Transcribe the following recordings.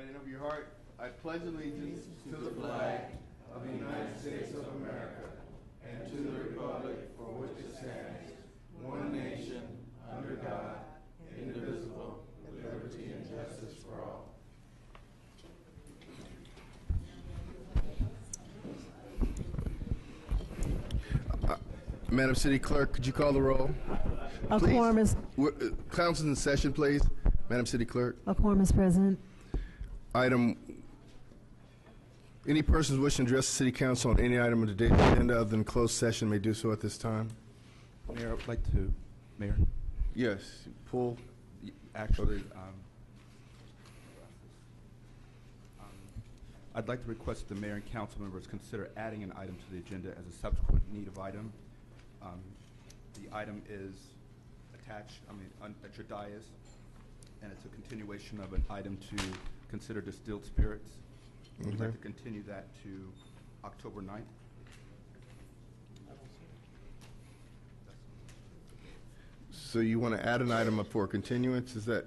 hand over your heart. I pledge allegiance to the flag of the United States of America and to the republic for which it stands, one nation, under God, indivisible, with liberty and justice for all. Madam City Clerk, could you call the roll? A quorum is Council's in session, please. Madam City Clerk. a quorum is present. Item. Any persons wishing to address the City Council on any item of today's agenda other than closed session may do so at this time. Mayor, I would like to, Mayor. Yes, pull. Actually, I'd like to request the mayor and council members consider adding an item to the agenda as a subsequent need of item. The item is attached, at your dais, and it's a continuation of an item to consider distilled spirits. We'd like to continue that to October 9th. So you want to add an item up for continuance? Is that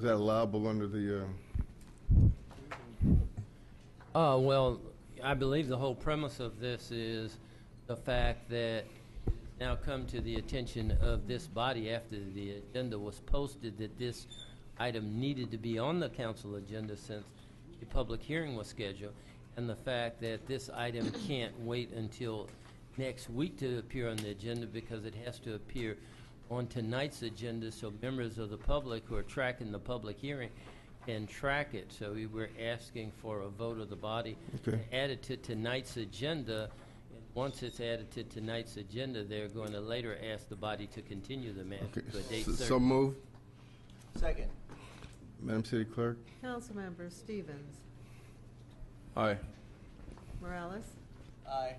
allowable under the? Well, I believe the whole premise of this is the fact that now come to the attention of this body after the agenda was posted that this item needed to be on the council agenda since the public hearing was scheduled, and the fact that this item can't wait until next week to appear on the agenda because it has to appear on tonight's agenda so members of the public who are tracking the public hearing can track it. So we were asking for a vote of the body to add it to tonight's agenda. And once it's added to tonight's agenda, they're going to later ask the body to continue the matter to a date certain. So move. Second. Madam City Clerk. Councilmember Stevens. Aye. Morales. Aye.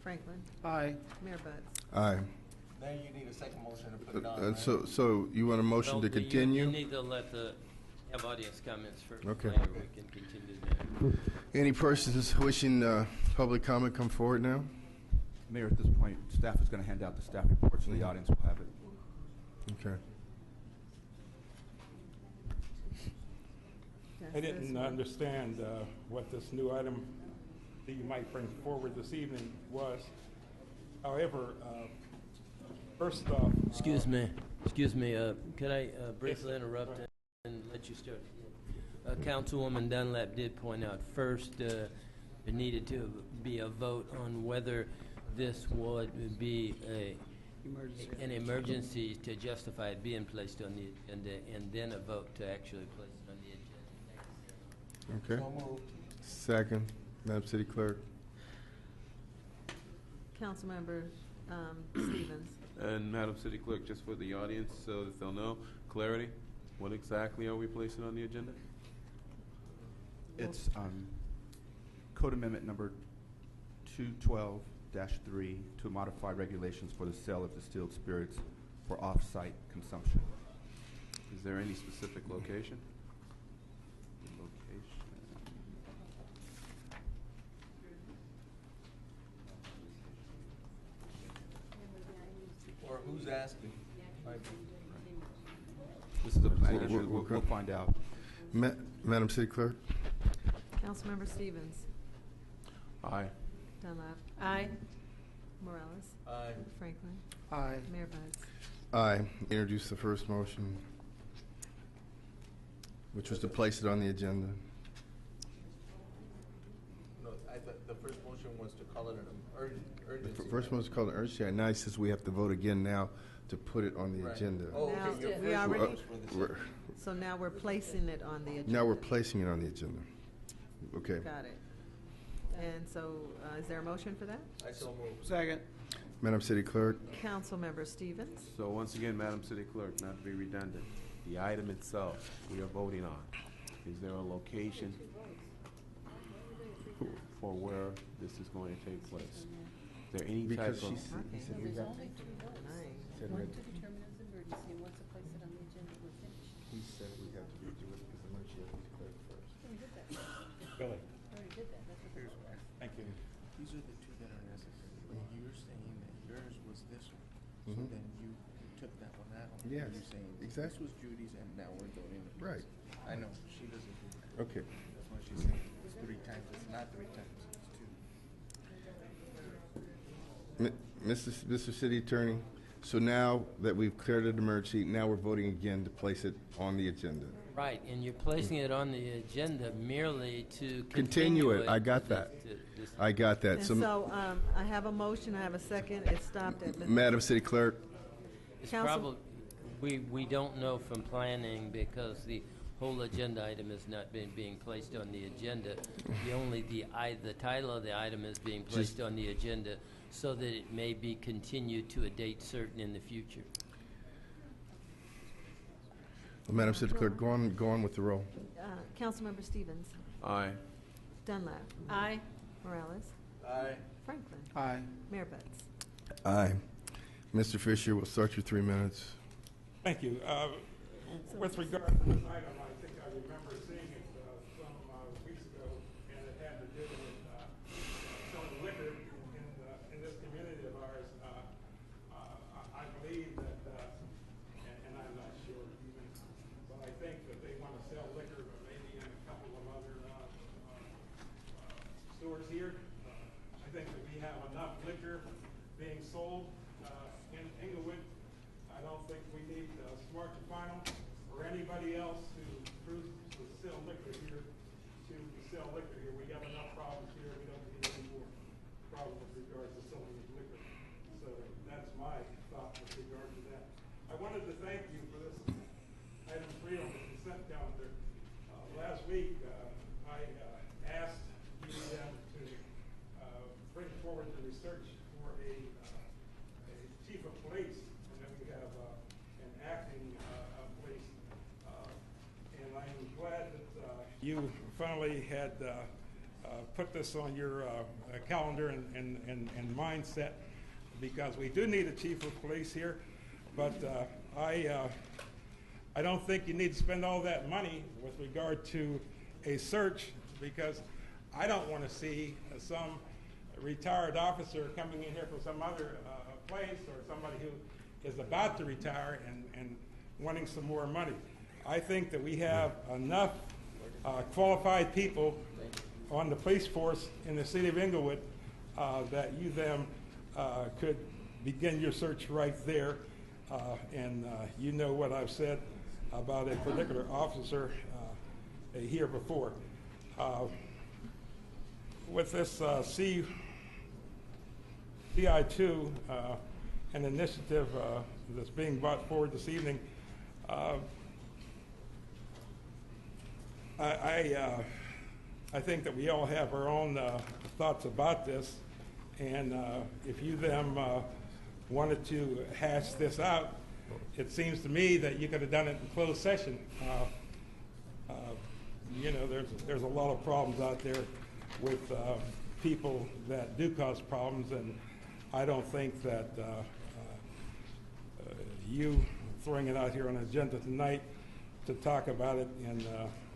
Franklin. Aye. Mayor Buds. Aye. Then you need a second motion to put it on. Right? So you want a motion to continue? You need to have audience comments first. Okay. Later we can continue the matter. Any persons wishing public comment come forward now? Mayor, at this point, staff is going to hand out the staff report so the audience will have it. Okay. I didn't understand what this new item that you might bring forward this evening was. However, first off... Excuse me. Could I briefly interrupt and let you start? Councilwoman Dunlap did point out first there needed to be a vote on whether this would be an emergency to justify it being placed on the agenda, and then a vote to actually place it on the agenda. Okay. So moved. Second. Madam City Clerk. Councilmember Stevens. And Madam City Clerk, just for the audience, so that they'll know, clarity, what exactly are we placing on the agenda? It's Code Amendment number 212-3 to modify regulations for the sale of distilled spirits for off-site consumption. Is there any specific location? Or who's asking? This is a planning issue. We'll find out. Madam City Clerk. Councilmember Stevens. Aye. Dunlap. Aye. Morales. Aye. Franklin. Aye. Mayor Buds. Aye. Introduce the first motion, which was to place it on the agenda. No, the first motion was to call it an urgency. The first one was called an urgency. Now he says we have to vote again now to put it on the agenda. Oh, Now, okay. Your we first already- one was for the So now we're placing it on the agenda. Now we're placing it on the agenda. Okay. Got it. And so is there a motion for that? I so moved. Second. Madam City Clerk. Councilmember Stevens. So once again, Madam City Clerk, not to be redundant, the item itself we are voting on, is there a location for where this is going to take place? Is there any type Because of... he said we have. Nice. One to determine as emergency, and one to place it on the agenda, we're finished. He said we have to redo it because emergency has to be declared first. We did that. Billy, We already did that, that's what. here's why. Thank you. These are the two that are necessary. When you're saying that yours was this one, so Mhm. then you took that one out. Yes, You're saying exactly. this was Judy's and now we're voting. Right. I know, she doesn't do that. Okay. That's what she's saying. It's 3 times. It's not 3 times. It's 2. Mr. City Attorney, so now that we've cleared an emergency, now we're voting again to place it on the agenda. Right, and you're placing it on the agenda merely to Continue it. I got to that. this- I got that. And so, I have a motion, I have a second, it stopped at. Madam City Clerk, It's Counsel- probably, we don't know from planning because the whole agenda item has not been being placed on the agenda. The title of the item is being placed on the agenda so that it may be continued to a date certain in the future. Madam City Clerk, go on with the roll. Councilmember Stevens, Aye. Dunlap, Aye. Morales, Aye. Franklin, Aye. Mayor Betts. Aye. Mr. Fisher, we'll start your 3 minutes. Thank you. With regard to this item, I think I remember seeing it some weeks ago, and it had to do with selling liquor in this community of ours. I believe that, and I'm not sure even, but I think that they want to sell liquor, but maybe in a couple of other stores here. I think that we have enough liquor being sold in Inglewood. I don't think we need Smart and Final or anybody else to sell liquor here. We got enough problems here. We don't need any more problems with regard to selling of liquor. So that's my thought with regard to that. I wanted to thank you for this item 3 on the consent calendar. Last week, I asked you to bring forward the research for a chief of police, and then we have an acting police. And I'm glad that you finally had put this on your calendar and mindset, because we do need a chief of police here. But I don't think you need to spend all that money with regard to a search, because I don't want to see some retired officer coming in here from some other place, or somebody who is about to retire and wanting some more money. I think that we have enough qualified people on the police force in the city of Inglewood that you could begin your search right there. And you know what I've said about a particular officer here before. With this CI2, an initiative that's being brought forward this evening, I think that we all have our own thoughts about this, and if you wanted to hash this out, it seems to me that you could have done it in closed session. There's a lot of problems out there with people that do cause problems, and I don't think that you throwing it out here on the agenda tonight to talk about it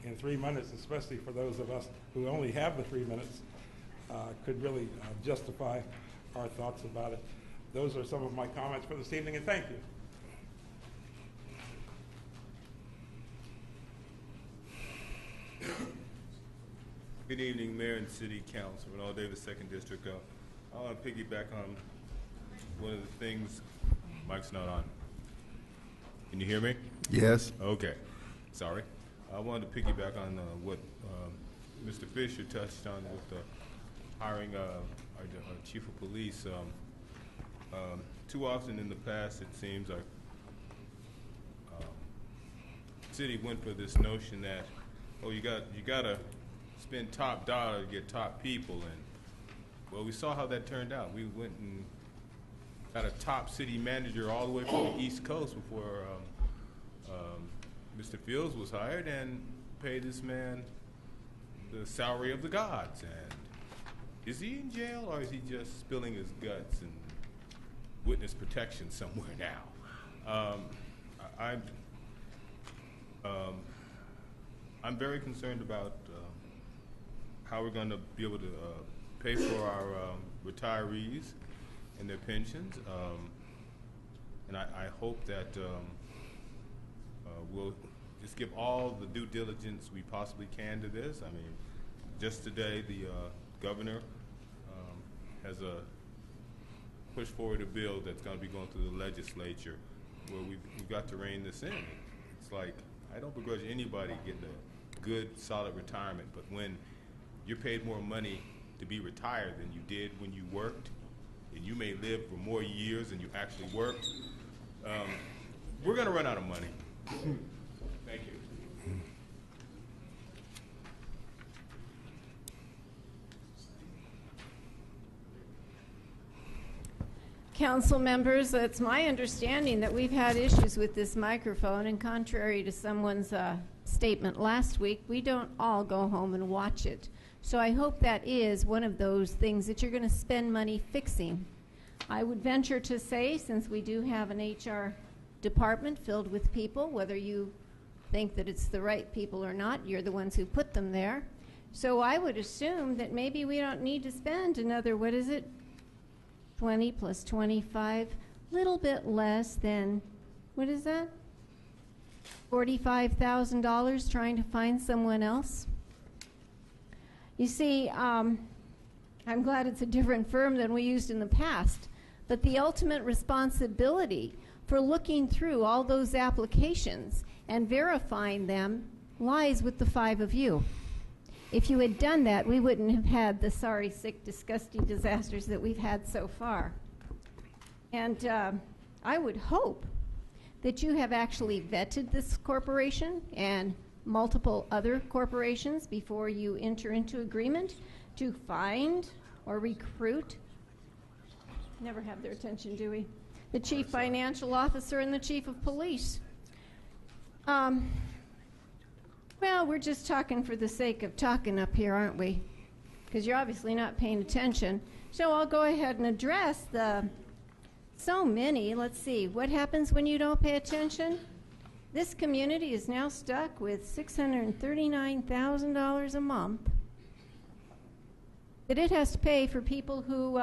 in 3 minutes, especially for those of us who only have the 3 minutes, could really justify our thoughts about it. Those are some of my comments for this evening, and thank you. Good evening, Mayor and City Council, Renal Davis, 2nd District. I want to piggyback on one of the things. Mic's not on. Can you hear me? Yes. Okay. Sorry. I wanted to piggyback on what Mr. Fisher touched on with the hiring our chief of police. Too often in the past, it seems like city went for this notion that, oh, you gotta spend top dollar to get top people, and well, we saw how that turned out. We went and got a top city manager all the way from the East Coast before Mr. Fields was hired, and paid this man the salary of the gods. And is he in jail, or is he just spilling his guts and witness protection somewhere now? I'm very concerned about how we're going to be able to pay for our retirees and their pensions, and I hope that we'll just give all the due diligence we possibly can to this. I mean, just today, the governor has pushed forward a bill that's going to be going through the legislature where we've got to rein this in. It's like, I don't begrudge anybody getting a good, solid retirement, but when you're paid more money to be retired than you did when you worked, and you may live for more years than you actually worked, we're going to run out of money. Thank you. Council members, it's my understanding that we've had issues with this microphone, and contrary to someone's statement last week, we don't all go home and watch it. So I hope that is one of those things that you're going to spend money fixing. I would venture to say, since we do have an HR department filled with people, whether you think that it's the right people or not, you're the ones who put them there. So I would assume that maybe we don't need to spend another, 20 plus 25, little bit less than, what is that? $45,000 trying to find someone else. You see, I'm glad it's a different firm than we used in the past, but the ultimate responsibility for looking through all those applications and verifying them lies with the 5 of you. If you had done that, we wouldn't have had the sorry, sick, disgusting disasters that we've had so far. And I would hope that you have actually vetted this corporation and multiple other corporations before you enter into agreement to find or recruit. Never have their attention, do we? The chief financial officer and the chief of police. Well, we're just talking for the sake of talking up here, aren't we? Because you're obviously not paying attention. So I'll go ahead and address so many. Let's see, what happens when you don't pay attention? This community is now stuck with $639,000 a month that it has to pay for people who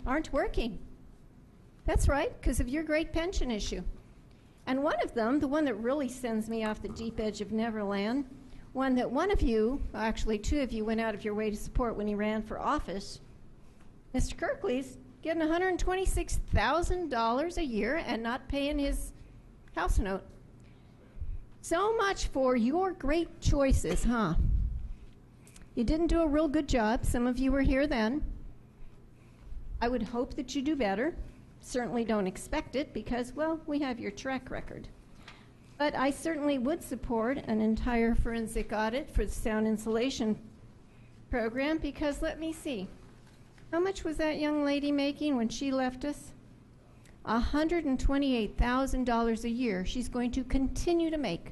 aren't working. That's right, because of your great pension issue. And one of them, the one that really sends me off the deep edge of Neverland, one that one of you, actually 2 of you, went out of your way to support when he ran for office, Mr. Kirkley's getting $126,000 a year and not paying his house note. So much for your great choices, huh? You didn't do a real good job. Some of you were here then. I would hope that you do better. Certainly don't expect it because, well, we have your track record. But I certainly would support an entire forensic audit for the sound insulation program because, let me see, how much was that young lady making when she left us? $128,000 a year she's going to continue to make,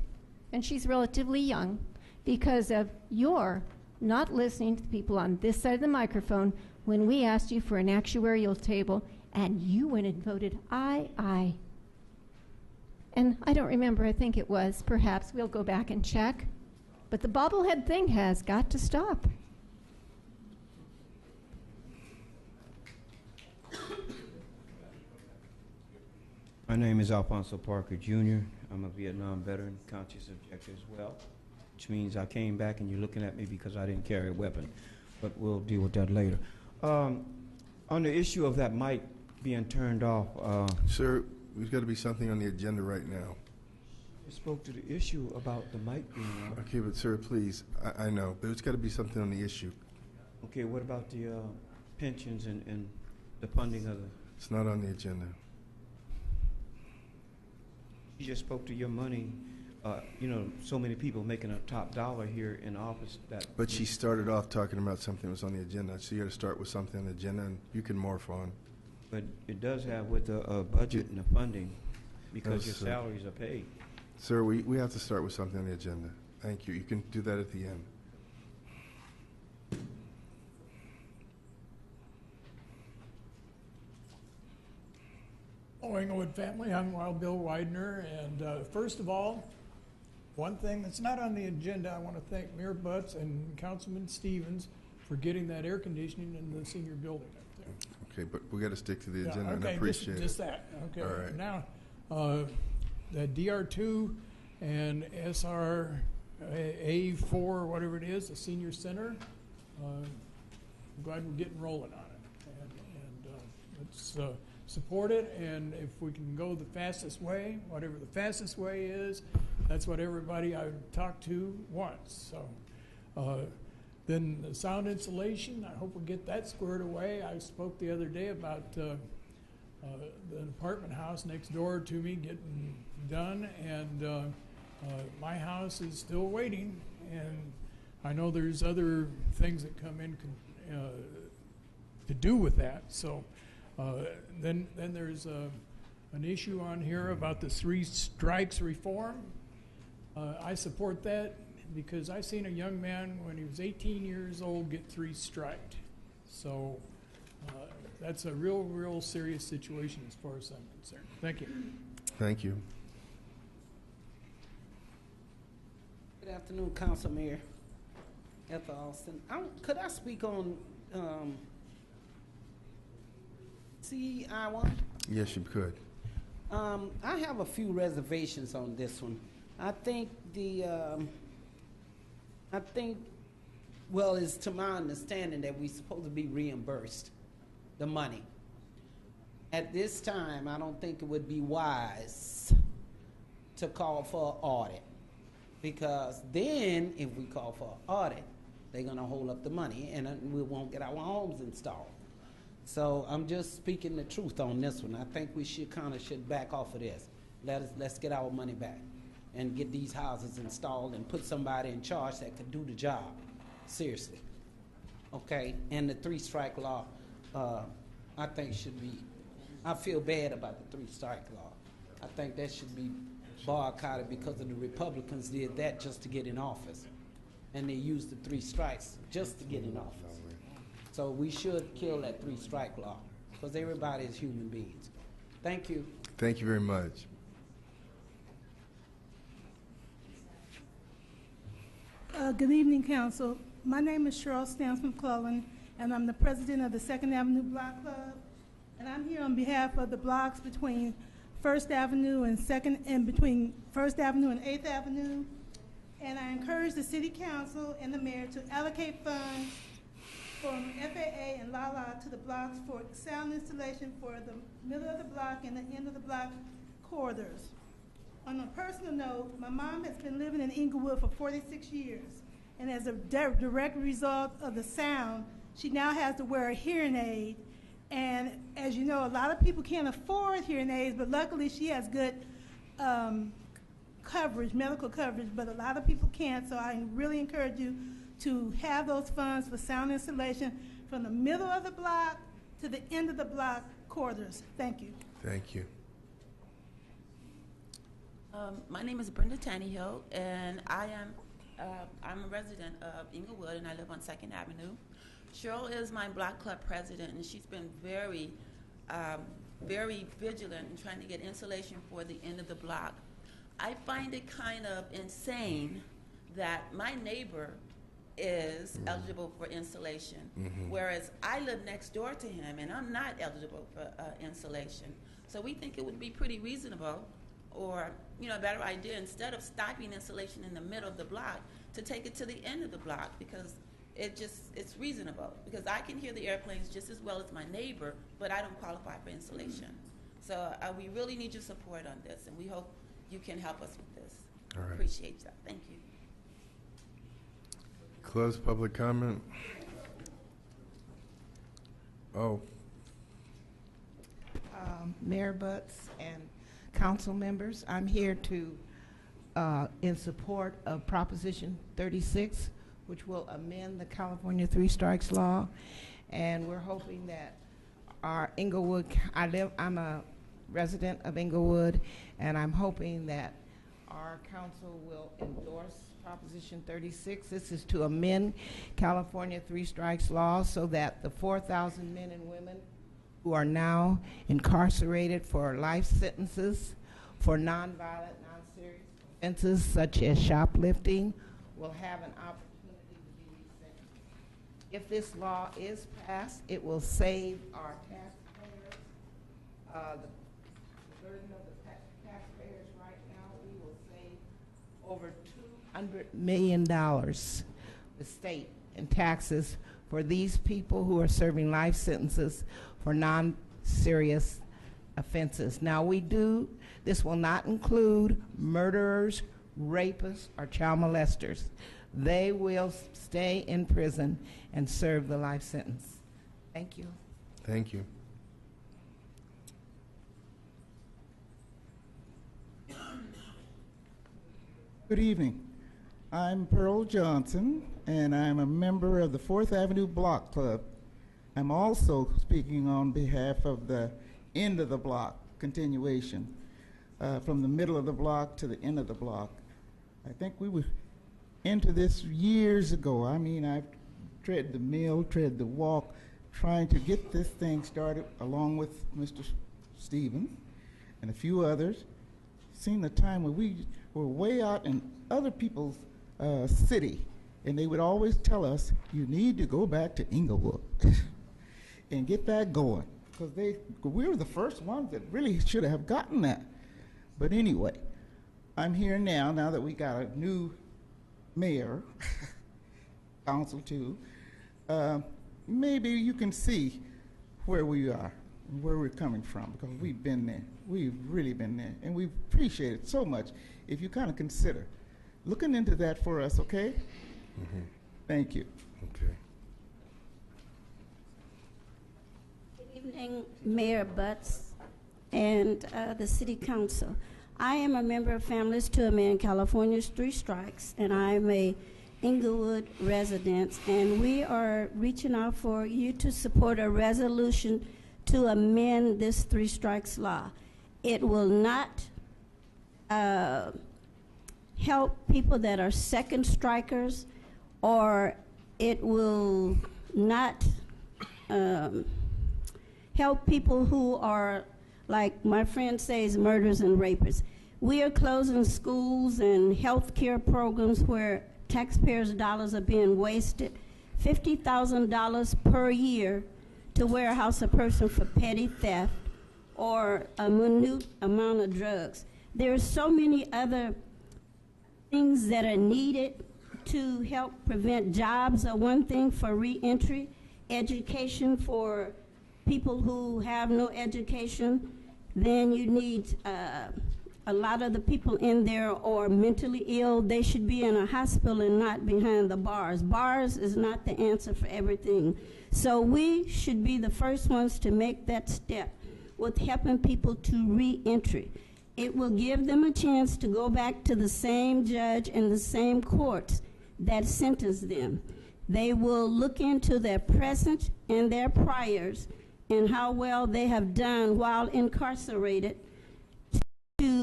and she's relatively young because of your not listening to the people on this side of the microphone when we asked you for an actuarial table and you went and voted aye. And I don't remember, I think it was, perhaps we'll go back and check. But the bobblehead thing has got to stop. My name is Alfonso Parker Jr. I'm a Vietnam veteran, conscious objector as well, which means I came back and you're looking at me because I didn't carry a weapon. But we'll deal with that later. On the issue of that mic being turned off. Sir, there's got to be something on the agenda right now. You spoke to the issue about the mic being off. Okay, but sir, please, I know, but there's got to be something on the issue. Okay, what about the pensions and the funding of the... It's not on the agenda. You just spoke to your money, so many people making a top dollar here in office that... But she started off talking about something that was on the agenda, so you got to start with something on the agenda, and you can morph on. But it does have with the budget and the funding, because your salaries are paid. Sir, we have to start with something on the agenda. Thank you. You can do that at the end. Oh, Inglewood family, I'm Wild Bill Widener, and first of all, one thing that's not on the agenda, I want to thank Mayor Butts and Councilman Stevens for getting that air conditioning in the senior building up there. Okay, but we got to stick to the agenda, and I okay, appreciate just it. that. Okay, all right. Now, the DR2 and SR A4, whatever it is, the senior center. I'm glad we're getting rolling on it, and let's support it. And if we can go the fastest way, whatever the fastest way is, that's what everybody I've talked to wants. So then the sound insulation, I hope we get that squared away. I spoke the other day about the apartment house next door to me getting done, and my house is still waiting, and I know there's other things that come in to do with that. So then there's an issue on here about the 3 strikes reform. I support that because I seen a young man when he was 18 years old get 3 striked. So that's a real serious situation as far as I'm concerned. Thank you. Thank you. Good afternoon, Council Mayor Ethel Austin. Could I speak on CI1? Yes, you could. I have a few reservations on this one. I think well, it's to my understanding that we're supposed to be reimbursed the money. At this time, I don't think it would be wise to call for an audit, because then if we call for an audit, they're going to hold up the money and we won't get our homes installed. So I'm just speaking the truth on this one. I think we should back off of this. Let's get our money back and get these houses installed and put somebody in charge that could do the job. Seriously. Okay? And the 3-strike law, I think should be, I feel bad about the 3-strike law. I think that should be boycotted because of the Republicans did that just to get in office. And they used the 3 strikes just to get in office. So we should kill that 3-strike law because everybody is human beings. Thank you. Thank you very much. Good evening, Council. My name is Cheryl Stans-McClellan, and I'm the president of the 2nd Avenue Block Club. And I'm here on behalf of the blocks between 1st Avenue and between 1st Avenue and 8th Avenue. And I encourage the City Council and the Mayor to allocate funds from FAA and LAWA to the blocks for sound installation for the middle of the block and the end of the block corridors. On a personal note, my mom has been living in Inglewood for 46 years, and as a direct result of the sound, she now has to wear a hearing aid. And as you know, a lot of people can't afford hearing aids, but luckily she has good coverage, medical coverage, but a lot of people can't, so I really encourage you to have those funds for sound installation from the middle of the block to the end of the block corridors. Thank you. Thank you. My name is Brenda Tannehill, and I'm a resident of Inglewood, and I live on 2nd Avenue. Cheryl is my block club president, and she's been very vigilant in trying to get insulation for the end of the block. I find it kind of insane that my neighbor is eligible for insulation, whereas I live next door to him, and I'm not eligible for insulation. So we think it would be pretty reasonable, or a better idea, instead of stopping insulation in the middle of the block, to take it to the end of the block, because it's reasonable. Because I can hear the airplanes just as well as my neighbor, but I don't qualify for insulation. So we really need your support on this, and we hope you can help us with this. All right. Appreciate that. Thank you. Close public comment. Oh. Mayor Butts and council members, I'm here to in support of Proposition 36, which will amend the California 3 strikes law, and we're hoping that our Inglewood, I'm a resident of Inglewood, and I'm hoping that our council will endorse Proposition 36. This is to amend California 3 strikes law so that the 4,000 men and women who are now incarcerated for life sentences for nonviolent, non-serious offenses such as shoplifting will have an opportunity to be resentenced. If this law is passed, it will save our taxpayers the burden of the taxpayers right now. We will save over $200 million, the state in taxes for these people who are serving life sentences for non-serious offenses. Now this will not include murderers, rapists, or child molesters. They will stay in prison and serve the life sentence. Thank you. Thank you. Good evening. I'm Pearl Johnson, and I'm a member of the 4th Avenue Block Club. I'm also speaking on behalf of the end of the block continuation, from the middle of the block to the end of the block. I think we were into this years ago. I mean, I've tread the mill, tread the walk, trying to get this thing started along with Mr. Stevens and a few others. Seen the time when we were way out in other people's city, and they would always tell us, you need to go back to Inglewood and get that going, because we were the first ones that really should have gotten that. But anyway, I'm here now that we got a new mayor, council too. Maybe you can see where we are and where we're coming from, because we've been there. We've really been there, and we appreciate it so much if you kind of consider looking into that for us, okay? Mm-hmm. Thank you. Okay. Good evening, Mayor Butts and the City Council. I am a member of Families to a Man California's 3 Strikes, and I'm a Inglewood resident, and we are reaching out for you to support a resolution to amend this 3 Strikes law. It will not help people that are second strikers, or it will not help people who are, like my friend says, murderers and rapists. We are closing schools and health care programs where taxpayers' dollars are being wasted. $50,000 per year to warehouse a person for petty theft or a minute amount of drugs. There are so many other things that are needed to help prevent. Jobs are one thing for reentry, education for people who have no education. Then you need a lot of the people in there are mentally ill. They should be in a hospital and not behind the bars. Bars is not the answer for everything. So we should be the first ones to make that step with helping people to reentry. It will give them a chance to go back to the same judge and the same courts that sentenced them. They will look into their present and their priors and how well they have done while incarcerated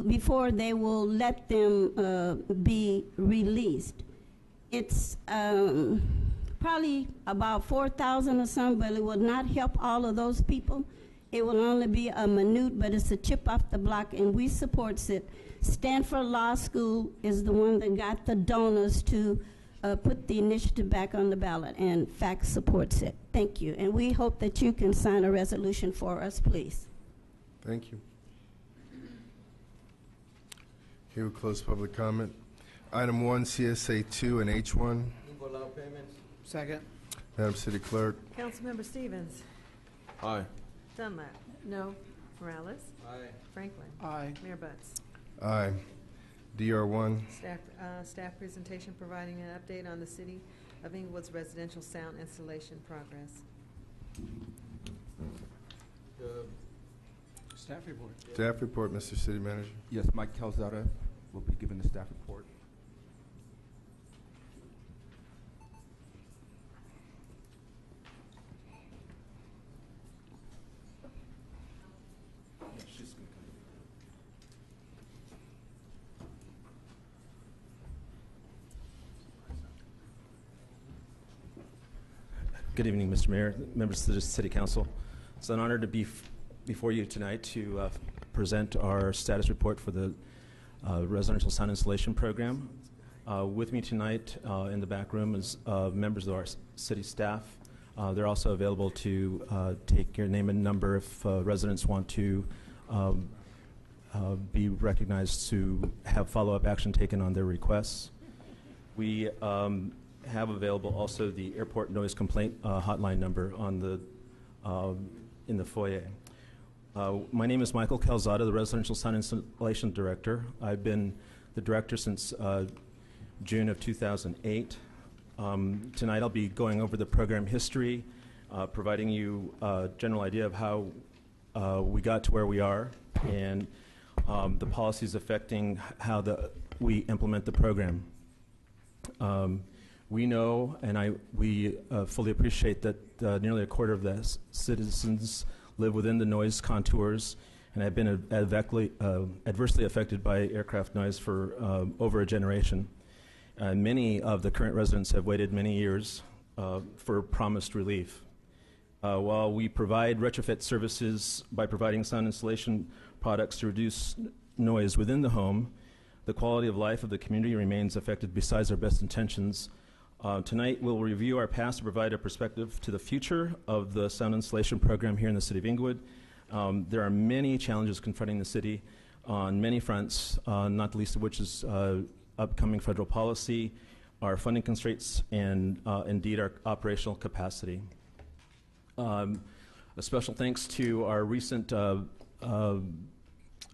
before they will let them be released. It's probably about 4,000 or something, but it will not help all of those people. It will only be a minute, but it's a chip off the block, and we support it. Stanford Law School is the one that got the donors to put the initiative back on the ballot, and FACT supports it. Thank you, and we hope that you can sign a resolution for us, please. Thank you. Here we close public comment. Item 1, CSA 2 and H1. Move allow payments. Second. Madam City Clerk. Councilmember Stevens. Aye. Dunlap. No. Morales. Aye. Franklin. Aye. Mayor Butts. Aye. DR1. Staff presentation providing an update on the City of Inglewood's residential sound installation progress. Staff report. Staff report, Mr. City Manager. Yes, Mike Calzada will be giving the staff report. Good evening, Mr. Mayor, members of the City Council. It's an honor to be before you tonight to present our status report for the residential sound installation program. With me tonight in the back room is members of our city staff. They're also available to take your name and number if residents want to be recognized to have follow-up action taken on their requests. We have available also the airport noise complaint hotline number on the in the foyer. My name is Michael Calzada, the Residential Sound Installation Director. I've been the director since June of 2008. Tonight I'll be going over the program history, providing you a general idea of how we got to where we are, and the policies affecting how we implement the program. We know, and we fully appreciate that nearly a quarter of the citizens live within the noise contours and have been adversely affected by aircraft noise for over a generation. Many of the current residents have waited many years for promised relief. While we provide retrofit services by providing sound installation products to reduce noise within the home, the quality of life of the community remains affected besides our best intentions. Tonight we'll review our past to provide a perspective to the future of the sound installation program here in the city of Inglewood. There are many challenges confronting the city on many fronts, not the least of which is upcoming federal policy, our funding constraints, and indeed our operational capacity. A special thanks to our recent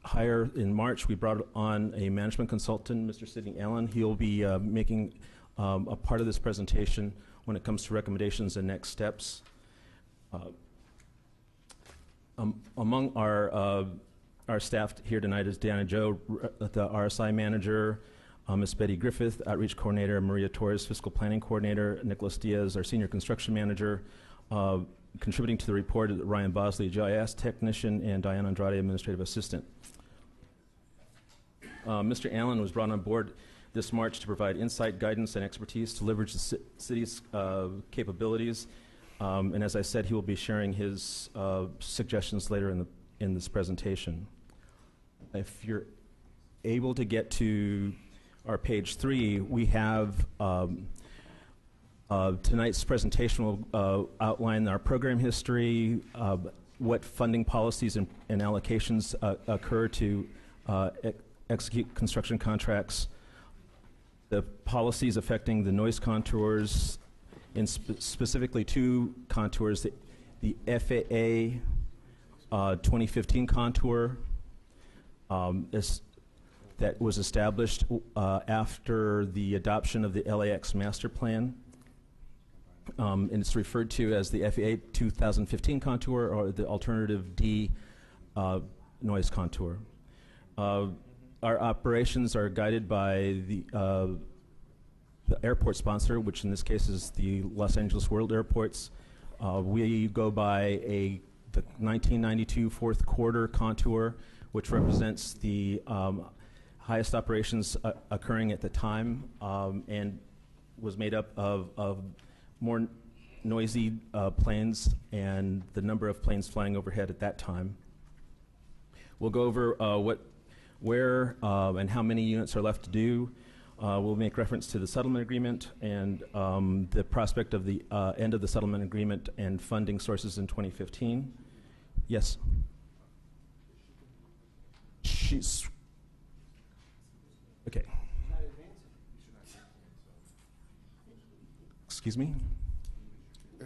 hire in March. We brought on a management consultant, Mr. Sidney Allen. He'll be making a part of this presentation when it comes to recommendations and next steps. Among our staff here tonight is Deanna Joe, the RSI manager, Ms. Betty Griffith, outreach coordinator, Maria Torres, fiscal planning coordinator, Nicholas Diaz, our senior construction manager. Contributing to the report is Ryan Bosley, GIS technician, and Diane Andrade, administrative assistant. Mr. Allen was brought on board this March to provide insight, guidance, and expertise to leverage the city's capabilities. And as I said, he will be sharing his suggestions later in this presentation. If you're able to get to our page 3, we have tonight's presentation will outline our program history, what funding policies and allocations occur to execute construction contracts, the policies affecting the noise contours, in specifically 2 contours, the FAA 2015 contour that was established after the adoption of the LAX master plan. And it's referred to as the FAA 2015 contour, or the alternative D noise contour. Our operations are guided by the airport sponsor, which in this case is the Los Angeles World Airports. We go by the 1992 fourth quarter contour, which represents the highest operations occurring at the time, and was made up of more noisy planes and the number of planes flying overhead at that time. We'll go over where and how many units are left to do. We'll make reference to the settlement agreement and the prospect of the end of the settlement agreement and funding sources in 2015. Yes? Okay. Excuse me?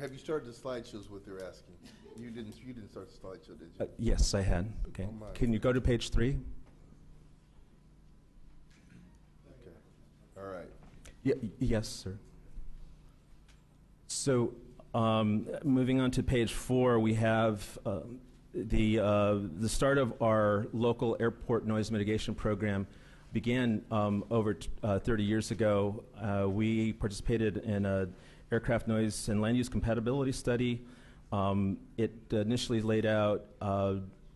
Have you started the slideshows, what they're asking? You didn't start the slideshow, did you? Yes, I had. Okay. Oh, Can you go to page 3? Okay. All right. Yes, sir. So, moving on to page 4, we have the start of our local airport noise mitigation program began over 30 years ago. We participated in an aircraft noise and land use compatibility study. It initially laid out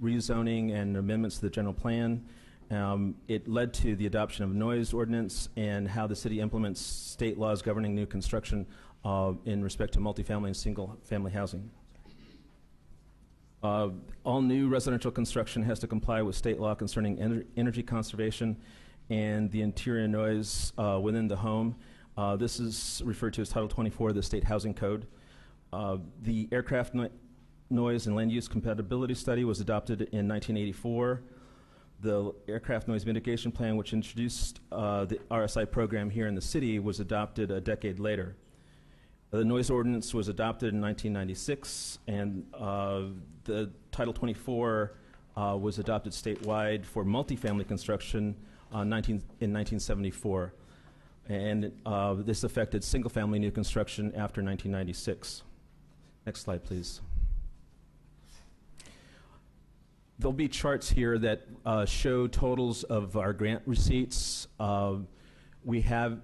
rezoning and amendments to the general plan. It led to the adoption of noise ordinance and how the city implements state laws governing new construction in respect to multifamily and single-family housing. All new residential construction has to comply with state law concerning energy conservation and the interior noise within the home. This is referred to as Title 24 of the State Housing Code. The aircraft noise and land use compatibility study was adopted in 1984. The aircraft noise mitigation plan, which introduced the RSI program here in the city, was adopted a decade later. The noise ordinance was adopted in 1996, and the Title 24 was adopted statewide for multifamily construction in 1974. And this affected single-family new construction after 1996. Next slide, please. There'll be charts here that show totals of our grant receipts. We have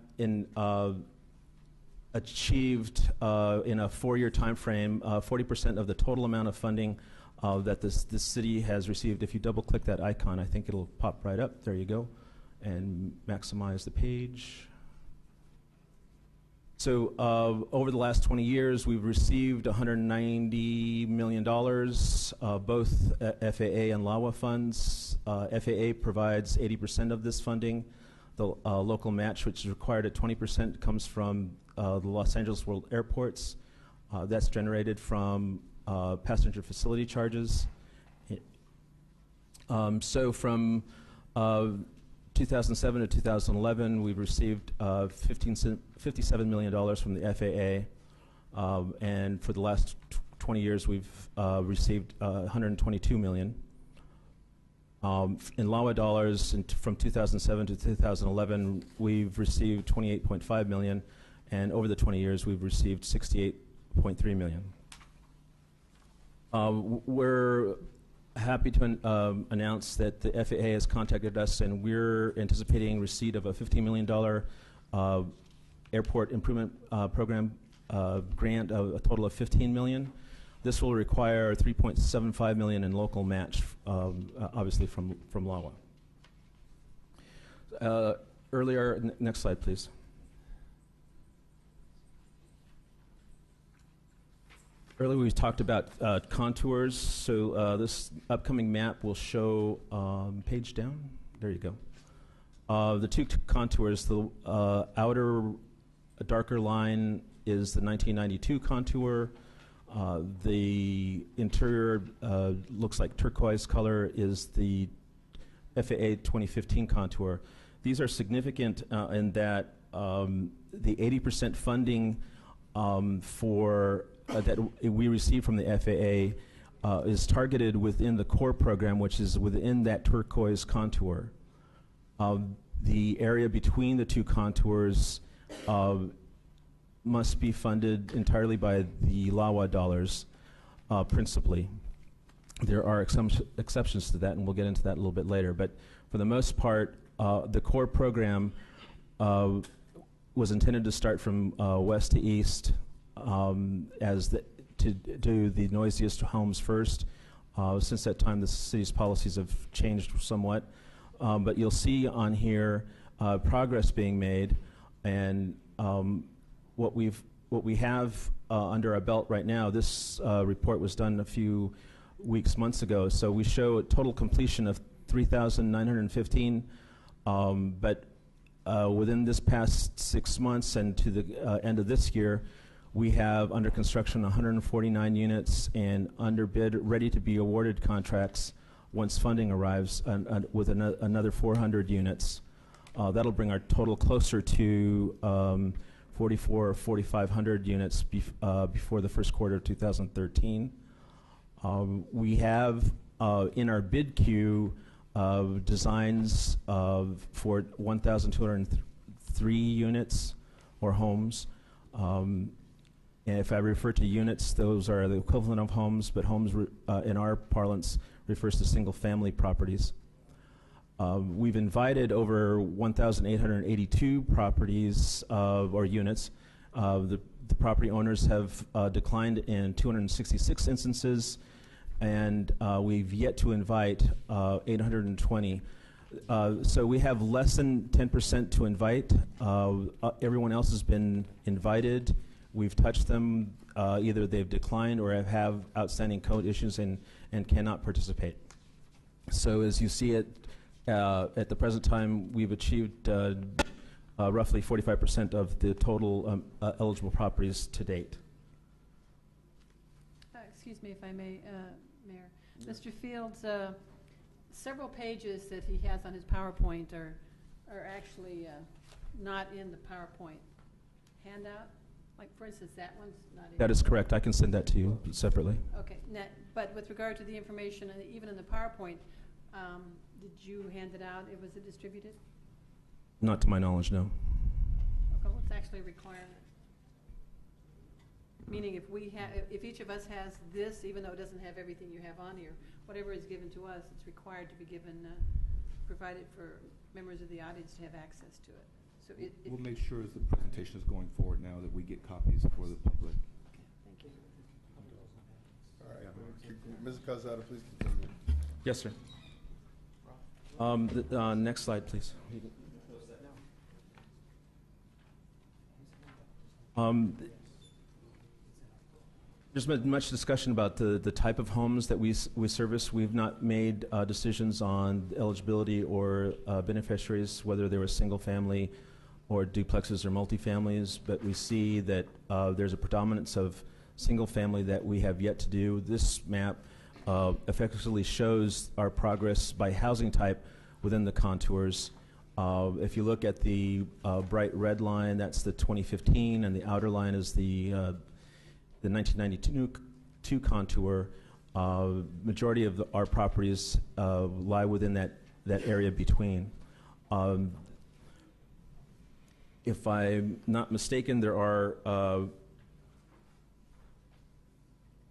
achieved in a 4-year time frame 40% of the total amount of funding that this city has received. If you double-click that icon, I think it'll pop right up. There you go. And maximize the page. So over the last 20 years, we've received $190 million, both FAA and LAWA funds. FAA provides 80% of this funding. The local match, which is required at 20%, comes from the Los Angeles World Airports. That's generated from passenger facility charges. So from 2007 to 2011, we've received $57 million from the FAA, and for the last 20 years, we've received $122 million. In LAWA dollars, from 2007 to 2011, we've received $28.5 million, and over the 20 years, we've received $68.3 million. We're happy to announce that the FAA has contacted us, and we're anticipating receipt of a $15 million airport improvement program grant, a total of $15 million. This will require $3.75 million in local match, obviously from LAWA. Earlier, next slide, please. Earlier we talked about contours, so this upcoming map will show, page down, there you go. The two contours, the outer darker line is the 1992 contour. The interior looks like turquoise color is the FAA 2015 contour. These are significant in that the 80% funding for that we receive from the FAA is targeted within the core program, which is within that turquoise contour. The area between the two contours must be funded entirely by the LAWA dollars, principally. There are exceptions to that, and we'll get into that a little bit later. But for the most part, the core program was intended to start from west to east, to do the noisiest homes first. Since that time, the city's policies have changed somewhat. But you'll see on here progress being made, and what we have under our belt right now. This report was done a few months ago, so we show a total completion of 3,915. But within this past 6 months and to the end of this year, we have under construction 149 units and under bid, ready to be awarded contracts once funding arrives, with another 400 units. That'll bring our total closer to 4,400 or 4,500 units before the first quarter of 2013. We have in our bid queue designs for 1,203 units or homes. And if I refer to units, those are the equivalent of homes, but homes in our parlance refers to single-family properties. We've invited over 1,882 properties or units. The property owners have declined in 266 instances, and we've yet to invite 820. So we have less than 10% to invite. Everyone else has been invited. We've touched them. Either they've declined or have outstanding code issues and cannot participate. So as you see it, at the present time, we've achieved roughly 45% of the total eligible properties to date. Excuse me if I may, Mayor. Mr. Fields, several pages that he has on his PowerPoint are actually not in the PowerPoint handout. Like, for instance, that one's not in. That is correct. I can send that to you separately. Okay, but with regard to the information, even in the PowerPoint, did you hand it out? Was it distributed? Not to my knowledge, no. Okay, well, it's actually a requirement. Meaning if each of us has this, even though it doesn't have everything you have on here, whatever is given to us, it's required to be given, provided for members of the audience to have access to it. So we'll make sure as the presentation is going forward now that we get copies for the public. Thank you. All right. Ms. Calzada, please continue. Yes, sir. Next slide, please. There's been much discussion about the type of homes that we service. We've not made decisions on eligibility or beneficiaries, whether they were single family or duplexes or multifamilies, but we see that there's a predominance of single family that we have yet to do. This map effectively shows our progress by housing type within the contours. If you look at the bright red line, that's the 2015, and the outer line is the 1992 contour. Majority of our properties lie within that area between. If I'm not mistaken, there are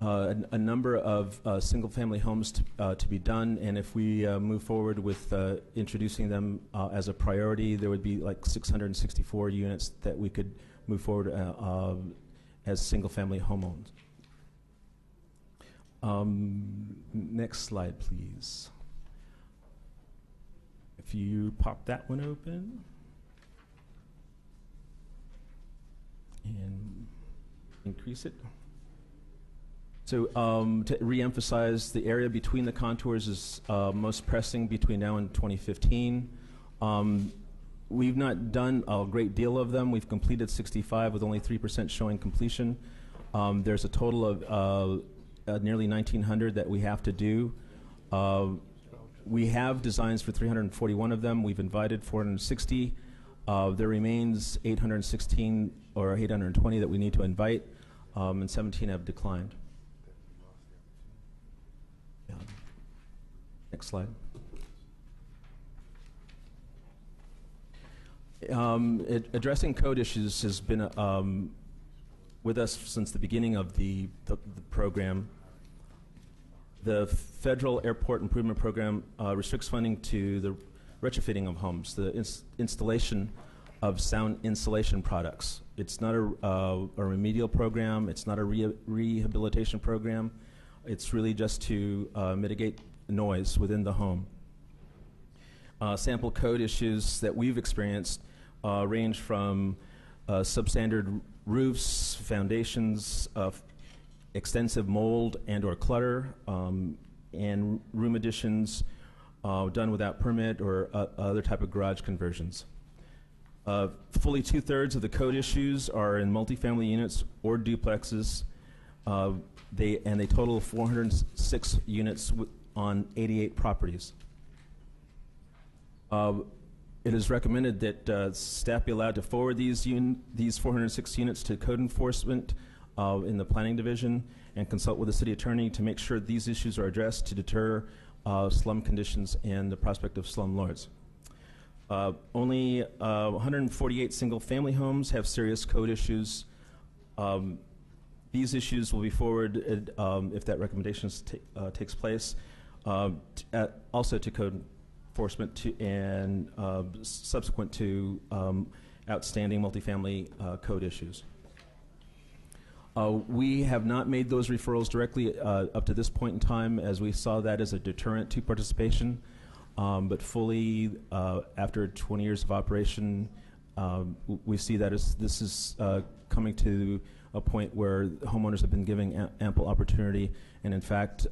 a number of single-family homes to be done, and if we move forward with introducing them as a priority, there would be like 664 units that we could move forward as single-family homeowners. Next slide, please. If you pop that one open and increase it. So to reemphasize, the area between the contours is most pressing between now and 2015. We've not done a great deal of them. We've completed 65 with only 3% showing completion. There's a total of nearly 1,900 that we have to do. We have designs for 341 of them. We've invited 460. There remains 816 or 820 that we need to invite, and 17 have declined. Next slide. Addressing code issues has been with us since the beginning of the program. The Federal Airport Improvement Program restricts funding to the retrofitting of homes, the installation of sound insulation products. It's not a remedial program. It's not a rehabilitation program. It's really just to mitigate noise within the home. Sample code issues that we've experienced range from substandard roofs, foundations, extensive mold and or clutter, and room additions done without permit or other type of garage conversions. Fully 2/3 of the code issues are in multifamily units or duplexes. They total 406 units on 88 properties. It is recommended that staff be allowed to forward these 406 units to code enforcement in the planning division and consult with the city attorney to make sure these issues are addressed to deter slum conditions and the prospect of slum lords. Only 148 single-family homes have serious code issues. These issues will be forwarded if that recommendation takes place, also to code enforcement and subsequent to outstanding multifamily code issues. We have not made those referrals directly up to this point in time, as we saw that as a deterrent to participation. But fully, after 20 years of operation, we see that this is coming to a point where homeowners have been giving ample opportunity, and in fact,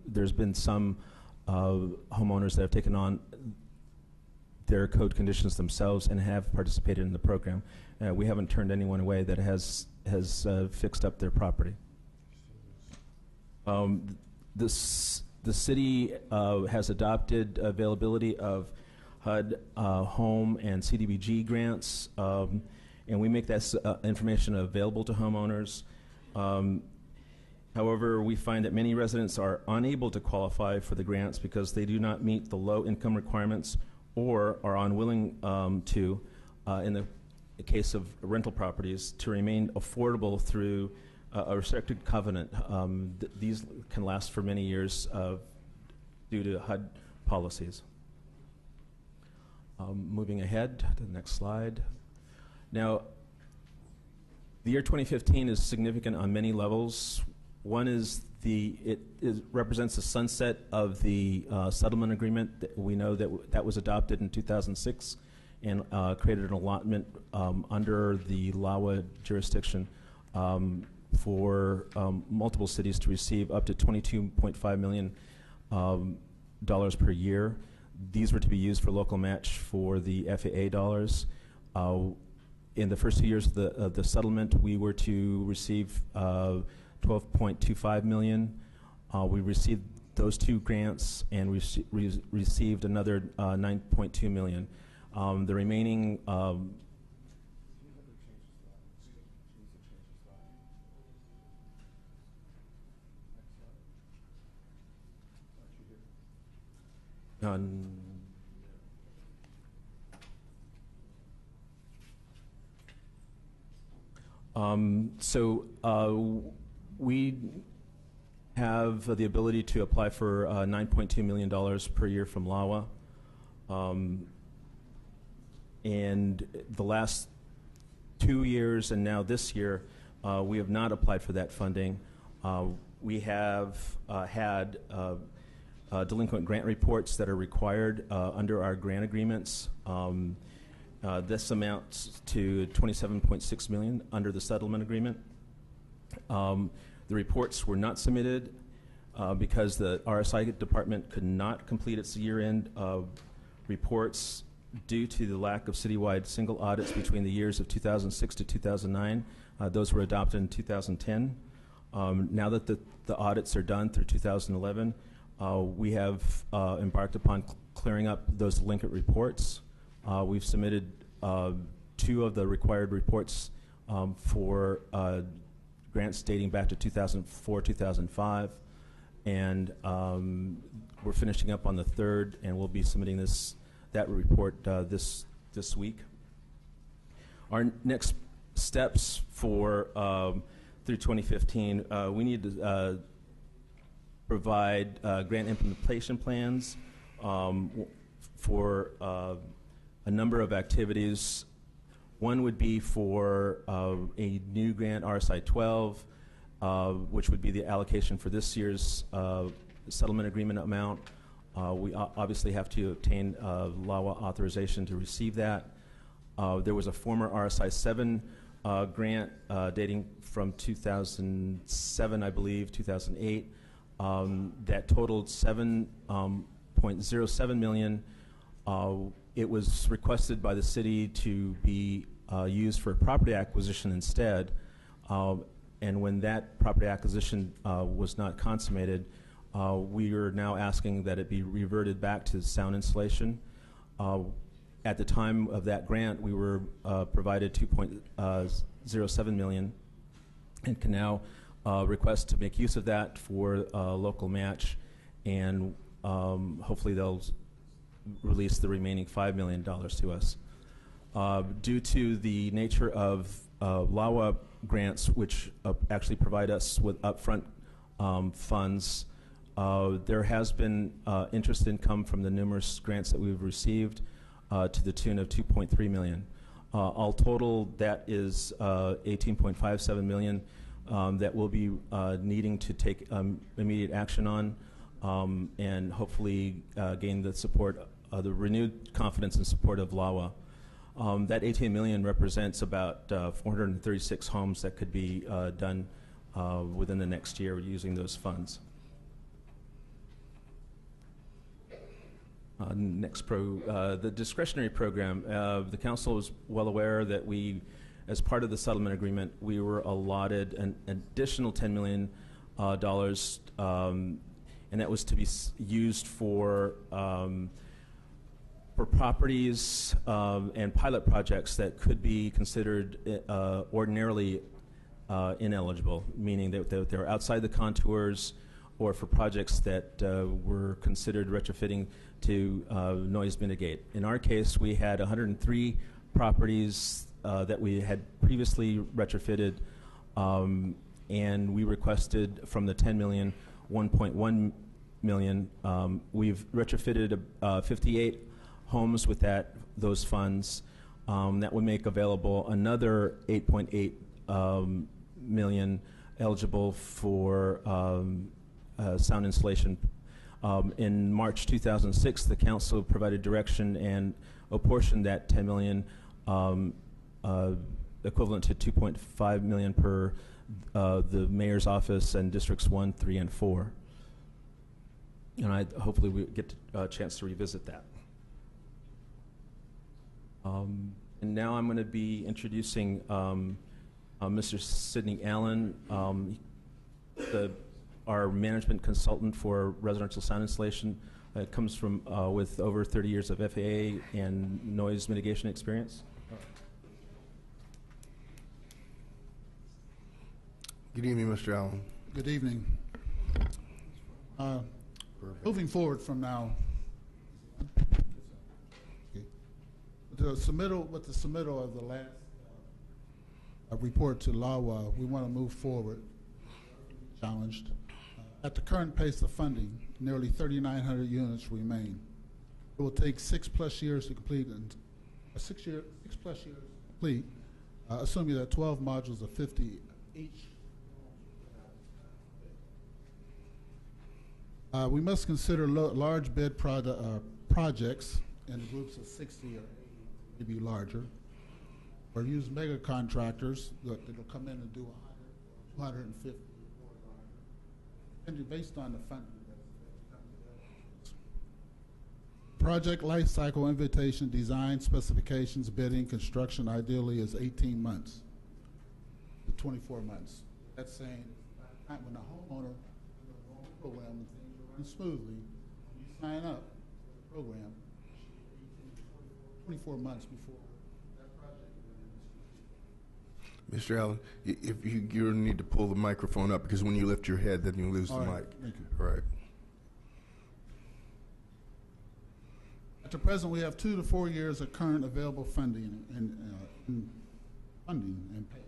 there's been some homeowners that have taken on their code conditions themselves and have participated in the program. We haven't turned anyone away that has fixed up their property. The city has adopted availability of HUD home and CDBG grants, and we make that information available to homeowners. However, we find that many residents are unable to qualify for the grants because they do not meet the low income requirements or are unwilling to, in the case of rental properties, to remain affordable through a restricted covenant. These can last for many years due to HUD policies. Moving ahead to the next slide. Now, the year 2015 is significant on many levels. One is it represents the sunset of the settlement agreement. That we know that was adopted in 2006 and created an allotment under the LAWA jurisdiction for multiple cities to receive up to $22.5 million per year. These were to be used for local match for the FAA dollars. In the first 2 years of the settlement, we were to receive $12.25 million. We received those two grants, and we received another $9.2 million. The remaining we have the ability to apply for $9.2 million per year from LAWA. And the last 2 years and now this year, we have not applied for that funding. We have had delinquent grant reports that are required under our grant agreements. This amounts to $27.6 million under the settlement agreement. The reports were not submitted because the RSI department could not complete its year-end reports due to the lack of citywide single audits between the years of 2006 to 2009. Those were adopted in 2010. Now that the audits are done through 2011, we have embarked upon clearing up those delinquent reports. We've submitted 2 of the required reports for grants dating back to 2004, 2005, and we're finishing up on the 3rd, and we'll be submitting that report this week. Our next steps for through 2015, we need to provide grant implementation plans for a number of activities. One would be for a new grant, RSI 12, which would be the allocation for this year's settlement agreement amount. We obviously have to obtain LAWA authorization to receive that. There was a former RSI 7 grant dating from 2007, I believe, 2008, that totaled $7.07 million. It was requested by the city to be used for property acquisition instead, and when that property acquisition was not consummated, we are now asking that it be reverted back to sound insulation. At the time of that grant, we were provided $2.07 million and can now request to make use of that for local match, and hopefully they'll release the remaining $5 million to us. Due to the nature of LAWA grants, which actually provide us with upfront funds, there has been interest income from the numerous grants that we've received to the tune of $2.3 million. All total, that is $18.57 million that we'll be needing to take immediate action on, and hopefully gain the support, the renewed confidence and support of LAWA. That $18 million represents about 436 homes that could be done within the next year using those funds. The discretionary program. The council is well aware that we, as part of the settlement agreement, we were allotted an additional $10 million, and and that was to be used for properties and pilot projects that could be considered ordinarily ineligible, meaning that they're outside the contours, or for projects that were considered retrofitting to noise mitigate. In our case, we had 103 properties that we had previously retrofitted, and we requested from the 10 million, 1.1 million. We've retrofitted 58 homes with those funds. That would make available another 8.8 million eligible for sound insulation. In March 2006, the council provided direction and apportioned that 10 million, equivalent to 2.5 million per the mayor's office and districts 1, 3, and 4. And hopefully we get a chance to revisit that. And now I'm going to be introducing Mr. Sidney Allen, our management consultant for residential sound installation. Comes from with over 30 years of FAA and noise mitigation experience. Good evening, Mr. Allen. Good evening. Moving forward from now, with the submittal of the last report to LAWA, we want to move forward. Challenged. At the current pace of funding, nearly 3,900 units remain. It will take 6+ years to complete, and 6+ years to complete, assuming that 12 modules of 50 each. We must consider large bid projects in groups of 60 or 80, maybe larger, or use mega contractors that will come in and do 100, 250, and based on the funding. Project life cycle invitation, design, specifications, bidding, construction ideally is 18 months to 24 months. That's saying when the homeowner program and things are running smoothly, when you sign up for the program, 24 months before that project. Mr. Allen, if you need to pull the microphone up, because when you lift your head, then you lose the mic. Thank you. All right. At the present, we have 2 to 4 years of current available funding and pace.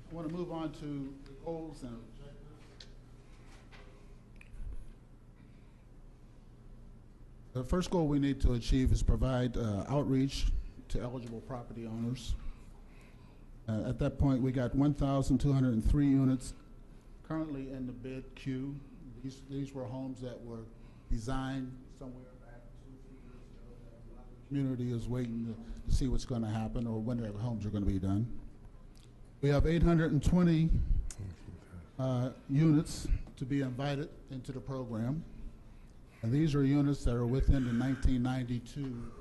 I want to move on to the goals and objectives. The first goal we need to achieve is provide outreach to eligible property owners. At that point, we got 1,203 units currently in the bid queue. These were homes that were designed somewhere back 2 or 3 years ago. A lot of the community is waiting to see what's going to happen or when their homes are going to be done. We have 820 units to be invited into the program. And these are units that are within the 1992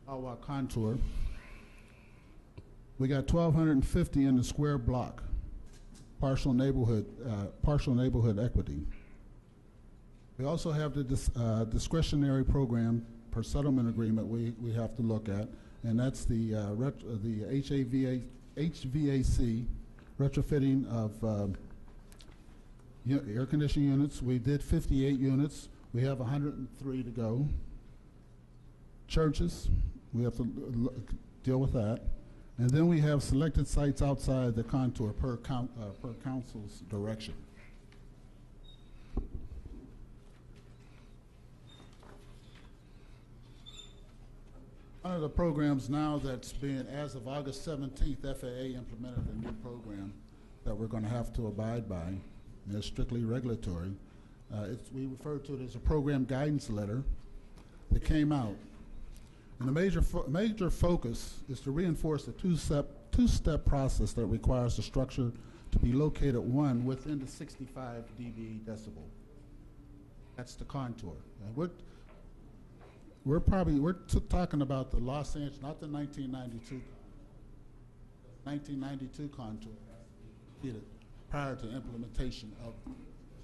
LAWA contour. We got 1,250 in the square block, partial neighborhood equity. We also have the discretionary program per settlement agreement we have to look at, and that's the HVAC retrofitting of air conditioning units. We did 58 units. We have 103 to go. Churches, we have to deal with that. And then we have selected sites outside the contour per council's direction. One of the programs now that's being, as of August 17th, FAA implemented a new program that we're going to have to abide by, and it's strictly regulatory. We refer to it as a program guidance letter that came out. And the major focus is to reinforce the two-step process that requires the structure to be located within the 65 dB decibel. That's the contour. And we're talking about the Los Angeles, not the 1992. 1992 contour has to be completed prior to implementation of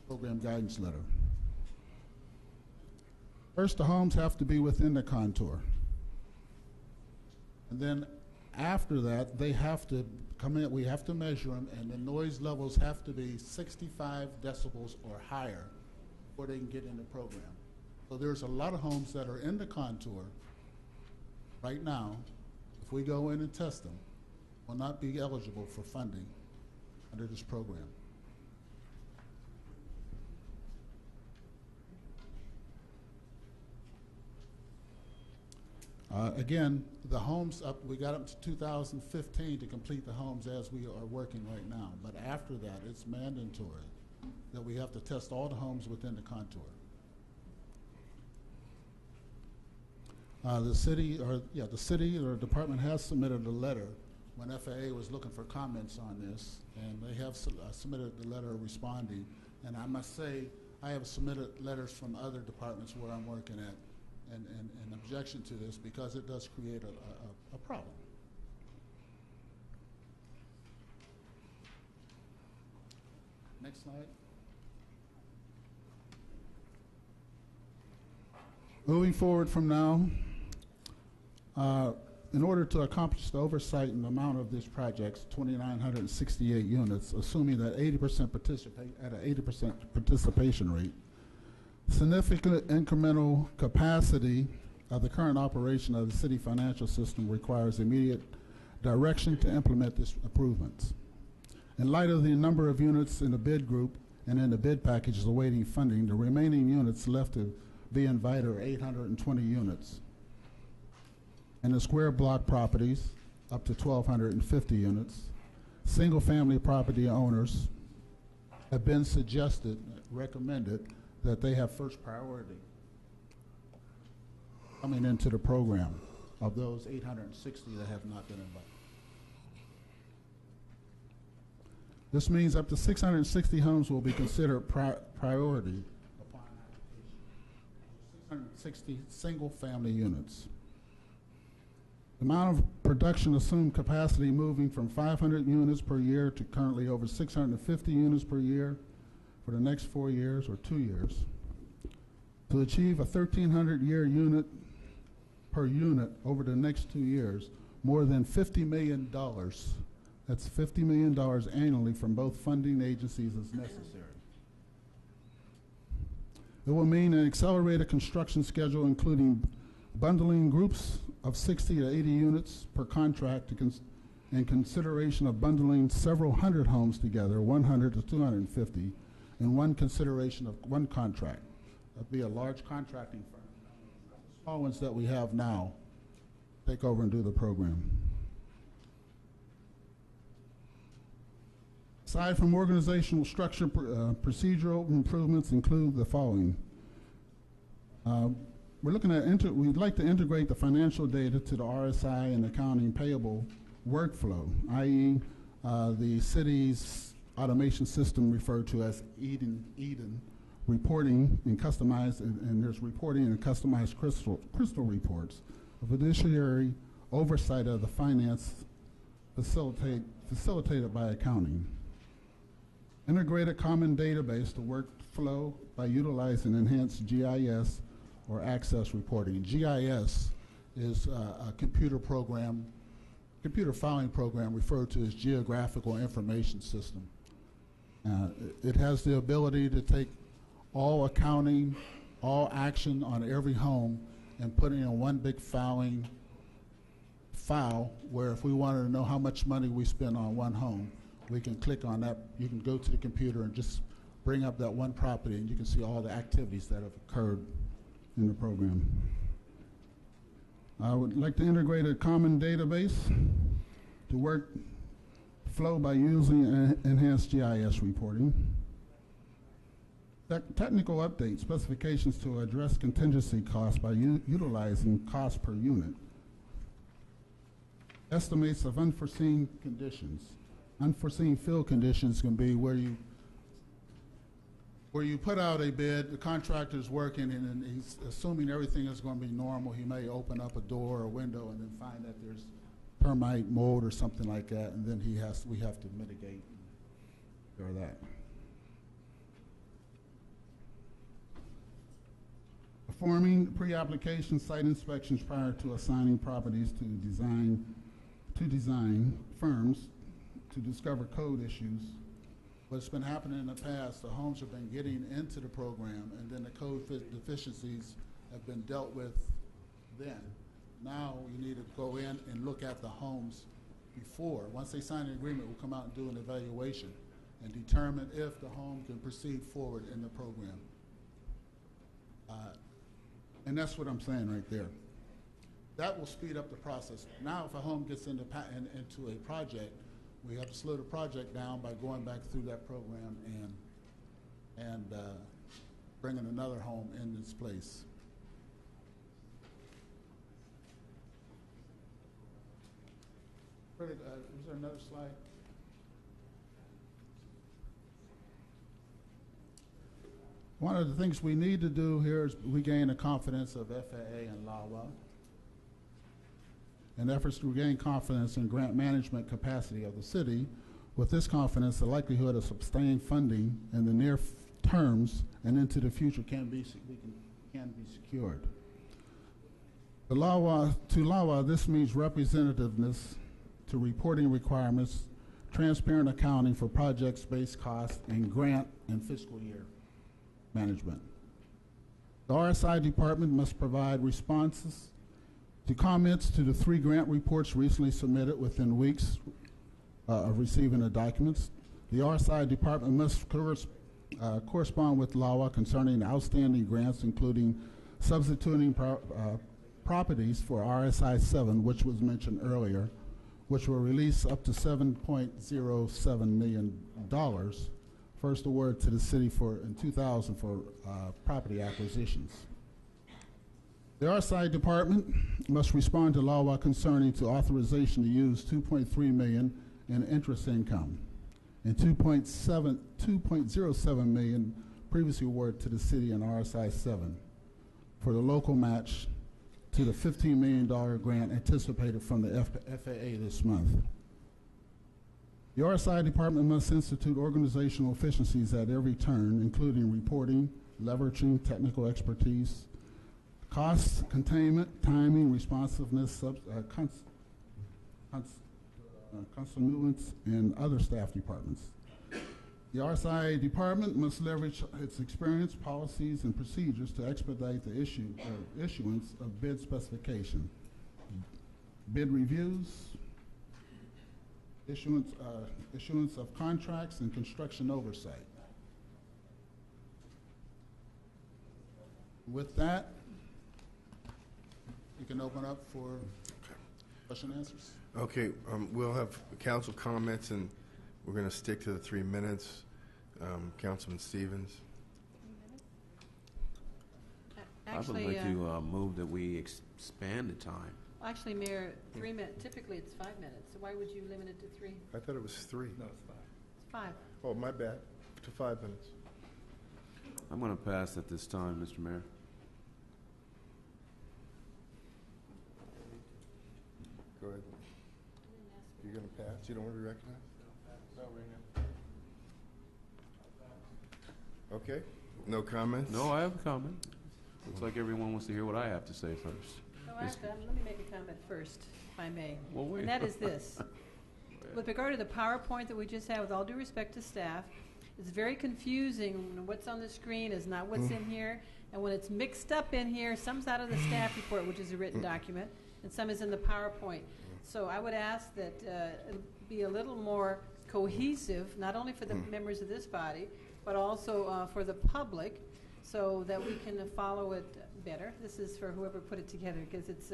program guidance letter. First, the homes have to be within the contour. And then after that, they have to come in, we have to measure them, and the noise levels have to be 65 decibels or higher before they can get in the program. So there's a lot of homes that are in the contour right now. If we go in and test them, will not be eligible for funding under this program. Again, the homes up, we got up to 2015 to complete the homes as we are working right now. But after that, it's mandatory that we have to test all the homes within the contour. The city or department has submitted a letter when FAA was looking for comments on this, and they have submitted the letter responding. And I must say, I have submitted letters from other departments where I'm working at in objection to this, because it does create a problem. Next slide. Moving forward from now, in order to accomplish the oversight and amount of this project, 2,968 units, assuming that 80% participate at an 80% participation rate, significant incremental capacity of the current operation of the city financial system requires immediate direction to implement these improvements. In light of the number of units in the bid group and in the bid packages awaiting funding, the remaining units left to be invited are 820 units. In the square block properties, up to 1,250 units. Single-family property owners have been recommended that they have first priority coming into the program of those 860 that have not been invited. This means up to 660 homes will be considered priority upon application. 660 single-family units. The amount of production assumed capacity moving from 500 units per year to currently over 650 units per year for the next 4 years or 2 years. To achieve a 1,300 unit per unit over the next 2 years, more than $50 million. That's $50 million annually from both funding agencies is necessary. It will mean an accelerated construction schedule, including bundling groups of 60 to 80 units per contract in consideration of bundling several hundred homes together, 100 to 250, in one consideration of one contract. That'd be a large contracting firm. The small ones that we have now take over and do the program. Aside from organizational structure, procedural improvements include the following. We're looking at, we'd like to integrate the financial data to the RSI and accounting payable workflow, i.e. The city's automation system referred to as Eden, reporting and customized, and there's reporting and customized crystal reports, a fiduciary oversight of the finance facilitated by accounting. Integrated common database to workflow by utilizing enhanced GIS or access reporting. GIS is a computer filing program referred to as Geographical Information System. It has the ability to take all accounting, all action on every home and put it in one big file where if we wanted to know how much money we spend on one home, we can click on that. You can go to the computer and just bring up that one property and you can see all the activities that have occurred in the program. I would like to integrate a common database to workflow by using enhanced GIS reporting. Technical update specifications to address contingency costs by utilizing cost per unit. Estimates of unforeseen conditions. Unforeseen field conditions can be where you put out a bid, the contractor's working and he's assuming everything is going to be normal. He may open up a door or window and then find that there's termite, mold, or something like that, and then we have to mitigate or that. Performing pre-application site inspections prior to assigning properties to design firms to discover code issues. What's been happening in the past, the homes have been getting into the program, and then the code deficiencies have been dealt with then. Now you need to go in and look at the homes before. Once they sign an agreement, we'll come out and do an evaluation and determine if the home can proceed forward in the program. And that's what I'm saying right there. That will speed up the process. Now, if a home gets into a project, we have to slow the project down by going back through that program and bringing another home in its place. Is there another slide? One of the things we need to do here is regain the confidence of FAA and LAWA. In efforts to regain confidence in grant management capacity of the city, with this confidence, the likelihood of sustained funding in the near terms and into the future can be secured. To LAWA, this means representativeness to reporting requirements, transparent accounting for projects-based costs, and grant and fiscal year management. The RSI department must provide responses to comments to the 3 grant reports recently submitted within weeks of receiving the documents. The RSI department must correspond with LAWA concerning outstanding grants, including substituting properties for RSI 7, which was mentioned earlier, which will release up to $7.07 million. First award to the city in 2000 for property acquisitions. The RSI department must respond to LAWA concerning to authorization to use $2.3 million in interest income and $2.07 million previously awarded to the city in RSI 7 for the local match to the $15 million grant anticipated from the FAA this month. The RSI department must institute organizational efficiencies at every turn, including reporting, leveraging technical expertise, cost containment, timing, responsiveness, continuance, and other staff departments. The RSI department must leverage its experience, policies, and procedures to expedite the issuance of bid specification, bid reviews, issuance of contracts, and construction oversight. With that, you can open up for question and answers. Okay, we'll have council comments, and we're going to stick to the 3 minutes. Councilman Stevens. Actually, I would like to move that we expand the time. Actually, Mayor, 3 minutes. Typically, it's 5 minutes. So why would you limit it to 3? I thought it was 3. No, it's 5. It's 5. Oh, my bad. To 5 minutes. I'm going to pass at this time, Mr. Mayor. Go ahead. You're going to pass? You don't want to be recognized? No, right now. Okay. No comments? No, I have a comment. Looks like everyone wants to hear what I have to say first. No, let me make a comment first, if I may. Well, wait. And that is this. With regard to the PowerPoint that we just had, with all due respect to staff, it's very confusing when what's on the screen is not what's in here. And when it's mixed up in here, some's out of the staff report, which is a written document, and some is in the PowerPoint. So I would ask that it be a little more cohesive, not only for the members of this body, but also for the public, so that we can follow it better. This is for whoever put it together, because it's,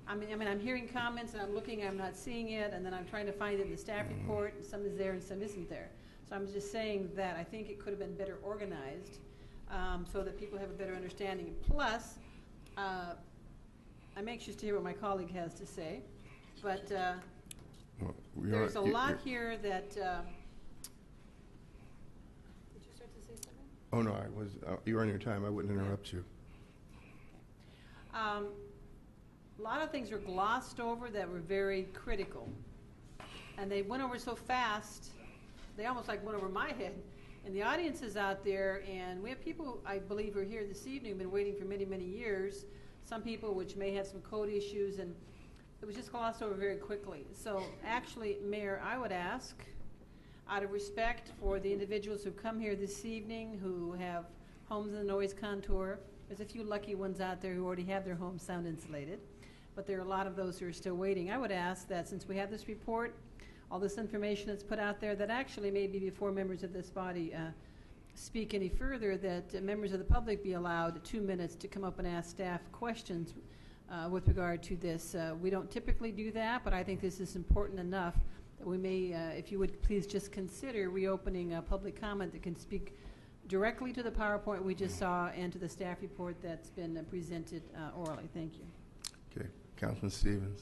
I mean, I'm hearing comments and I'm looking, I'm not seeing it, and then I'm trying to find it in the staff report, and some is there and some isn't there. So I'm just saying that I think it could have been better organized, so that people have a better understanding. Plus, I'm anxious to hear what my colleague has to say, but there's a lot here that, Oh, no, I was, you were on your time. I wouldn't interrupt you. a lot of things were glossed over that were very critical. And they went over so fast they almost like went over my head. And the audience is out there, and we have people, I believe, who are here this evening, who've been waiting for many, many years. Some people which may have some code issues, and it was just glossed over very quickly. So actually, Mayor, I would ask, out of respect for the individuals who've come here this evening who have homes in the noise contour, there's a few lucky ones out there who already have their homes sound insulated, but there are a lot of those who are still waiting. I would ask that since we have this report, all this information that's put out there, that actually maybe before members of this body speak any further, that members of the public be allowed 2 minutes to come up and ask staff questions with regard to this. We don't typically do that, but I think this is important enough that we may, if you would please just consider reopening public comment that can speak directly to the PowerPoint we just saw and to the staff report that's been presented orally. Thank you. Okay, Councilman Stevens.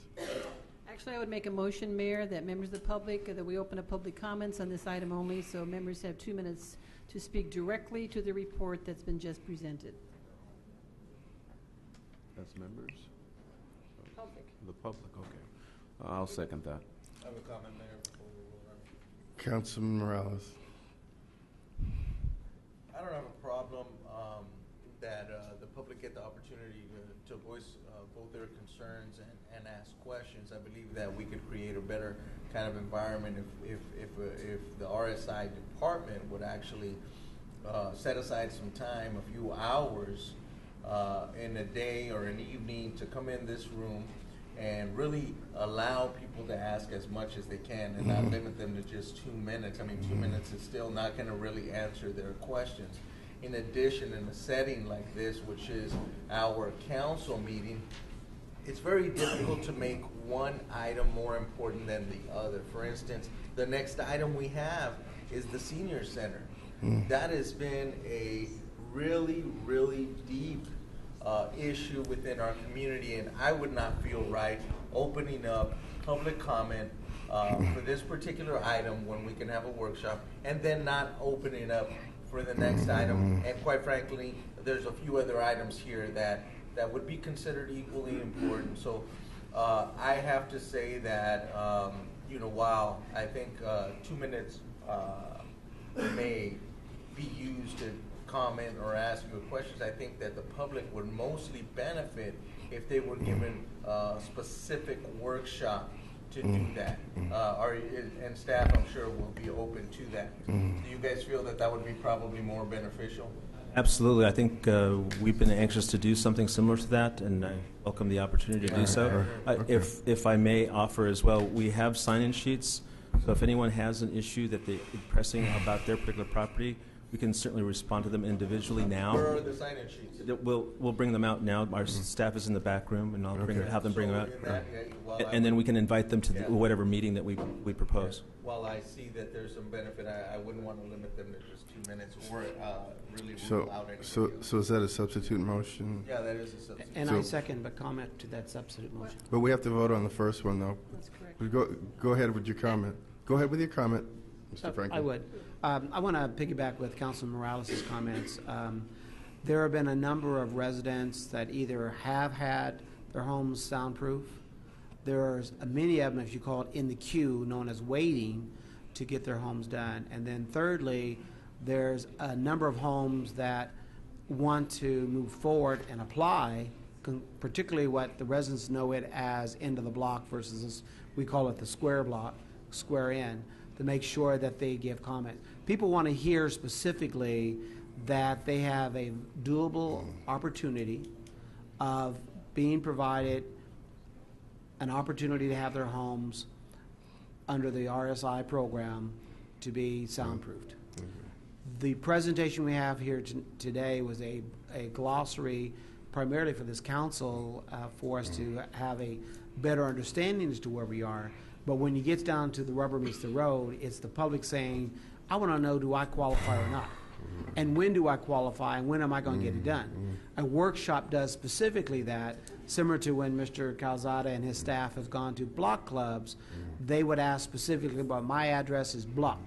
Actually, I would make a motion, Mayor, that members of the public, that we open up public comments on this item only, so members have 2 minutes to speak directly to the report that's been just presented. That's members? Public. The public, okay. I'll second that. I have a comment, Mayor, before we roll on. Councilman Morales. I don't have a problem that the public get the opportunity to voice both their concerns and ask questions. I believe that we could create a better kind of environment if the RSI department would actually set aside some time, a few hours in a day or an evening to come in this room and really allow people to ask as much as they can and not limit them to just 2 minutes. I mean, 2 minutes is still not going to really answer their questions. In addition, in a setting like this, which is our council meeting, it's very difficult to make one item more important than the other. For instance, the next item we have is the senior center. That has been a really, really deep issue within our community, and I would not feel right opening up public comment for this particular item when we can have a workshop and then not opening up for the next item. And quite frankly, there's a few other items here that would be considered equally important. So I have to say that, while I think 2 minutes may be used to comment or ask you questions, I think that the public would mostly benefit if they were given a specific workshop to do that. And staff, I'm sure, will be open to that. Do you guys feel that that would be probably more beneficial? Absolutely. I think we've been anxious to do something similar to that, and I welcome the opportunity to do so. If I may offer as well, we have sign-in sheets, so if anyone has an issue that they're pressing about their particular property, we can certainly respond to them individually now. Where are the sign-in sheets? We'll bring them out now. Our staff is in the back room, and I'll have them bring them out. And then we can invite them to whatever meeting that we propose. While I see that there's some benefit, I wouldn't want to limit them to just 2 minutes or really So, rule out anything. so is that a substitute motion? Yeah, that is a substitute. And I second the comment to that substitute motion. But we have to vote on the first one, though. That's correct. But go ahead with your comment. Go ahead with your comment, Mr. Franklin. I would. I want to piggyback with Councilman Morales' comments. There have been a number of residents that either have had their homes soundproof. There's many of them, if you call it, in the queue, known as waiting to get their homes done. And then thirdly, there's a number of homes that want to move forward and apply, particularly what the residents know it as end of the block versus this, we call it the square block, square in, to make sure that they give comment. People want to hear specifically that they have a doable opportunity of being provided an opportunity to have their homes under the RSI program to be soundproofed. The presentation we have here today was a glossary primarily for this council for us to have a better understanding as to where we are. But when you get down to the rubber meets the road, it's the public saying, I want to know, do I qualify or not? And when do I qualify, and when am I going to get it done? A workshop does specifically that, similar to when Mr. Calzada and his staff has gone to block clubs. They would ask specifically about my address is block,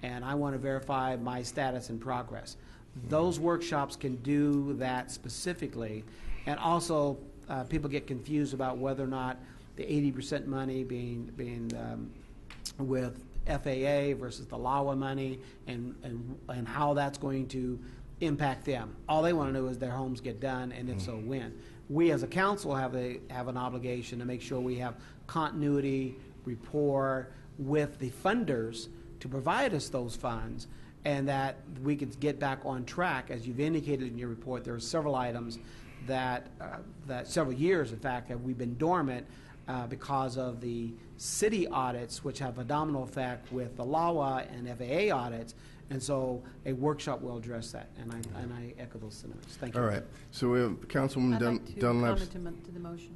and I want to verify my status and progress. Those workshops can do that specifically, and also people get confused about whether or not the 80% money being with FAA versus the LAWA money and how that's going to impact them. All they want to know is their homes get done, and if so, when. We as a council have an obligation to make sure we have continuity, rapport with the funders to provide us those funds, and that we could get back on track. As you've indicated in your report, there are several items that several years, in fact, have we been dormant because of the city audits, which have a domino effect with the LAWA and FAA audits. And so a workshop will address that, and I echo those sentiments. Thank you. All right. So we have Councilwoman I'd like to Dunlap's. comment to the motion.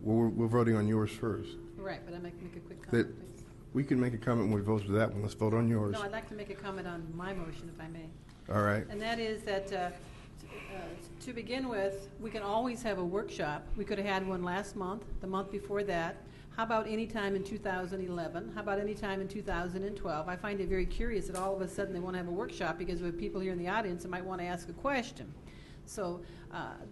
Well, we're voting on yours first. Right, but I'd like to make a quick comment, please. We can make a comment when we vote for that one. Let's vote on yours. No, I'd like to make a comment on my motion, if I may. All right. And that is that, to begin with, we can always have a workshop. We could have had one last month, the month before that. How about any time in 2011? How about any time in 2012? I find it very curious that all of a sudden they want to have a workshop because we have people here in the audience that might want to ask a question. So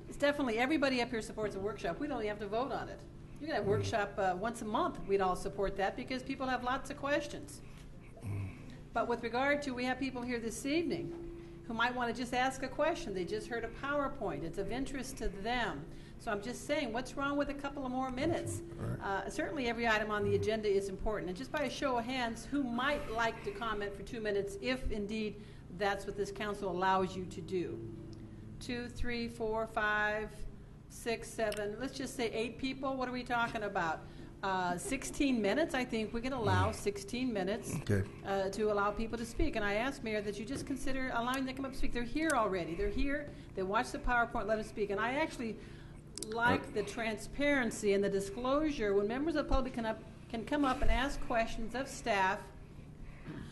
it's definitely, everybody up here supports a workshop. We don't even have to vote on it. You can have a workshop once a month. We'd all support that because people have lots of questions. But with regard to, we have people here this evening who might want to just ask a question. They just heard a PowerPoint. It's of interest to them. So I'm just saying, what's wrong with a couple of more minutes? Certainly every item on the agenda is important. And just by a show of hands, who might like to comment for 2 minutes if indeed that's what this council allows you to do? 2, 3, 4, 5, 6, 7, let's just say 8 people. What are we talking about? 16 minutes. I think we can allow 16 minutes to allow people to speak. And I ask, Mayor, that you just consider allowing them to come up and speak. They're here already. They're here. They watch the PowerPoint, let them speak. And I actually like the transparency and the disclosure when members of the public can come up and ask questions of staff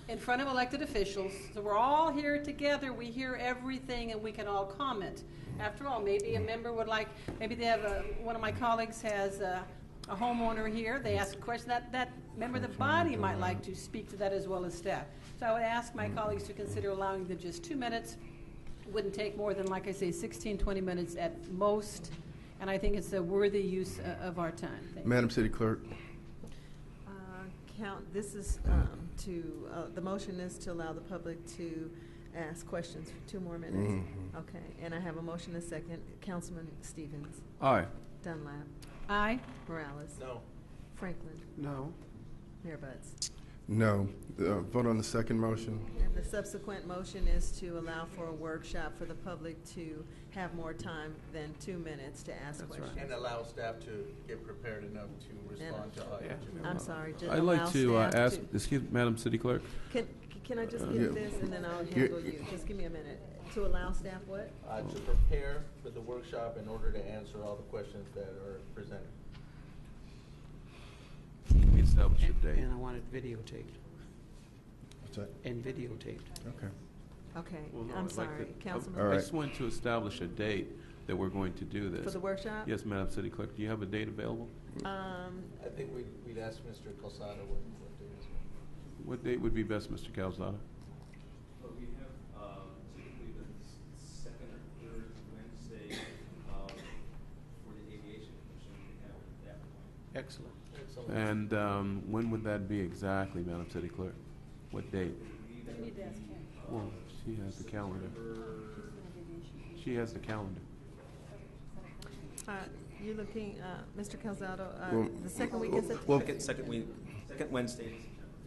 in front of elected officials. So we're all here together. We hear everything and we can all comment. After all, maybe a member would like, maybe they have one of my colleagues has a homeowner here. They ask a question. That member of the body might like to speak to that as well as staff. So I would ask my colleagues to consider allowing them just 2 minutes. It wouldn't take more than, like I say, 16, 20 minutes at most. And I think it's a worthy use of our time. Madam City Clerk. This is the motion is to allow the public to ask questions for 2 more minutes. Okay, and I have a motion and a second. Councilman Stevens. Aye. Dunlap. Aye. Morales. No. Franklin. No. Mayor Butts. No. Vote on the second motion. And the subsequent motion is to allow for a workshop for the public to have more time than 2 minutes to ask questions. And allow staff to get prepared enough to respond to audience. I'm sorry. I'd like to ask, excuse me, Madam City Clerk. Can I just get this and then I'll handle you? Just give me a minute. To allow staff what? To prepare for the workshop in order to answer all the questions that are presented. We establish a date. And I want it videotaped. What's that? And videotaped. Okay. Okay, Well, no, I'm I'd like sorry, to- Councilman. I just want to establish a date that we're going to do this. For the workshop? Yes, Madam City Clerk. Do you have a date available? I think we'd ask Mr. Calzada what day is. What date would be best, Mr. Calzada? Well, we have typically the second or third Wednesday for the aviation commission. We have at that point. Excellent. And when would that be exactly, Madam City Clerk? What date? You need to ask him. Well, she has the calendar. She has the calendar. You're looking, Mr. Calzado, Well, the second week is it? Second Wednesday.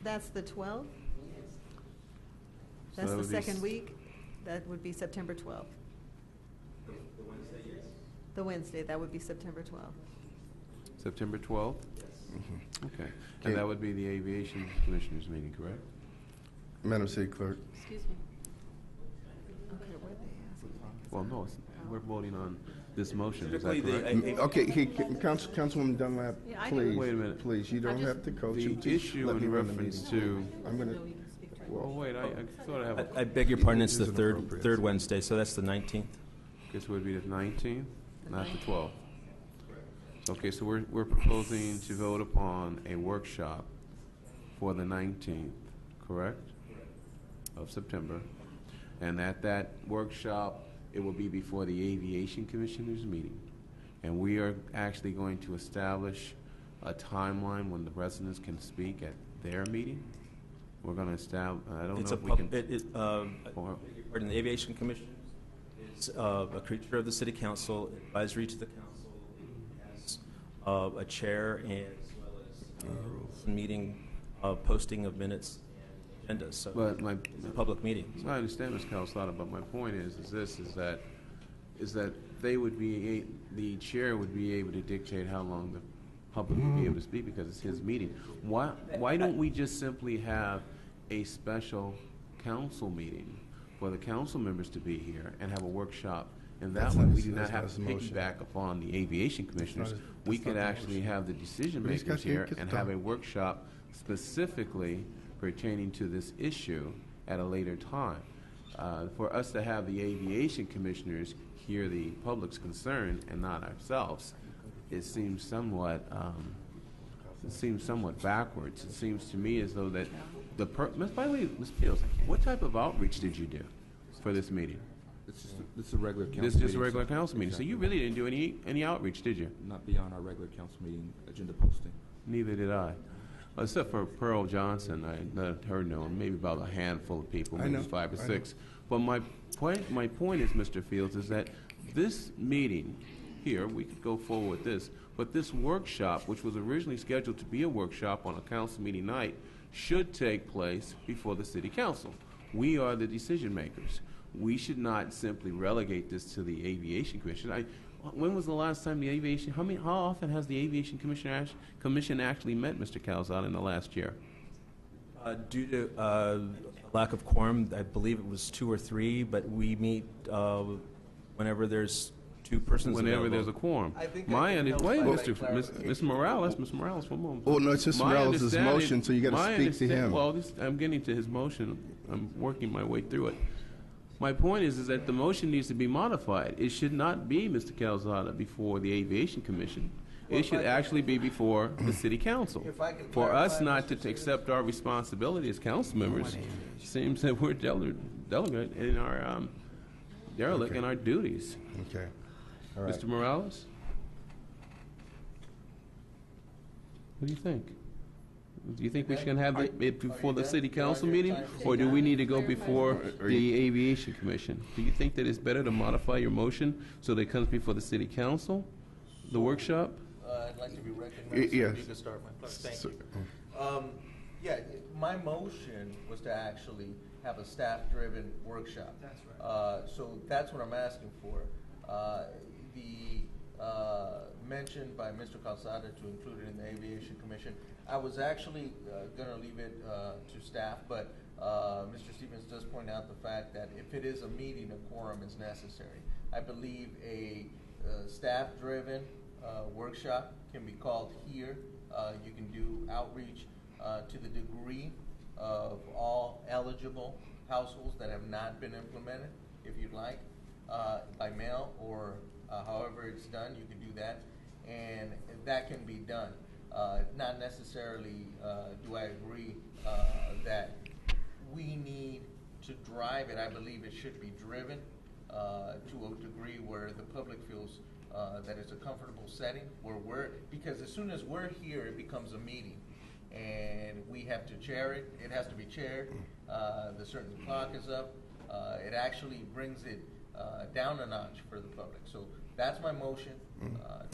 That's the 12th? So That's that the would be second week? That would be September 12th. The Wednesday, yes. The Wednesday, that would be September 12th. September 12th? Okay. Okay. And that would be the Aviation Commissioners meeting, correct? Madam City Clerk. Excuse me. Okay, where they asking? Well, no, we're voting on this motion. Is Typically, that correct? Okay, Councilwoman Dunlap, Yeah, I please. Wait a minute. Please, you I don't just- have to coach. The him. issue Let me in run the reference meeting. to, I'm going No, you can speak to it. oh, wait, I thought I have, I beg your pardon, it's the This is third inappropriate. Wednesday, so that's the 19th. guess it would be the 19th, not the 19th. 12th. Okay, so we're proposing to vote upon a workshop for the 19th, correct? Of September. And at that workshop, it will be before the Aviation Commissioners meeting. And we are actually going to establish a timeline when the residents can speak at their meeting? We're going to establish, I don't know if we can. Pardon, the Aviation Commission is a creature of the City Council, advisory to the council. It has a chair and as well as meeting, posting of minutes and agendas. So But it's a public meeting. I understand, Ms. Calzada, but my point is that they would be, the chair would be able to dictate how long the public would be able to speak because it's his meeting. Why don't we just simply have a special council meeting for the council members to be here and have a workshop? And that way we do not have to piggyback upon the aviation commissioners. We could actually have the decision makers here and have a workshop specifically pertaining to this issue at a later time. For us to have the aviation commissioners hear the public's concern and not ourselves, it seems somewhat backwards. It seems to me as though that by the way, Ms. Fields, what type of outreach did you do for this meeting? This is a regular council meeting. This is just a regular council meeting. So you really didn't do any outreach, did you? Not beyond our regular council meeting agenda posting. Neither did I. Except for Pearl Johnson, I let her know, maybe about a handful of people, maybe 5 or 6. But my point is, Mr. Fields, is that this meeting here, we could go forward with this, but this workshop, which was originally scheduled to be a workshop on a council meeting night, should take place before the City Council. We are the decision makers. We should not simply relegate this to the Aviation Commission. When was the last time the aviation? How often has the Aviation Commission actually met, Mr. Calzada, in the last year? Due to lack of quorum, I believe it was 2 or 3, but we meet whenever there's 2 persons. Whenever available. there's a quorum. Wait, Mr. Morales, one moment. Oh, no, it's Mr. Morales' motion, so you got to speak to him. Well, I'm getting to his motion. I'm working my way through it. My point is that the motion needs to be modified. It should not be, Mr. Calzada, before the Aviation Commission. It should actually be before the City Council. For us not to accept our responsibility as council members, seems that we're delegate in our derelict in our duties. Okay. All right. Mr. Morales? What do you think? Do you think we should have it before the City Council meeting, or do we need to go before the Aviation Commission? Do you think that it's better to modify your motion so that it comes before the City Council, the workshop? I'd like to be recognized. Yes. You can start my place. Thank you. Yeah, my motion was to actually have a staff-driven workshop. That's right. So that's what I'm asking for. The mention by Mr. Calzada to include it in the Aviation Commission, I was actually going to leave it to staff, but Mr. Stevens does point out the fact that if it is a meeting, a quorum is necessary. I believe a staff-driven workshop can be called here. You can do outreach to the degree of all eligible households that have not been implemented, if you'd like, by mail or however it's done, you can do that. And that can be done. Not necessarily do I agree that we need to drive it. I believe it should be driven to a degree where the public feels that it's a comfortable setting where because as soon as we're here, it becomes a meeting. And we have to chair it. It has to be chaired. The certain clock is up. It actually brings it down a notch for the public. So that's my motion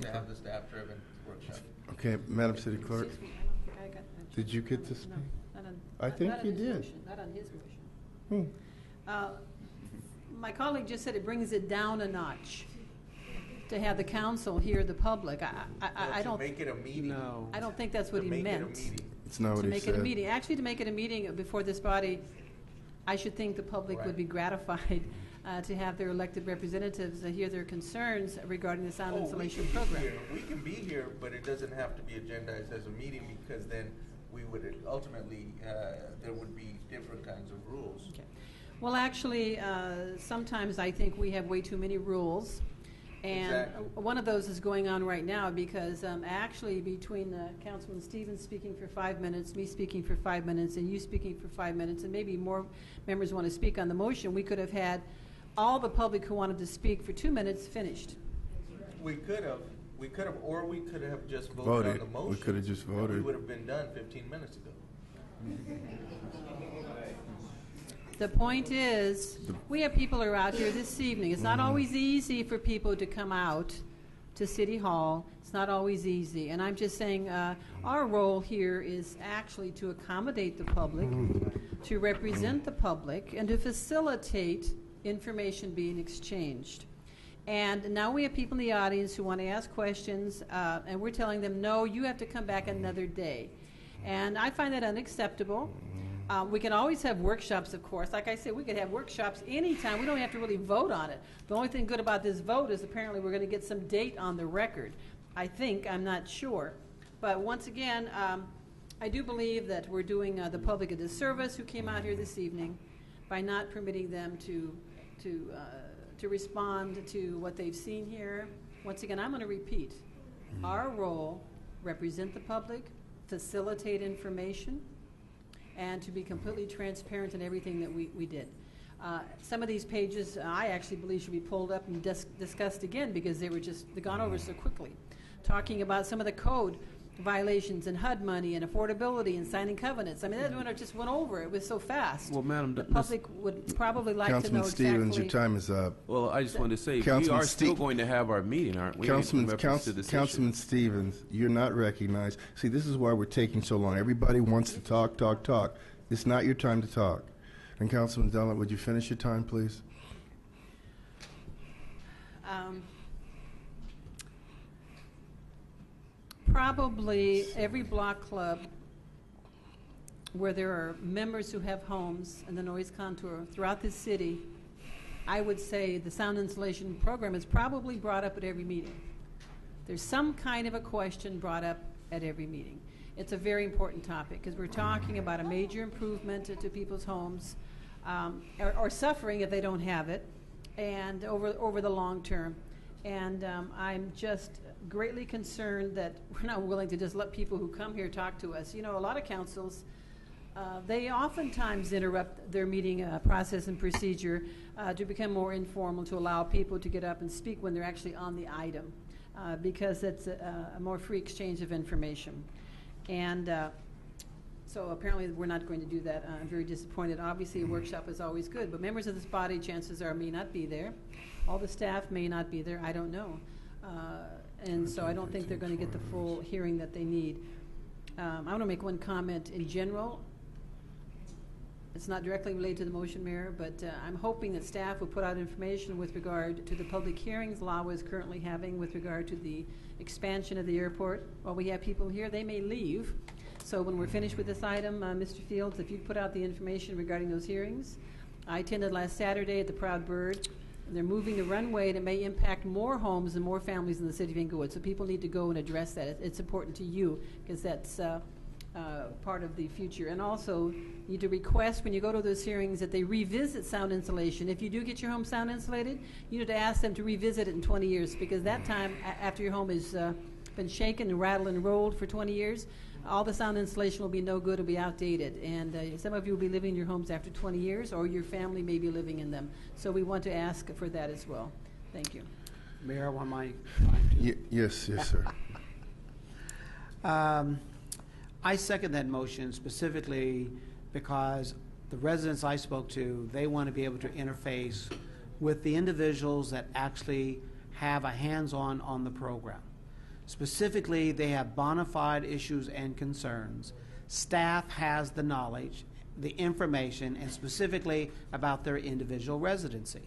to have the staff-driven workshop. Okay, Madam City Clerk, Excuse me, I don't think I got that. did you get to speak? No, not on, I think not on you his did. motion, not on his motion. My colleague just said it brings it down a notch to have the council hear the public. I don't make it a meeting. No. I don't think that's what he meant. It's not what To he make it a said. meeting. Actually, to make it a meeting before this body, I should think the public would be gratified to have their elected representatives hear their concerns regarding the sound insulation program. We can be here, but it doesn't have to be agendized as a meeting because then we would ultimately, there would be different kinds of rules. Okay. Well, actually, sometimes I think we have way too many rules. And one of those is going on right now because actually between Councilman Stevens speaking for 5 minutes, me speaking for 5 minutes, and you speaking for 5 minutes, and maybe more members want to speak on the motion, we could have had all the public who wanted to speak for 2 minutes finished. We could have, We could have, or we could have just voted on the motion. We could have just and voted. we would have been done 15 minutes ago. The point is, we have people who are out here this evening. It's not always easy for people to come out to City Hall. It's not always easy. And I'm just saying our role here is actually to accommodate the public, to represent the public, and to facilitate information being exchanged. And now we have people in the audience who want to ask questions, and we're telling them, no, you have to come back another day. And I find that unacceptable. We can always have workshops, of course. Like I said, we could have workshops anytime. We don't have to really vote on it. The only thing good about this vote is apparently we're going to get some date on the record. I think, I'm not sure. But once again, I do believe that we're doing the public a disservice who came out here this evening by not permitting them to respond to what they've seen here. Once again, I'm going to repeat. Our role, represent the public, facilitate information, and to be completely transparent in everything that we did. Some of these pages I actually believe should be pulled up and discussed again because they've gone over so quickly. Talking about some of the code violations and HUD money and affordability and signing covenants. I mean, that one I just went over. It was so fast. Well, Madam, the public would probably like Councilman to know Stevens, exactly. your time is up. Well, I just wanted to say, Councilman we are still going to have our meeting, aren't we? Councilman Stevens, you're not recognized. See, this is why we're taking so long. Everybody wants to talk. It's not your time to talk. And Councilman Dillon, would you finish your time, please? Probably every block club where there are members who have homes in the noise contour throughout the city, I would say the sound insulation program is probably brought up at every meeting. There's some kind of a question brought up at every meeting. It's a very important topic because we're talking about a major improvement to people's homes or suffering if they don't have it, and over the long term. And I'm just greatly concerned that we're not willing to just let people who come here talk to us. You know, a lot of councils, they oftentimes interrupt their meeting process and procedure to become more informal, to allow people to get up and speak when they're actually on the item, because it's a more free exchange of information. And so apparently we're not going to do that. I'm very disappointed. Obviously a workshop is always good, but members of this body, chances are, may not be there. All the staff may not be there. I don't know. And so I don't think they're going to get the full hearing that they need. I want to make one comment in general. It's not directly related to the motion, Mayor, but I'm hoping that staff will put out information with regard to the public hearings LAWA is currently having with regard to the expansion of the airport. While we have people here, they may leave. So when we're finished with this item, Mr. Fields, if you put out the information regarding those hearings. I attended last Saturday at the Proud Bird. They're moving the runway, and it may impact more homes and more families in the city of Inglewood. So people need to go and address that. It's important to you because that's part of the future. And also, you need to request when you go to those hearings that they revisit sound insulation. If you do get your home sound insulated, you need to ask them to revisit it in 20 years because that time, after your home has been shaken and rattled and rolled for 20 years, all the sound insulation will be no good, it'll be outdated. And some of you will be living in your homes after 20 years, or your family may be living in them. So we want to ask for that as well. Thank you. Mayor, one my time too. Yes, sir. I second that motion specifically because the residents I spoke to, they want to be able to interface with the individuals that actually have a hands-on on the program. Specifically, they have bona fide issues and concerns. Staff has the knowledge, the information, and specifically about their individual residency.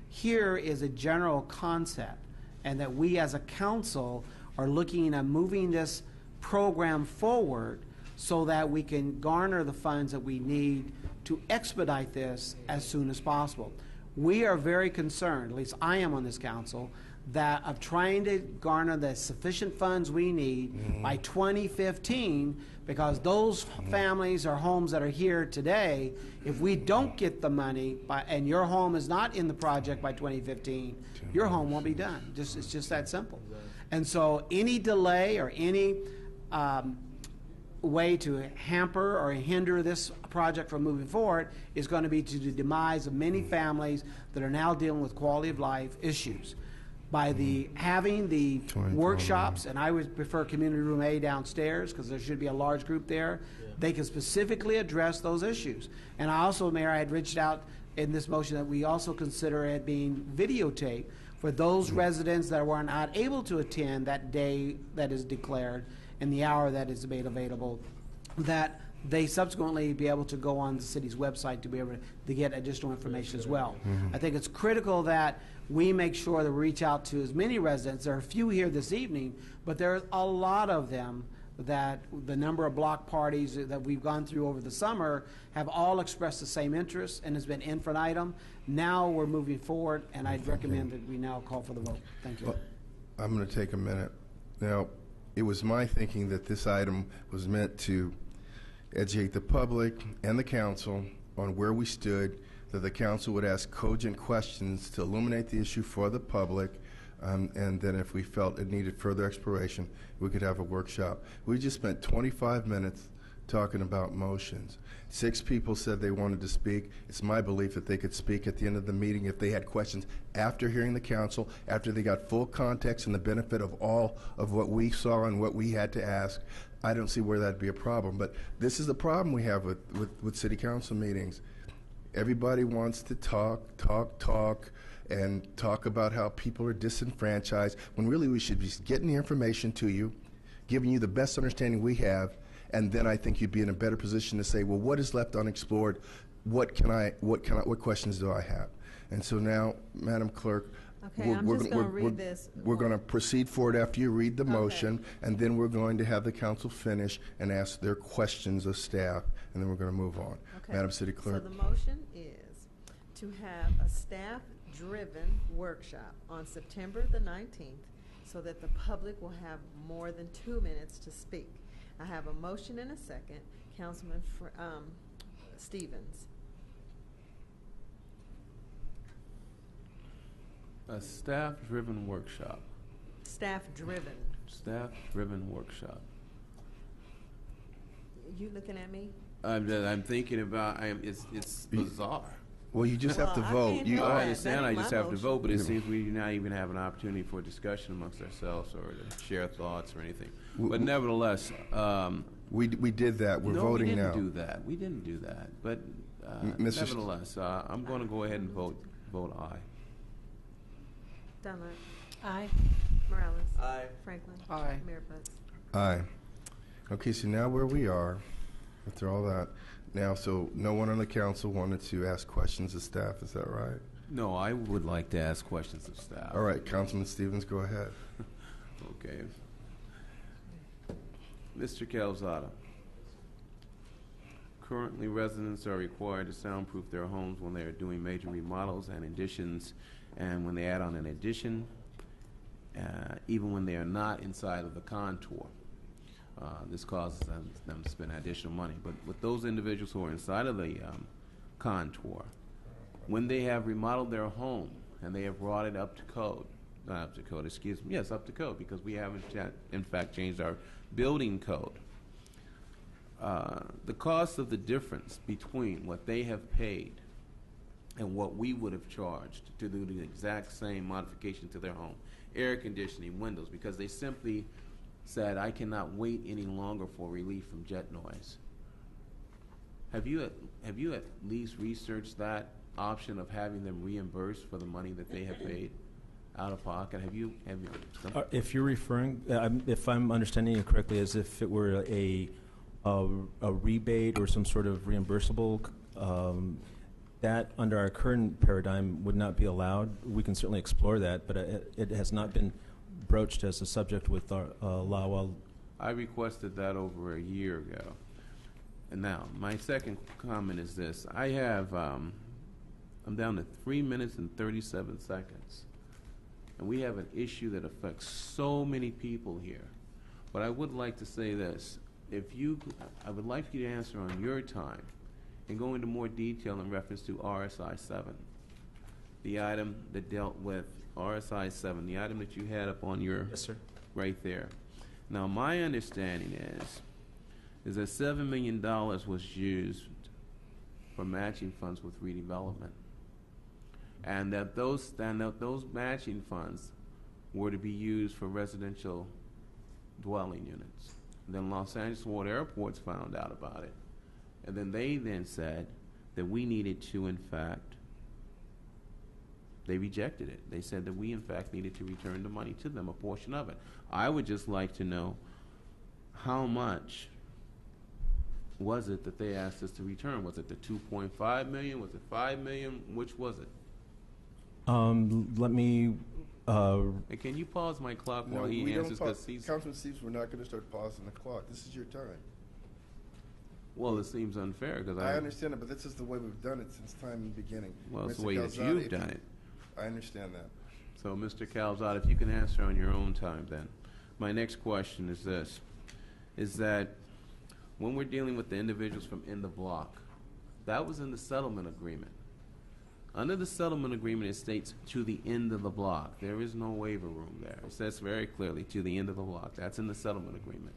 Here is a general concept, and that we as a council are looking at moving this program forward so that we can garner the funds that we need to expedite this as soon as possible. We are very concerned, at least I am on this council, that of trying to garner the sufficient funds we need by 2015, because those families or homes that are here today, if we don't get the money and your home is not in the project by 2015, your home won't be done. It's just that simple. And so any delay or any way to hamper or hinder this project from moving forward is going to be to the demise of many families that are now dealing with quality of life issues. by the having the workshops, and I would prefer community room A downstairs because there should be a large group there. They can specifically address those issues. And I also, Mayor, I had reached out in this motion that we also consider it being videotaped for those residents that were not able to attend that day that is declared and the hour that is made available, that they subsequently be able to go on the city's website to be able to get additional information as well. I think it's critical that we make sure that we reach out to as many residents. There are a few here this evening, but there are a lot of them that the number of block parties that we've gone through over the summer have all expressed the same interest and has been infinitum. Now we're moving forward, and I'd recommend that we now call for the vote. Thank you. Well, I'm going to take a minute. Now, it was my thinking that this item was meant to educate the public and the council on where we stood, that the council would ask cogent questions to illuminate the issue for the public, and then if we felt it needed further exploration, we could have a workshop. We just spent 25 minutes talking about motions. 6 people said they wanted to speak. It's my belief that they could speak at the end of the meeting if they had questions after hearing the council, after they got full context and the benefit of all of what we saw and what we had to ask. I don't see where that'd be a problem. But this is the problem we have with city council meetings. Everybody wants to talk, and talk about how people are disenfranchised, when really we should be getting the information to you, giving you the best understanding we have, and then I think you'd be in a better position to say, well, what is left unexplored? What questions do I have? And so now, Madam Clerk, Okay, I'm just going to read this. We're going to proceed forward after you read the motion, and then we're going to have the council finish and ask their questions of staff, and then we're going to move on. Okay. Madam City Clerk. So the motion is to have a staff-driven workshop on September the 19th so that the public will have more than 2 minutes to speak. I have a motion and a second. Councilman Stevens. A staff-driven workshop. Staff-driven. Staff-driven workshop. You looking at me? I'm thinking about. It's bizarre. Well, you just have to vote. I understand. I just have to vote, but it seems we do not even have an opportunity for discussion amongst ourselves or to share thoughts or anything. But nevertheless, we did that. We're voting now. We didn't do that. But nevertheless, I'm going to go ahead and vote aye. Dunlap. Aye. Morales. Aye. Franklin. Aye. Mayor Butts. Aye. Okay, so now where we are, after all that, now, so no one on the council wanted to ask questions of staff, is that right? No, I would like to ask questions of staff. All right, Councilman Stevens, go ahead. Okay. Mr. Calzada, currently residents are required to soundproof their homes when they are doing major remodels and additions, and when they add on an addition, even when they are not inside of the contour. This causes them to spend additional money. But with those individuals who are inside of the contour, when they have remodeled their home and they have brought it up to code, not up to code, excuse me, yes, up to code, because we haven't in fact changed our building code. The cost of the difference between what they have paid and what we would have charged to do the exact same modification to their home, air conditioning, windows, because they simply said, I cannot wait any longer for relief from jet noise. Have you at least researched that option of having them reimbursed for the money that they have paid out of pocket? Have you if you're referring, if I'm understanding you correctly, as if it were a rebate or some sort of reimbursable, that under our current paradigm would not be allowed. We can certainly explore that, but it has not been broached as a subject with our LAWA. I requested that over a year ago. And now, my second comment is this. I have, I'm down to 3 minutes and 37 seconds. And we have an issue that affects so many people here. But I would like to say this. I would like you to answer on your time and go into more detail in reference to RSI 7. The item that dealt with RSI 7, the item that you had up on your, yes, sir, right there. Now, my understanding is that $7 million was used for matching funds with redevelopment, and that those matching funds were to be used for residential dwelling units. Then Los Angeles Water Airports found out about it. And then they then said that we needed to, in fact, they rejected it. They said that we, in fact, needed to return the money to them, a portion of it. I would just like to know how much was it that they asked us to return? Was it the $2.5 million? Was it $5 million? Which was it? Let me. Hey, can you pause my clock while he answers? Councilman Stevens, we're not going to start pausing the clock. This is your time. Well, it seems unfair because I understand it, but this is the way we've done it since time in the beginning. Well, it's the way that you've done it. I understand that. So, Mr. Calzada, if you can answer on your own time, then. My next question is this, is that when we're dealing with the individuals from in the block, that was in the settlement agreement. Under the settlement agreement, it states to the end of the block. There is no waiver room there. It says very clearly to the end of the block. That's in the settlement agreement.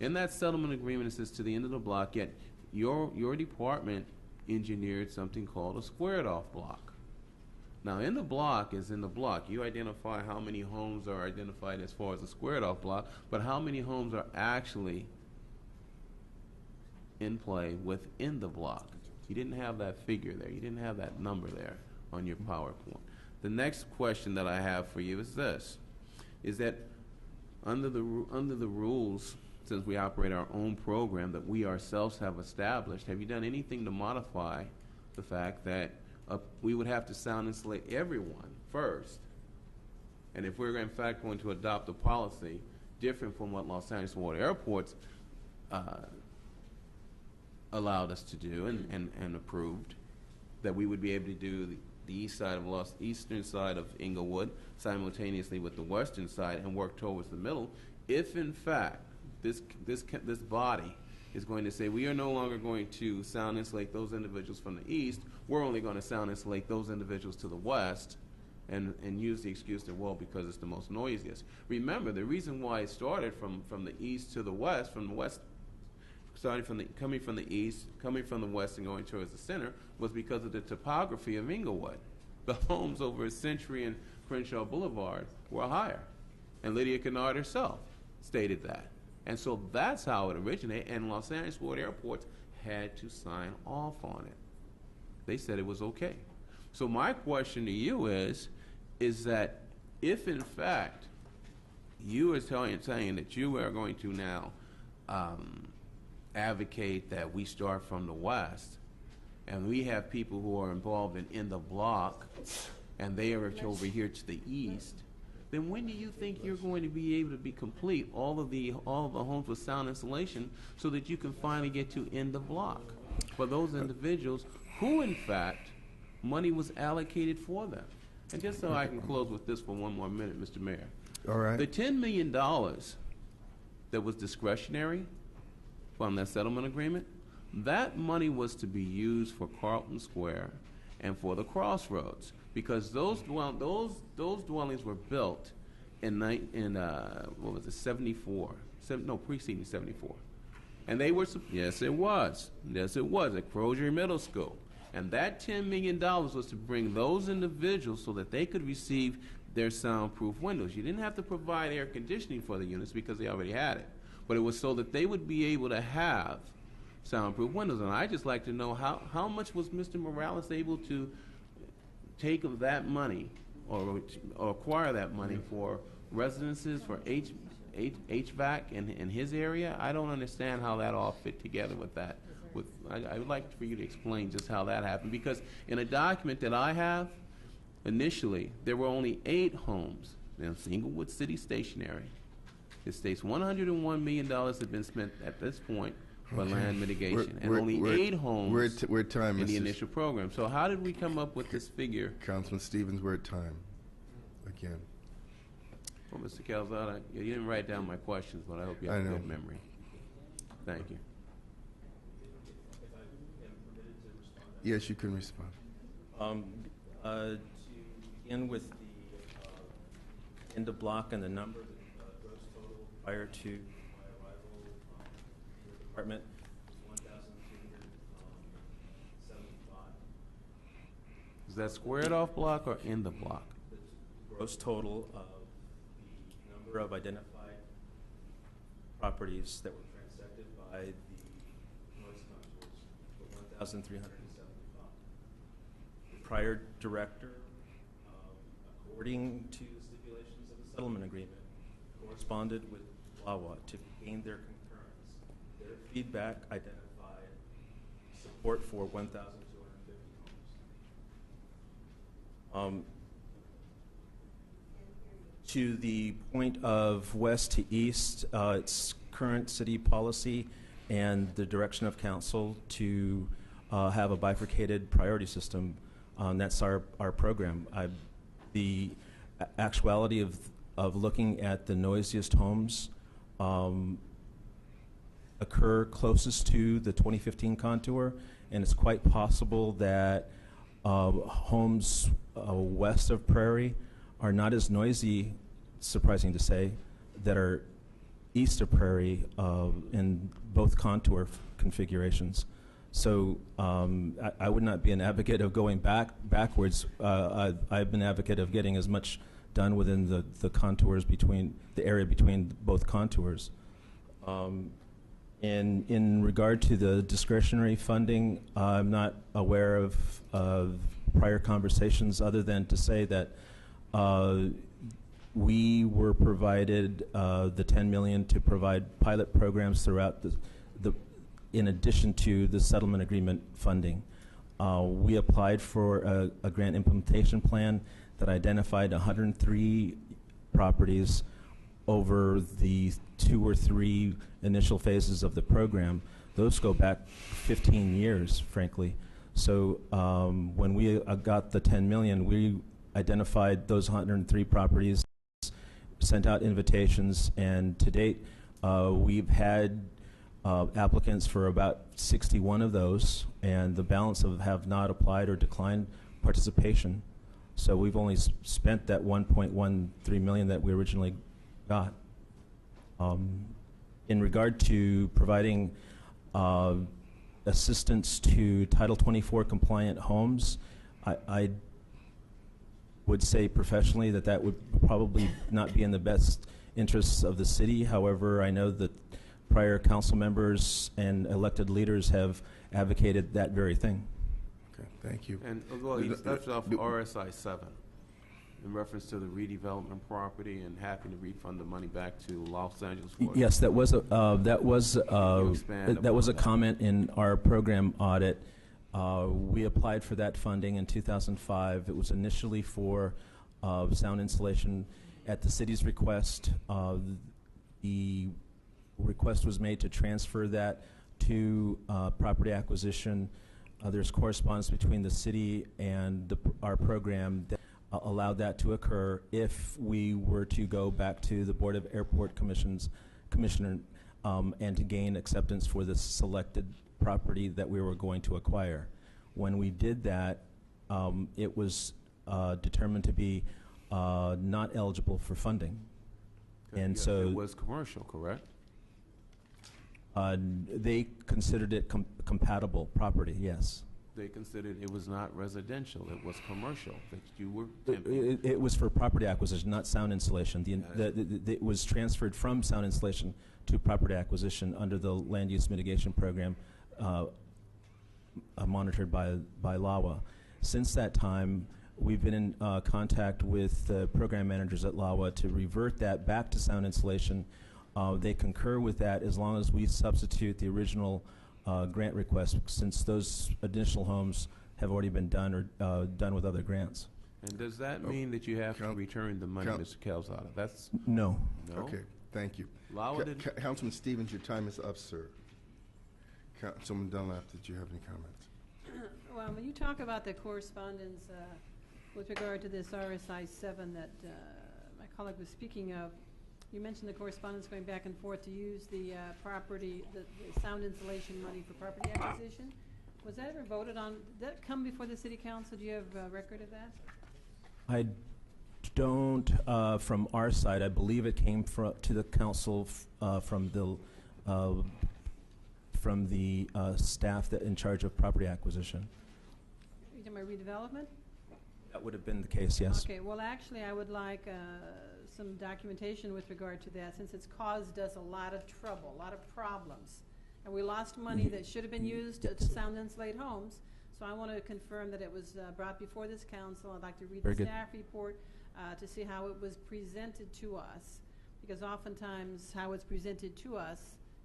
In that settlement agreement, it says to the end of the block, yet your department engineered something called a squared off block. Now, in the block is in the block. You identify how many homes are identified as far as a squared off block, but how many homes are actually in play within the block. You didn't have that figure there. You didn't have that number there on your PowerPoint. The next question that I have for you is this, is that under the rules, since we operate our own program that we ourselves have established, have you done anything to modify the fact that we would have to sound insulate everyone first? And if we're in fact going to adopt a policy different from what Los Angeles Water Airports allowed us to do and approved, that we would be able to do the eastern side of Inglewood simultaneously with the western side and work towards the middle, if in fact this body is going to say we are no longer going to sound insulate those individuals from the east, we're only going to sound insulate those individuals to the west, and use the excuse that, well, because it's the most noisiest. Remember, the reason why it started from the east to the west, from the west, coming from the east, coming from the west and going towards the center, was because of the topography of Inglewood. The homes over Century and Crenshaw Boulevard were higher, and Lydia Kennard herself stated that. And so that's how it originated, and Los Angeles Water Airports had to sign off on it. They said it was okay. So my question to you is that if in fact you are saying that you are going to now advocate that we start from the west, and we have people who are involved in the block, and they are over here to the east, then when do you think you're going to be able to be complete all of the homes with sound insulation so that you can finally get to in the block for those individuals who in fact money was allocated for them? And just so I can close with this for one more minute, Mr. Mayor. All right. The $10 million that was discretionary from that settlement agreement, that money was to be used for Carlton Square and for the Crossroads, because those dwellings were built in what was it, 74? Preceding 74. And they were, yes it was, at Crozier Middle School. And that $10 million was to bring those individuals so that they could receive their soundproof windows. You didn't have to provide air conditioning for the units because they already had it. But it was so that they would be able to have soundproof windows. And I'd just like to know how much was Mr. Morales able to take of that money or acquire that money for residences, for HVAC in his area? I don't understand how that all fit together with that. I would like for you to explain just how that happened, because in a document that I have, initially there were only 8 homes in Inglewood City Stationary. It states $101 million have been spent at this point for land mitigation, and only 8 homes we're at time, in the initial program. So how did we come up with this figure? Councilman Stevens, we're at time. Again. Well, Mr. Calzada, you didn't write down my questions, but I hope you have a good memory. Thank you. Yes, you can respond. To begin with the end of block and the number, gross total prior to my arrival in the department was 1,275. Is that squared off block or in the block? The gross total of number of identified properties that were transected by the noise contours were 1,375. The prior director, according to the stipulations of the settlement agreement, corresponded with LAWA to gain their concurrence. Their feedback identified support for 1,250 homes. To the point of west to east, it's current city policy and the direction of council to have a bifurcated priority system. That's our program. The actuality of looking at the noisiest homes occur closest to the 2015 contour, and it's quite possible that homes west of Prairie are not as noisy, surprising to say, that are east of Prairie in both contour configurations. So I would not be an advocate of going backwards. I've been an advocate of getting as much done within the contours between the area between both contours. In regard to the discretionary funding, I'm not aware of prior conversations other than to say that we were provided the $10 million to provide pilot programs throughout in addition to the settlement agreement funding. We applied for a grant implementation plan that identified 103 properties over the 2 or 3 initial phases of the program. Those go back 15 years, frankly. So when we got the $10 million, we identified those 103 properties, sent out invitations, and to date, we've had applicants for about 61 of those, and the balance have not applied or declined participation. So we've only spent that $1.13 million that we originally got. In regard to providing assistance to Title 24 compliant homes, I would say professionally that would probably not be in the best interests of the city. However, I know that prior council members and elected leaders have advocated that very thing. Okay, thank you. And well, you left off RSI 7 in reference to the redevelopment property and having to refund the money back to Los Angeles. Yes, that was a comment in our program audit. We applied for that funding in 2005. It was initially for sound insulation. At the city's request, the request was made to transfer that to property acquisition. There's correspondence between the city and our program that allowed that to occur if we were to go back to the Board of Airport Commissioner and to gain acceptance for the selected property that we were going to acquire. When we did that, it was determined to be not eligible for funding. And yes, so it was commercial, correct? They considered it compatible property, yes. They considered it was not residential, it was commercial that you were It was for property acquisition, not sound insulation. It was transferred from sound insulation to property acquisition under the land use mitigation program monitored by LAWA. Since that time, we've been in contact with the program managers at LAWA to revert that back to sound insulation. They concur with that as long as we substitute the original grant request, since those additional homes have already been done or done with other grants. And does that mean that you have to return the money, Mr. Calzada? That's no. Okay, thank you. Councilman Stevens, your time is up, sir. Councilman Dunlap, did you have any comments? Well, when you talk about the correspondence with regard to this RSI 7 that my colleague was speaking of, you mentioned the correspondence going back and forth to use the property, the sound insulation money for property acquisition. Was that ever voted on? Did that come before the city council? Do you have a record of that? I don't, from our side. I believe it came to the council from the staff that in charge of property acquisition. Are you talking about redevelopment? That would have been the case, yes. Okay, well, actually, I would like some documentation with regard to that, since it's caused us a lot of trouble, a lot of problems. And we lost money that should have been used to sound insulate homes. So I want to confirm that it was brought before this council. I'd like to read Very the good. staff report to see how it was presented to us, because oftentimes how it's presented to us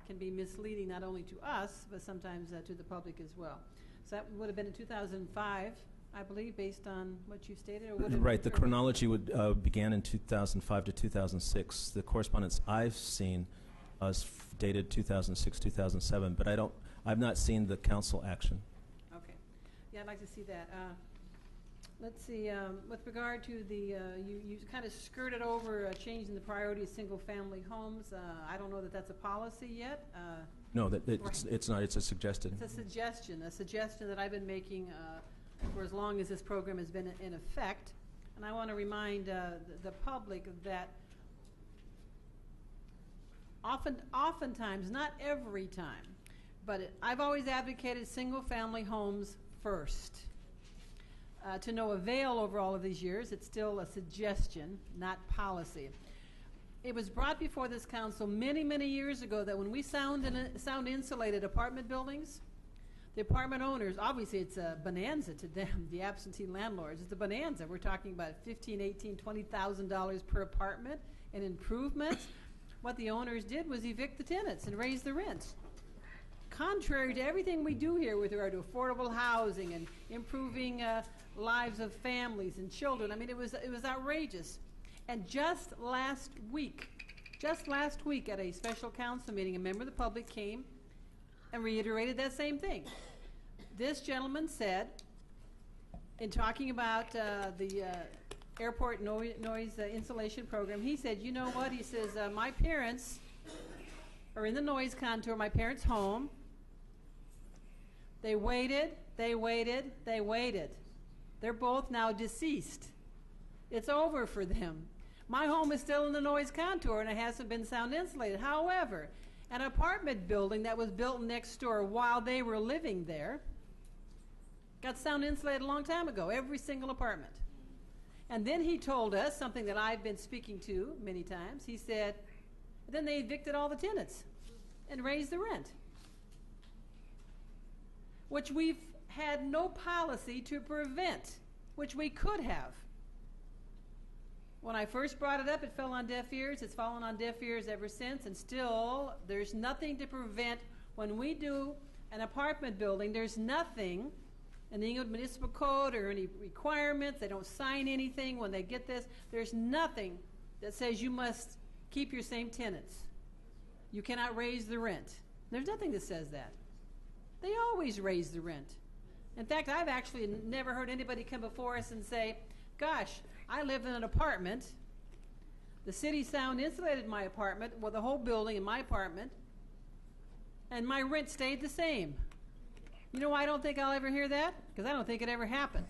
can be misleading, not only to us, but sometimes to the public as well. So that would have been in 2005, I believe, based on what you stated? Or would it Right, the chronology would began in 2005 to 2006. The correspondence I've seen is dated 2006, 2007, but I've not seen the council action. Okay. Yeah, I'd like to see that. Let's see, with regard to the, you kind of skirted over changing the priority of single-family homes. I don't know that that's a policy yet. No, it's not. It's a suggested. It's a suggestion that I've been making for as long as this program has been in effect. And I want to remind the public that oftentimes, not every time, but I've always advocated single-family homes first. To no avail over all of these years. It's still a suggestion, not policy. It was brought before this council many, many years ago that when we sound insulated apartment buildings, the apartment owners, obviously it's a bonanza to them, the absentee landlords. It's a bonanza. We're talking about $15,000, $18,000, $20,000 per apartment and improvements. What the owners did was evict the tenants and raise the rents. Contrary to everything we do here with regard to affordable housing and improving lives of families and children, I mean, it was outrageous. And just last week at a special council meeting, a member of the public came and reiterated that same thing. This gentleman said, in talking about the airport noise insulation program, he said, you know what? He says, my parents are in the noise contour, my parents' home. They waited. They're both now deceased. It's over for them. My home is still in the noise contour and it hasn't been sound insulated. However, an apartment building that was built next door while they were living there got sound insulated a long time ago, every single apartment. And then he told us something that I've been speaking to many times. He said, then they evicted all the tenants and raised the rent, which we've had no policy to prevent, which we could have. When I first brought it up, it fell on deaf ears. It's fallen on deaf ears ever since, and still there's nothing to prevent. When we do an apartment building, there's nothing in the Inglewood Municipal Code or any requirements. They don't sign anything when they get this. There's nothing that says you must keep your same tenants. You cannot raise the rent. There's nothing that says that. They always raise the rent. In fact, I've actually never heard anybody come before us and say, gosh, I live in an apartment. The city sound insulated my apartment, well, the whole building in my apartment, and my rent stayed the same. You know why I don't think I'll ever hear that? Because I don't think it ever happened.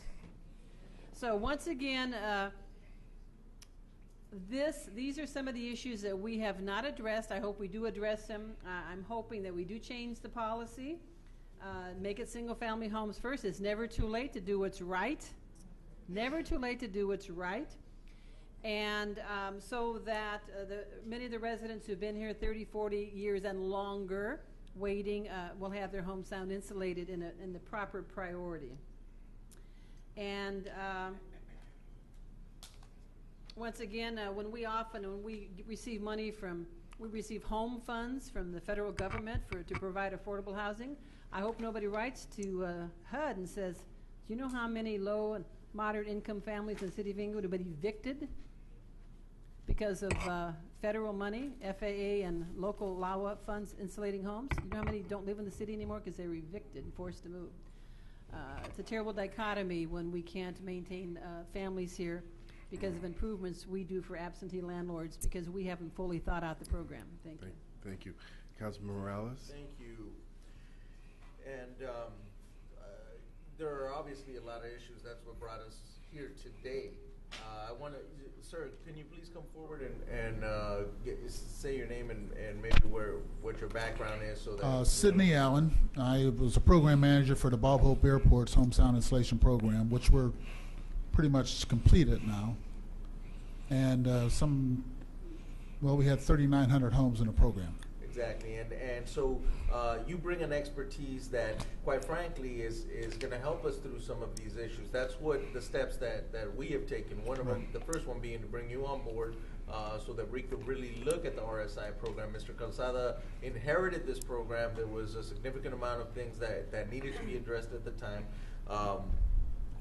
So once again, these are some of the issues that we have not addressed. I hope we do address them. I'm hoping that we do change the policy, make it single-family homes first. It's never too late to do what's right. Never too late to do what's right. And so that many of the residents who've been here 30, 40 years and longer waiting will have their home sound insulated in the proper priority. And once again, when we receive money we receive home funds from the federal government to provide affordable housing. I hope nobody writes to HUD and says, do you know how many low and moderate income families in the city of Inglewood have been evicted because of federal money, FAA and local LAWA funds insulating homes? You know how many don't live in the city anymore because they were evicted and forced to move? It's a terrible dichotomy when we can't maintain families here because of improvements we do for absentee landlords because we haven't fully thought out the program. Thank you. Thank you. Councilman Morales? Thank you. And there are obviously a lot of issues. That's what brought us here today. I want to, sir, can you please come forward and say your name and maybe what your background is so that Sidney Allen. I was a program manager for the Bob Hope Airport's Home Sound Installation Program, which we're pretty much completed now. And we had 3,900 homes in the program. Exactly, and so you bring an expertise that, quite frankly, is going to help us through some of these issues. That's what the steps that we have taken. One of them, the first one being to bring you on board so that we could really look at the RSI program. Mr. Calzada inherited this program. There was a significant amount of things that needed to be addressed at the time.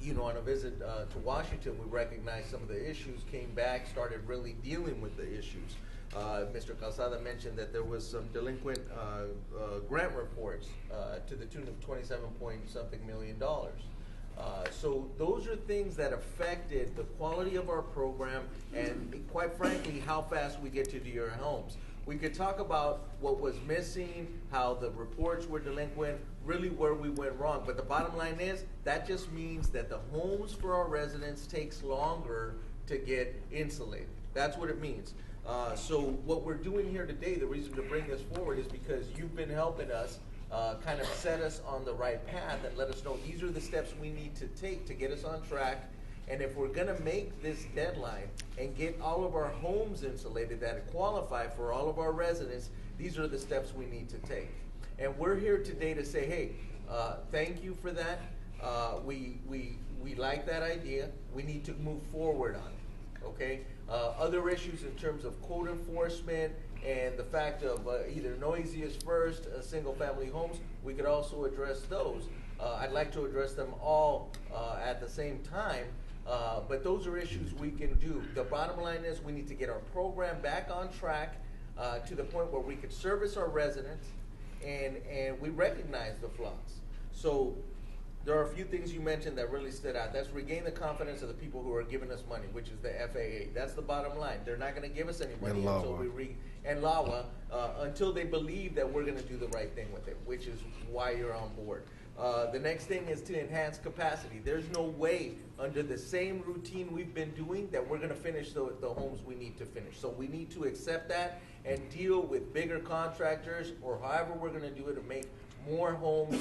You know, on a visit to Washington, we recognized some of the issues, came back, started really dealing with the issues. Mr. Calzada mentioned that there was some delinquent grant reports to the tune of 27-point-something million. So those are things that affected the quality of our program and, quite frankly, how fast we get to your homes. We could talk about what was missing, how the reports were delinquent, really where we went wrong. But the bottom line is that just means that the homes for our residents takes longer to get insulated. That's what it means. So what we're doing here today, the reason to bring this forward is because you've been helping us kind of set us on the right path and let us know these are the steps we need to take to get us on track. And if we're going to make this deadline and get all of our homes insulated that qualify for all of our residents, these are the steps we need to take. And we're here today to say, hey, thank you for that. We like that idea. We need to move forward on it, okay? Other issues in terms of code enforcement and the fact of either noisiest first, single-family homes, we could also address those. I'd like to address them all at the same time, but those are issues we can do. The bottom line is we need to get our program back on track to the point where we could service our residents, and we recognize the flaws. So there are a few things you mentioned that really stood out. That's regain the confidence of the people who are giving us money, which is the FAA. That's the bottom line. They're not going to give us any money until and LAWA until they believe that we're going to do the right thing with it, which is why you're on board. The next thing is to enhance capacity. There's no way under the same routine we've been doing that we're going to finish the homes we need to finish. So we need to accept that and deal with bigger contractors or however we're going to do it to make more homes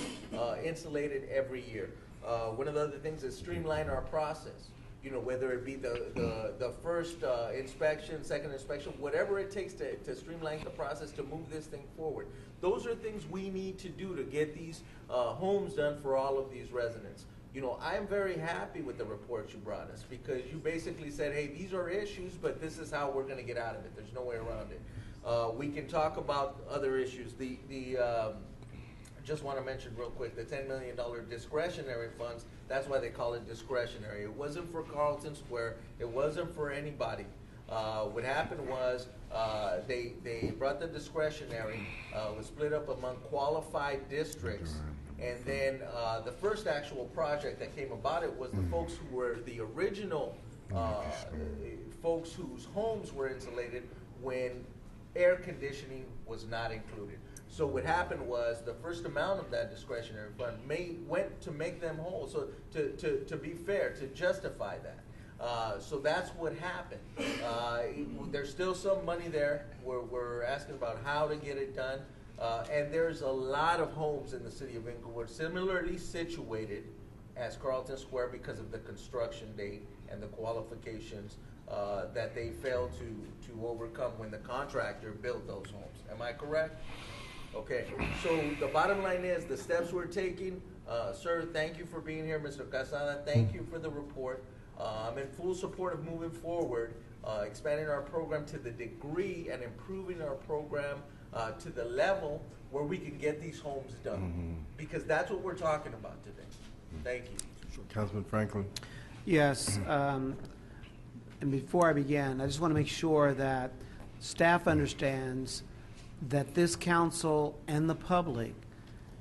insulated every year. One of the other things is streamline our process. You know, whether it be the first inspection, second inspection, whatever it takes to streamline the process to move this thing forward. Those are things we need to do to get these homes done for all of these residents. You know, I'm very happy with the report you brought us because you basically said, hey, these are issues, but this is how we're going to get out of it. There's no way around it. We can talk about other issues. I just want to mention real quick, the $10 million discretionary funds, that's why they call it discretionary. It wasn't for Carlton Square. It wasn't for anybody. What happened was they brought the discretionary, was split up among qualified districts, and then the first actual project that came about it was the folks who were the original folks whose homes were insulated when air conditioning was not included. So what happened was the first amount of that discretionary fund went to make them whole. So to be fair, to justify that. So that's what happened. There's still some money there. We're asking about how to get it done. And there's a lot of homes in the city of Inglewood similarly situated as Carlton Square because of the construction date and the qualifications that they failed to overcome when the contractor built those homes. Am I correct? Okay, so the bottom line is the steps we're taking. Sir, thank you for being here. Mr. Casada, thank you for the report. I'm in full support of moving forward, expanding our program to the degree and improving our program to the level where we can get these homes done. Because that's what we're talking about today. Thank you. Sure. Councilman Franklin. Yes, and before I begin, I just want to make sure that staff understands that this council and the public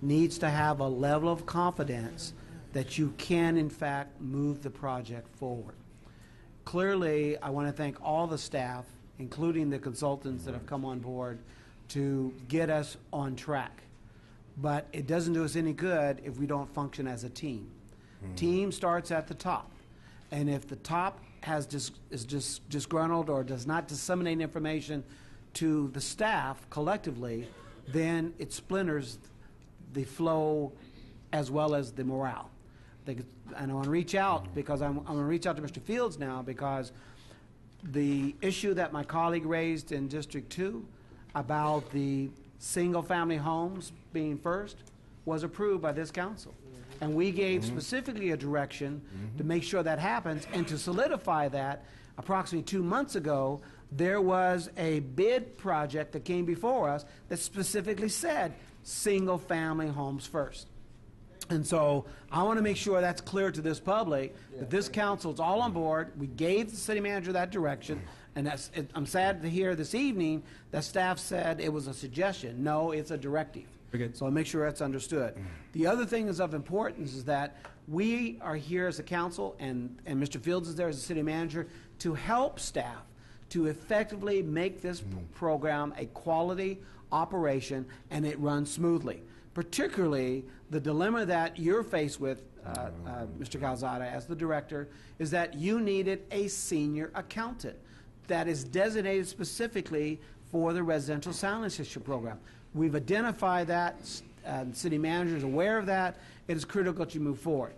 needs to have a level of confidence that you can, in fact, move the project forward. Clearly, I want to thank all the staff, including the consultants that have come on board, to get us on track. But it doesn't do us any good if we don't function as a team. Team starts at the top. And if the top is just disgruntled or does not disseminate information to the staff collectively, then it splinters the flow as well as the morale. And I want to reach out because I'm going to reach out to Mr. Fields now, because the issue that my colleague raised in District 2 about the single-family homes being first was approved by this council. And we gave specifically a direction to make sure that happens, and to solidify that, approximately 2 months ago, there was a bid project that came before us that specifically said single-family homes first. And so I want to make sure that's clear to this public, that this council is all on board. We gave the city manager that direction, and I'm sad to hear this evening that staff said it was a suggestion. No, it's a directive. So I'll make sure that's understood. The other thing is of importance is that we are here as a council, and Mr. Fields is there as a city manager, to help staff to effectively make this program a quality operation and it runs smoothly. Particularly, the dilemma that you're faced with, Mr. Calzada, as the director, is that you needed a senior accountant that is designated specifically for the residential sound insulation program. We've identified that. The city manager is aware of that. It is critical to move forward,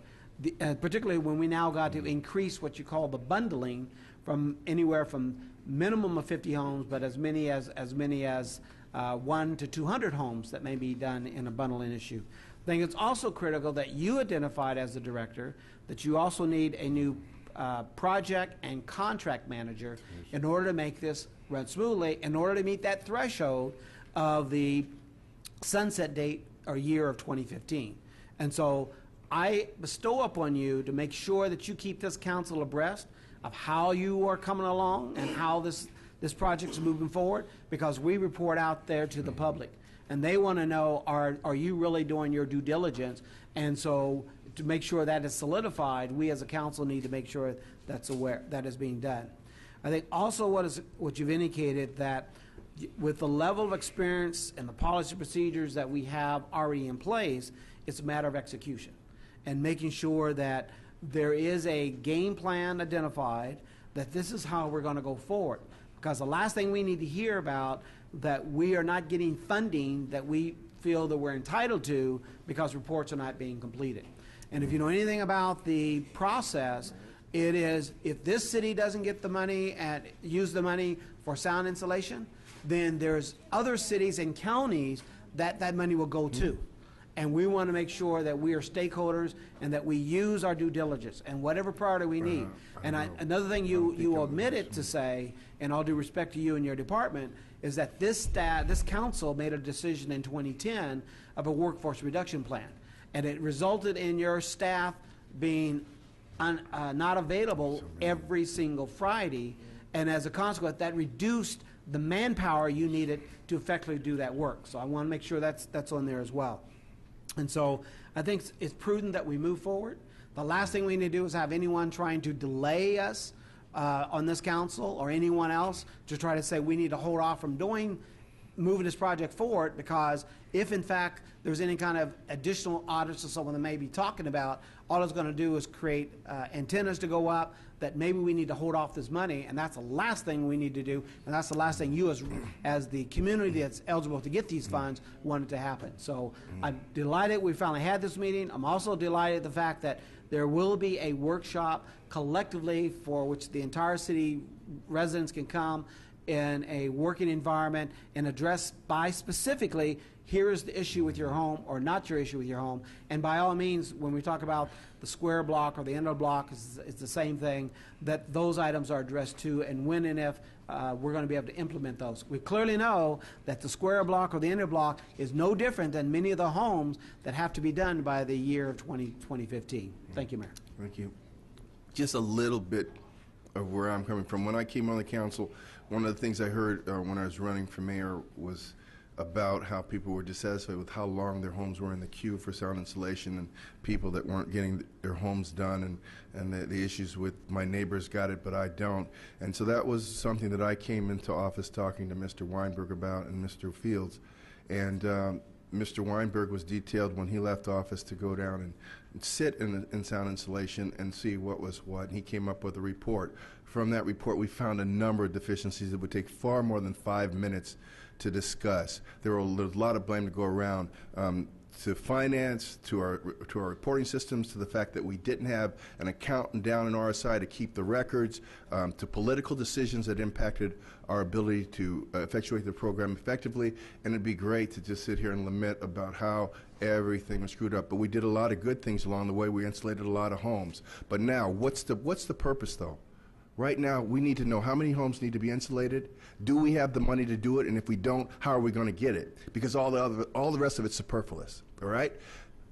particularly when we now got to increase what you call the bundling from anywhere from minimum of 50 homes, but as many as 1 to 200 homes that may be done in a bundling issue. I think it's also critical that you identified as the director that you also need a new project and contract manager in order to make this run smoothly, in order to meet that threshold of the sunset date or year of 2015. And so I bestow upon you to make sure that you keep this council abreast of how you are coming along and how this project is moving forward, because we report out there to the public, and they want to know, are you really doing your due diligence? And so to make sure that is solidified, we as a council need to make sure that is being done. I think also what you've indicated, that with the level of experience and the policy procedures that we have already in place, it's a matter of execution and making sure that there is a game plan identified, that this is how we're going to go forward. Because the last thing we need to hear about, that we are not getting funding that we feel that we're entitled to because reports are not being completed. And if you know anything about the process, it is, if this city doesn't get the money and use the money for sound insulation, then there's other cities and counties that money will go to. And we want to make sure that we are stakeholders and that we use our due diligence and whatever priority we need. And another thing you omitted to say, and all due respect to you and your department, is that this council made a decision in 2010 of a workforce reduction plan. And it resulted in your staff being not available every single Friday. And as a consequence, that reduced the manpower you needed to effectively do that work. So I want to make sure that's on there as well. And so I think it's prudent that we move forward. The last thing we need to do is have anyone trying to delay us on this council or anyone else to try to say we need to hold off from moving this project forward, because if in fact there's any kind of additional audits or someone that may be talking about, all it's going to do is create antennas to go up that maybe we need to hold off this money, and that's the last thing we need to do, and that's the last thing you as the community that's eligible to get these funds wanted to happen. So I'm delighted we finally had this meeting. I'm also delighted the fact that there will be a workshop collectively for which the entire city residents can come in a working environment and address by specifically, here is the issue with your home or not your issue with your home. And by all means, when we talk about the square block or the end of the block, it's the same thing, that those items are addressed to, and when and if we're going to be able to implement those. We clearly know that the square block or the end of the block is no different than many of the homes that have to be done by the year of 2015. Thank you, Mayor. Thank you. Just a little bit of where I'm coming from. When I came on the council, one of the things I heard when I was running for mayor was about how people were dissatisfied with how long their homes were in the queue for sound insulation, and people that weren't getting their homes done, and the issues with my neighbors got it but I don't. And so that was something that I came into office talking to Mr. Weinberg about and Mr. Fields. And Mr. Weinberg was detailed when he left office to go down and sit in sound insulation and see what was what. And he came up with a report. From that report, we found a number of deficiencies that would take far more than 5 minutes to discuss. There's a lot of blame to go around. to finance, to our reporting systems, to the fact that we didn't have an accountant down in RSI to keep the records, to political decisions that impacted our ability to effectuate the program effectively. And it'd be great to just sit here and lament about how everything was screwed up. But we did a lot of good things along the way. We insulated a lot of homes. But now, what's the purpose, though? Right now, we need to know how many homes need to be insulated. Do we have the money to do it? And if we don't, how are we going to get it? Because all the rest of it's superfluous. All right?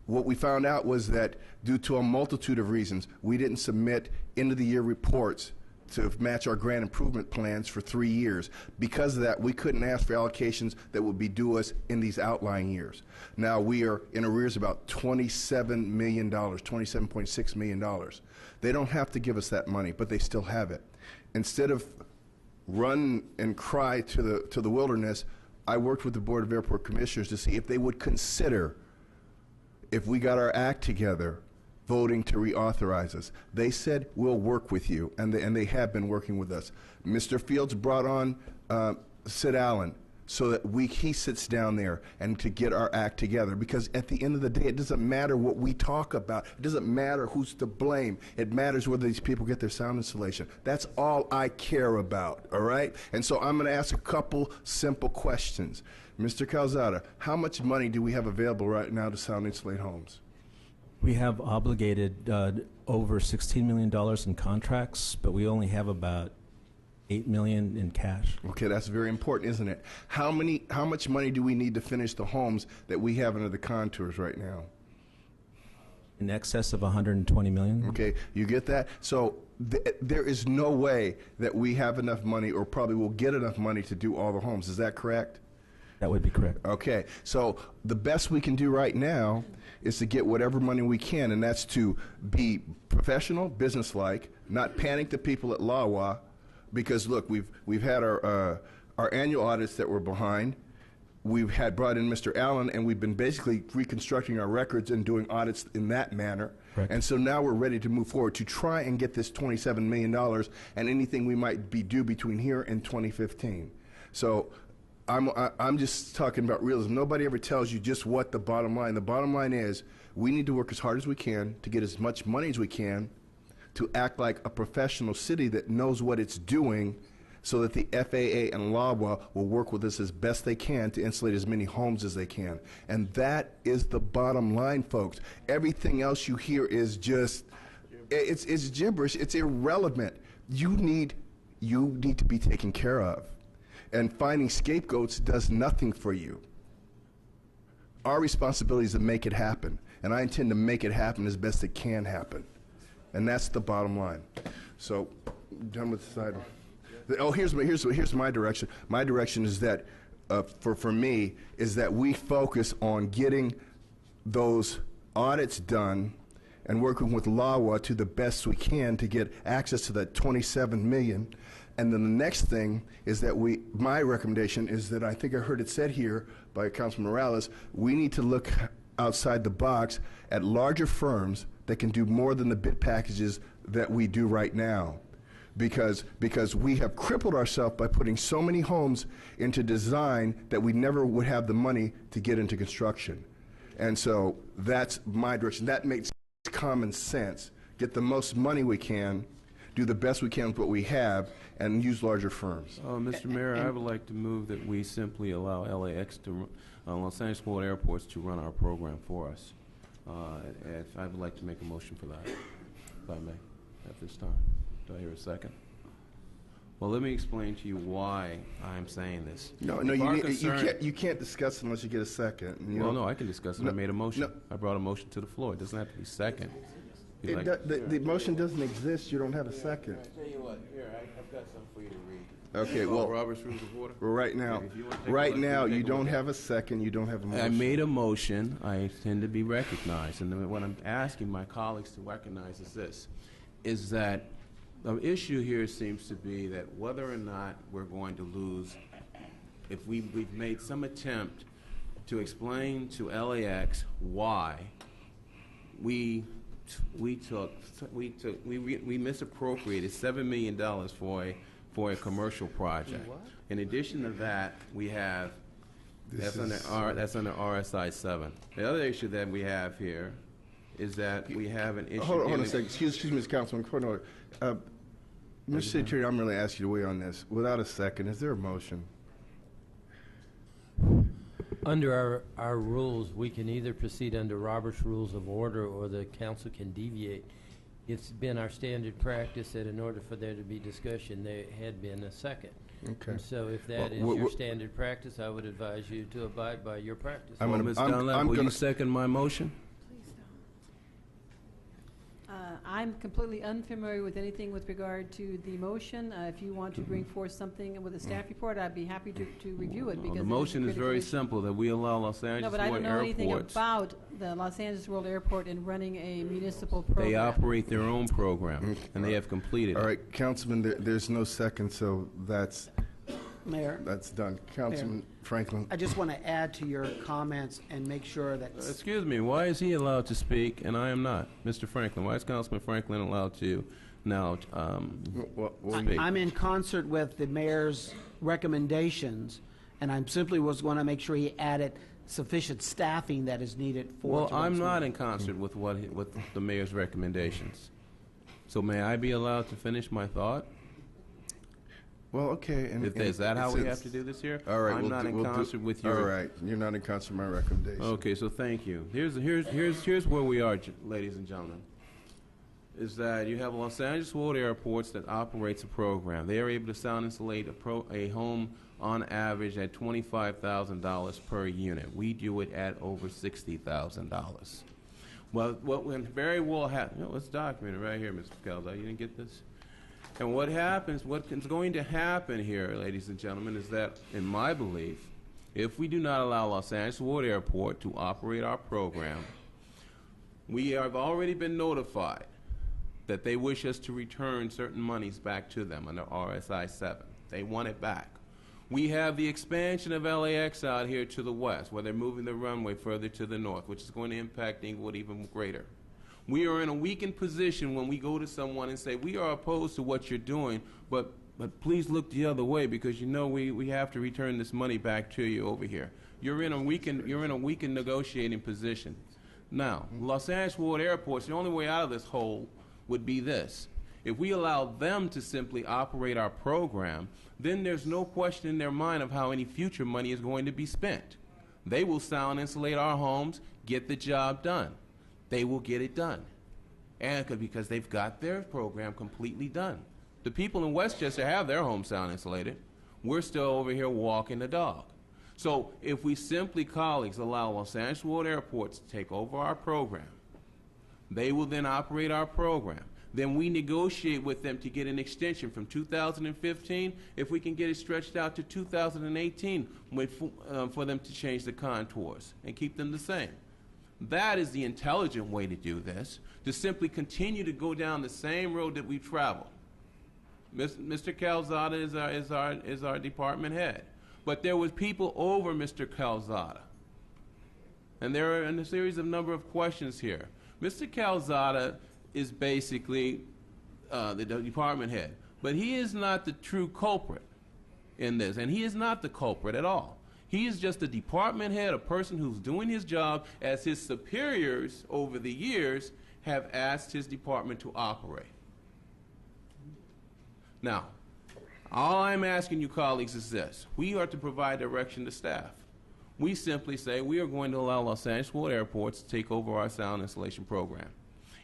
What we found out was that due to a multitude of reasons, we didn't submit end-of-the-year reports to match our grant improvement plans for 3 years. Because of that, we couldn't ask for allocations that would be due us in these outlying years. Now we are in arrears about $27 million, $27.6 million. They don't have to give us that money, but they still have it. Instead of run and cry to the wilderness, I worked with the Board of Airport Commissioners to see if they would consider, if we got our act together, voting to reauthorize us. They said, we'll work with you, and they have been working with us. Mr. Fields brought on Sid Allen so that he sits down there and to get our act together, because at the end of the day, it doesn't matter what we talk about. It doesn't matter who's to blame. It matters whether these people get their sound installation. That's all I care about, all right? And so I'm going to ask a couple simple questions. Mr. Calzada, how much money do we have available right now to sound insulate homes? We have obligated over $16 million in contracts, but we only have about $8 million in cash. Okay, that's very important, isn't it? How much money do we need to finish the homes that we have under the contours right now? In excess of $120 million. Okay, you get that? So there is no way that we have enough money, or probably will get enough money to do all the homes. Is that correct? That would be correct. Okay, so the best we can do right now is to get whatever money we can, and that's to be professional, businesslike, not panic the people at LAWA, because look, we've had our annual audits that were behind. We've had brought in Mr. Allen, and we've been basically reconstructing our records and doing audits in that manner. Correct. And so now we're ready to move forward to try and get this $27 million and anything we might be due between here and 2015. So I'm just talking about realism. Nobody ever tells you just what the bottom line. The bottom line is we need to work as hard as we can to get as much money as we can to act like a professional city that knows what it's doing, so that the FAA and LAWA will work with us as best they can to insulate as many homes as they can. And that is the bottom line, folks. Everything else you hear is just, it's gibberish. It's irrelevant. You need to be taken care of. And finding scapegoats does nothing for you. Our responsibility is to make it happen. And I intend to make it happen as best it can happen. And that's the bottom line. So, done with the side. Oh, here's my direction. My direction is that, for me, is that we focus on getting those audits done and working with LAWA to the best we can to get access to that $27 million. And then the next thing is that my recommendation is that, I think I heard it said here by Councilman Morales, we need to look outside the box at larger firms that can do more than the bid packages that we do right now. Because we have crippled ourselves by putting so many homes into design that we never would have the money to get into construction. And so that's my direction. That makes common sense. Get the most money we can, do the best we can with what we have, and use larger firms. Mr. Mayor, I would like to move that we simply allow LAX to, Los Angeles World Airports, to run our program for us. I would like to make a motion for that, if I may, at this time. Do I hear a second? Well, let me explain to you why I'm saying this. No, you can't discuss unless you get a second. No, I can discuss it. I made a motion. I brought a motion to the floor. It doesn't have to be second. The motion doesn't exist. You don't have a second. I'll tell you what. Here, I've got something for you to read. Okay, well, Robert's Rules of Order? Well, right now, you don't have a second. You don't have a motion. I made a motion. I intend to be recognized. And what I'm asking my colleagues to recognize is this, is that the issue here seems to be that whether or not we're going to lose, if we've made some attempt to explain to LAX why we misappropriated $7 million for a commercial project. In addition to that, we have That's under RSI 7. The other issue that we have here is that we have an issue. Hold on a second. Excuse me, Mr. Councilman. Point of order. Mr. Secretary, I'm going to ask you to weigh on this. Without a second, is there a motion? Under our rules, we can either proceed under Robert's Rules of Order or the council can deviate. It's been our standard practice that in order for there to be discussion, there had been a second. Okay. And so if that is your standard practice, I would advise you to abide by your practice. Ms. Dunlap, will you second my motion? I'm completely unfamiliar with anything with regard to the motion. If you want to bring forth something with a staff report, I'd be happy to review it. Because The motion is very simple, that we allow Los Angeles No, but I World don't know anything Airports. about the Los Angeles World Airport and running a municipal program. They operate their own program, and they have completed All it. right, Councilman, there's no second, so that's Mayor, done. Councilman Franklin. I just want to add to your comments and make sure that Excuse me, why is he allowed to speak and I am not? Mr. Franklin, why is Councilman Franklin allowed to now speak? I'm in concert with the mayor's recommendations, and I simply was going to make sure he added sufficient staffing that is needed for. Well, I'm tonight's not meeting. in concert with with the mayor's recommendations. So may I be allowed to finish my thought? Well, okay. Is that how we have to do this here? All right. I'm not in concert with your. All right. You're not in concert with my recommendation. Okay, so thank you. Here's where we are, ladies and gentlemen. Is that you have Los Angeles World Airports that operates a program. They are able to sound insulate a home on average at $25,000 per unit. We do it at over $60,000. Well, what when very well happen? It's documented right here, Mr. Calzo. You didn't get this? And what is going to happen here, ladies and gentlemen, is that, in my belief, if we do not allow Los Angeles World Airport to operate our program, we have already been notified that they wish us to return certain monies back to them under RSI 7. They want it back. We have the expansion of LAX out here to the west, where they're moving the runway further to the north, which is going to impact Inglewood even greater. We are in a weakened position when we go to someone and say, we are opposed to what you're doing, but please look the other way because you know we have to return this money back to you over here. You're in a weakened negotiating position. Now, Los Angeles World Airports, the only way out of this hole would be this. If we allow them to simply operate our program, then there's no question in their mind of how any future money is going to be spent. They will sound insulate our homes, get the job done. They will get it done. And because they've got their program completely done. The people in Westchester have their homes sound insulated. We're still over here walking the dog. So if we simply, colleagues, allow Los Angeles World Airports to take over our program, they will then operate our program. Then we negotiate with them to get an extension from 2015, if we can get it stretched out to 2018 for them to change the contours and keep them the same. That is the intelligent way to do this, to simply continue to go down the same road that we've traveled. Mr. Calzada is our department head. But there was people over Mr. Calzada. And there are a series of number of questions here. Mr. Calzada is basically the department head. But he is not the true culprit in this. And he is not the culprit at all. He is just a department head, a person who's doing his job as his superiors over the years have asked his department to operate. Now, all I'm asking you colleagues is this. We are to provide direction to staff. We simply say we are going to allow Los Angeles World Airports to take over our sound installation program.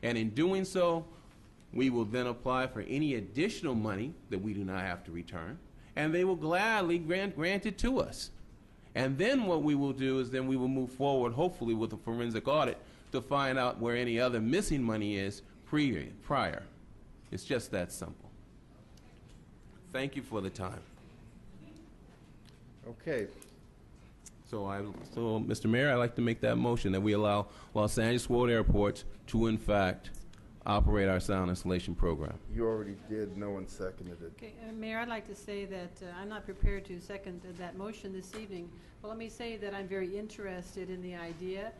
And in doing so, we will then apply for any additional money that we do not have to return, and they will gladly grant it to us. And then what we will do is then we will move forward, hopefully with a forensic audit, to find out where any other missing money is prior. It's just that simple. Thank you for the time. Okay. So, Mr. Mayor, I'd like to make that motion that we allow Los Angeles World Airports to, in fact, operate our sound installation program. You already did. No one seconded it. Okay, Mayor, I'd like to say that I'm not prepared to second that motion this evening. But let me say that I'm very interested in the idea,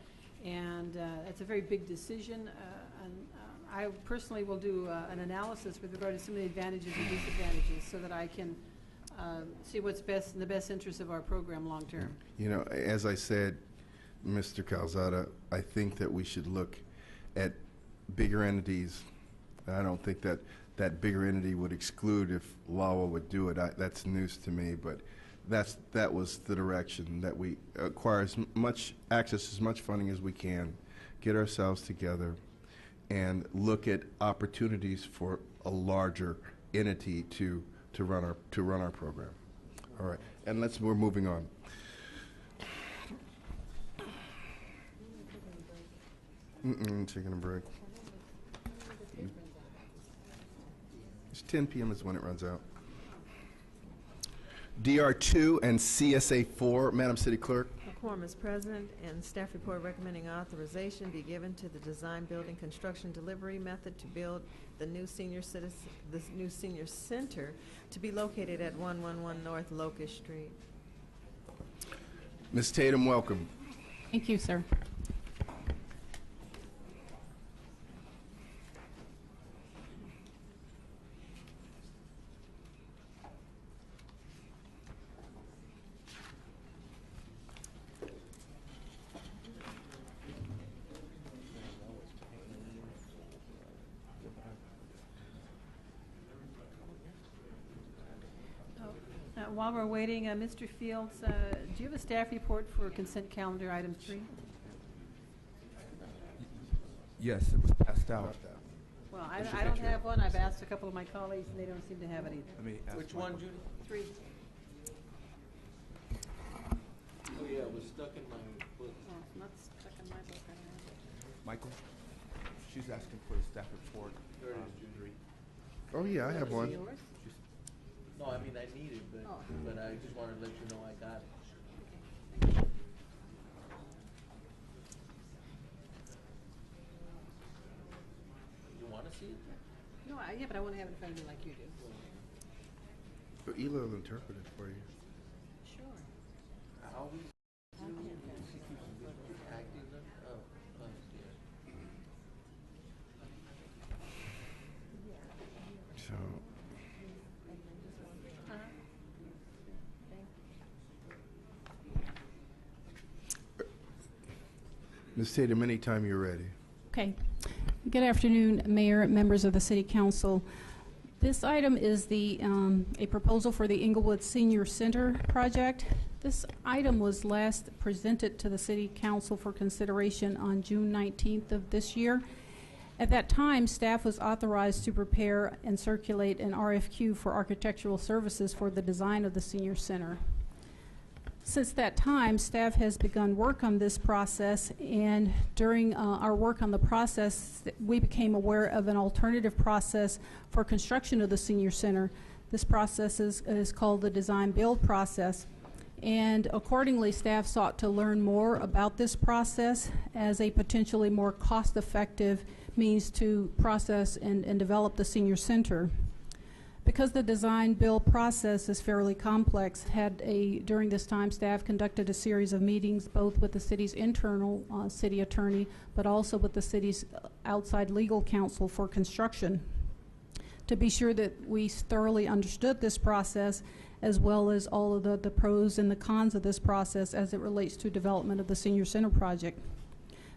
and it's a very big decision. And I personally will do an analysis with regard to some of the advantages and disadvantages so that I can see what's best in the best interest of our program long term. You know, as I said, Mr. Calzada, I think that we should look at bigger entities. I don't think that that bigger entity would exclude if LAWA would do it. That's news to me, but that was the direction, that we acquire as much access, as much funding as we can, get ourselves together, and look at opportunities for a larger entity to run our program. All right, and we're moving on. Taking a break. It's 10 p.m. is when it runs out. DR2 and CSA 4, Madam City Clerk. A quorum is present, and staff report recommending authorization be given to the design, building, construction, delivery method to build the new senior center to be located at 111 North Locust Street. Ms. Tatum, welcome. Thank you, sir. While we're waiting, Mr. Fields, do you have a staff report for consent calendar item 3? Yes, it was passed out. Well, I don't have one. I've asked a couple of my colleagues, and they don't seem to have it either. Let me ask Which one, Judy? 3. Oh, yeah, it was stuck in my book. Oh, it's not stuck in my book. I don't have it. Michael, she's asking for the staff report. There it is, Judy. Oh, yeah, I have one. Yours? No, I mean, I need it, but I just wanted to let you know I got it. You want to see it? No, yeah, but I want to have it in front of me like you do. But Ela will interpret it for you. Sure. I always acting So, Ms. Tatum, anytime you're ready. Okay. Good afternoon, Mayor, members of the City Council. This item is a proposal for the Inglewood Senior Center project. This item was last presented to the City Council for consideration on June 19th of this year. At that time, staff was authorized to prepare and circulate an RFQ for architectural services for the design of the Senior Center. Since that time, staff has begun work on this process, and during our work on the process, we became aware of an alternative process for construction of the Senior Center. This process is called the design-build process, and accordingly, staff sought to learn more about this process as a potentially more cost-effective means to process and develop the Senior Center. Because the design-build process is fairly complex, during this time, staff conducted a series of meetings both with the city's internal city attorney, but also with the city's outside legal counsel for construction, to be sure that we thoroughly understood this process, as well as all of the pros and the cons of this process as it relates to development of the Senior Center project.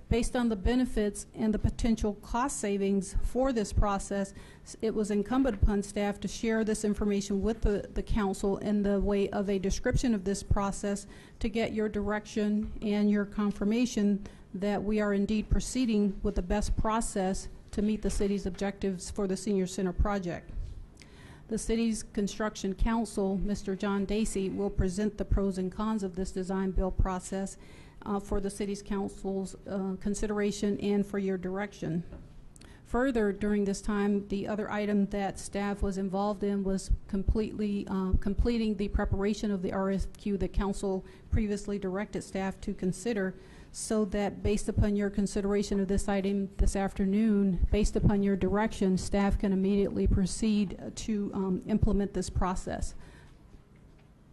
Based on the benefits and the potential cost savings for this process, it was incumbent upon staff to share this information with the council in the way of a description of this process to get your direction and your confirmation that we are indeed proceeding with the best process to meet the city's objectives for the Senior Center project. The city's construction counsel, Mr. John Dacey, will present the pros and cons of this design-build process for the city's council's consideration and for your direction. Further, during this time, the other item that staff was involved in was completing the preparation of the RFQ that council previously directed staff to consider, so that based upon your consideration of this item this afternoon, based upon your direction, staff can immediately proceed to implement this process.